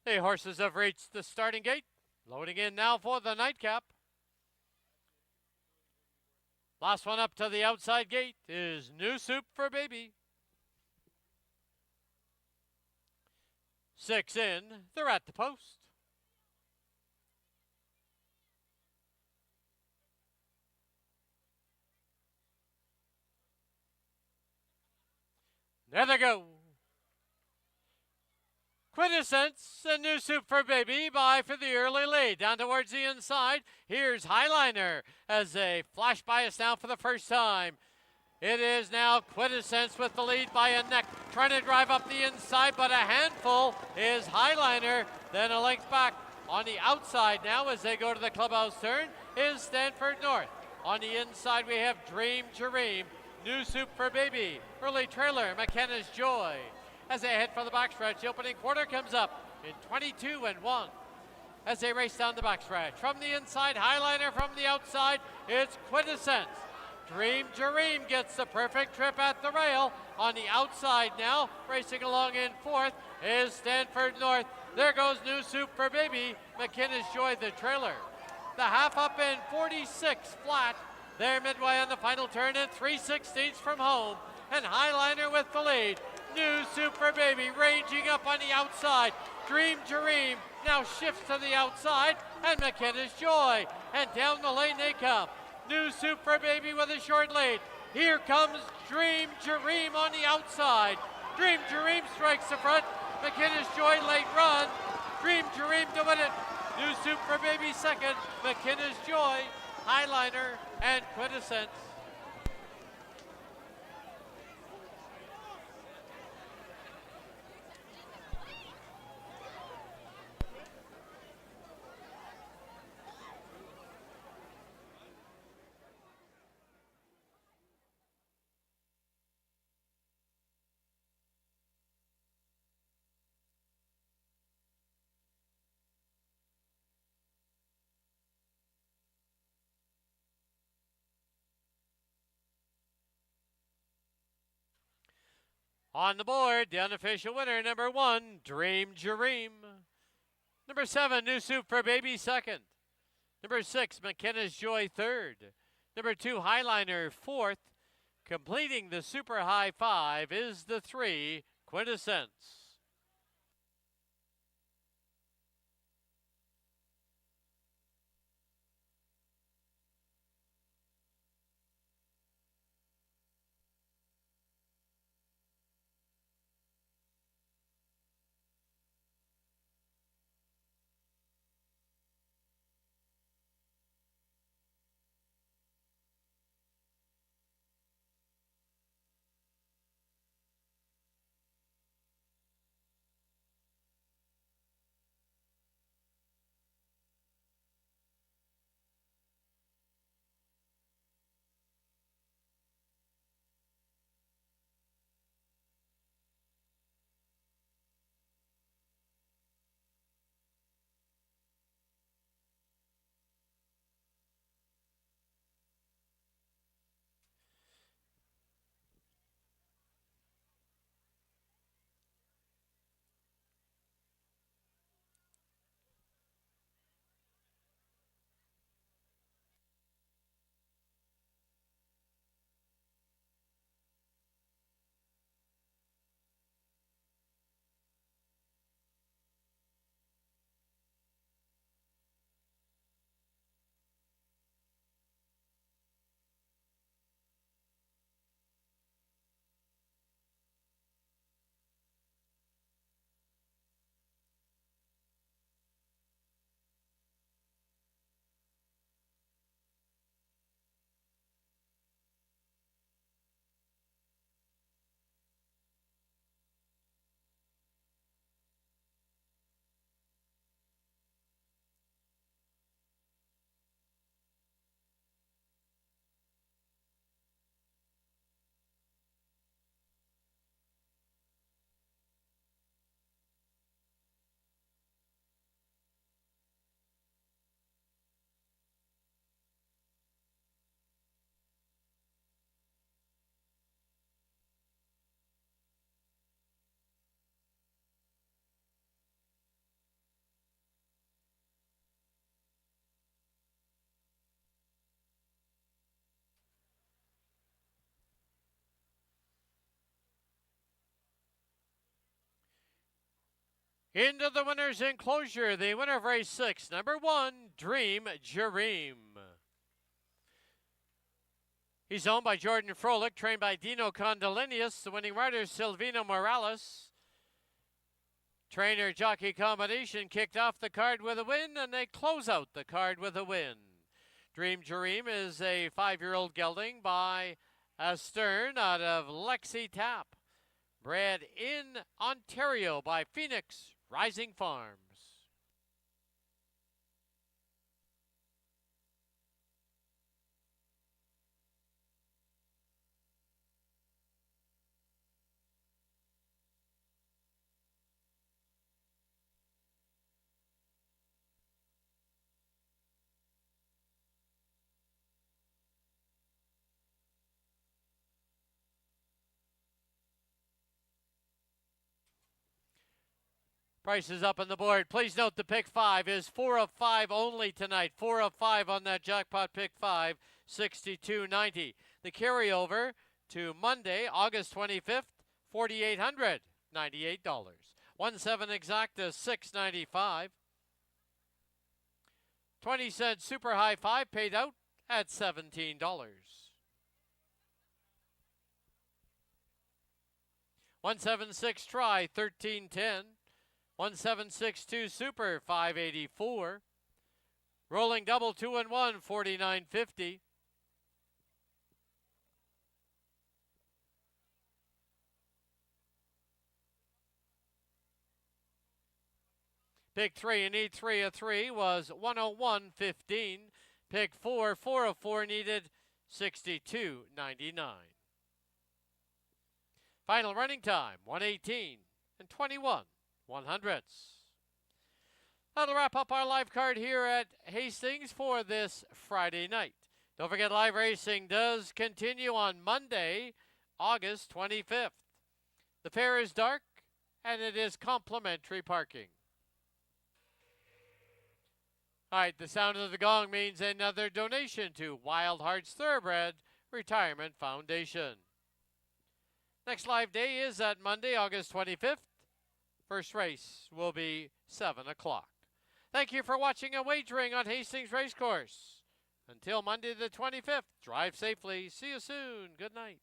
The horses have reached the starting gate. Loading in now for the nightcap. Last one up to the outside gate is New Soup for Baby. 6 in, they're at the post. There they go. Quintessence and New Soup for Baby by for the early lead. Down towards the inside, here's Highliner as they flash by us now for the first time. It is now Quintessence with the lead by a neck, trying to drive up the inside, but a handful is Highliner. Then a length back on the outside now as they go to the clubhouse turn is Stanford North. On the inside we have Dream Jareem, New Soup for Baby, early trailer McKenna's Joy. As they head for the backstretch, the opening quarter comes up in 22 and 1. As they race down the backstretch, from the inside, Highliner, from the outside, it's Quintessence. Dream Jareem gets the perfect trip at the rail. On the outside now, racing along in fourth, is Stanford North. There goes New Soup for Baby, McKenna's Joy, the trailer. The half up in 46 flat. They're midway on the final turn at 3/16 from home. And Highliner with the lead. New Soup for Baby ranging up on the outside. Dream Jareem now shifts to the outside, and McKenna's Joy. And down the lane they come. New Soup for Baby with a short lead. Here comes Dream Jareem on the outside. Dream Jareem strikes the front. McKenna's Joy late run. Dream Jareem to win it. New Soup for Baby second. McKenna's Joy, Highliner, and Quintessence. On the board, the unofficial winner, number 1, Dream Jareem. Number 7, New Soup for Baby, second. Number 6, McKenna's Joy, third. Number 2, Highliner, fourth. Completing the super high 5 is the 3, Quintessence. Into the winner's enclosure, the winner of race 6, number 1, Dream Jareem. He's owned by Jordan Froelich, trained by Dino Condolinius. The winning rider, Silvino Morales. Trainer-jockey combination kicked off the card with a win, and they close out the card with a win. Dream Jareem is a 5-year-old gelding by Astern out of Lexi Tap. Bred in Ontario by Phoenix Rising Farms. Prices up on the board. Please note the pick 5 is 4 of 5 only tonight. 4 of 5 on that jackpot pick 5, $62.90. The carryover to Monday, August 25th, $4,898. 1/7 exacta, $6.95. 20-cent super high 5 paid out at $17. 176 try, $13.10. 1762 super, $5.84. Rolling double 2 and 1, $49.50. Pick 3, you need 3 of 3 was 101.15. Pick 4, 4 of 4 needed, $62.99. Final running time, 1:18 and 21/100ths. That'll wrap up our live card here at Hastings for this Friday night. Don't forget, live racing does continue on Monday, August 25th. The fair is dark and it is complimentary parking. All right, the sound of the gong means another donation to Wild Hearts Thoroughbred Retirement Foundation. Next live day is at Monday, August 25th. First race will be 7 o'clock. Thank you for watching and wagering on Hastings Racecourse. Until Monday the 25th, drive safely. See you soon. Good night.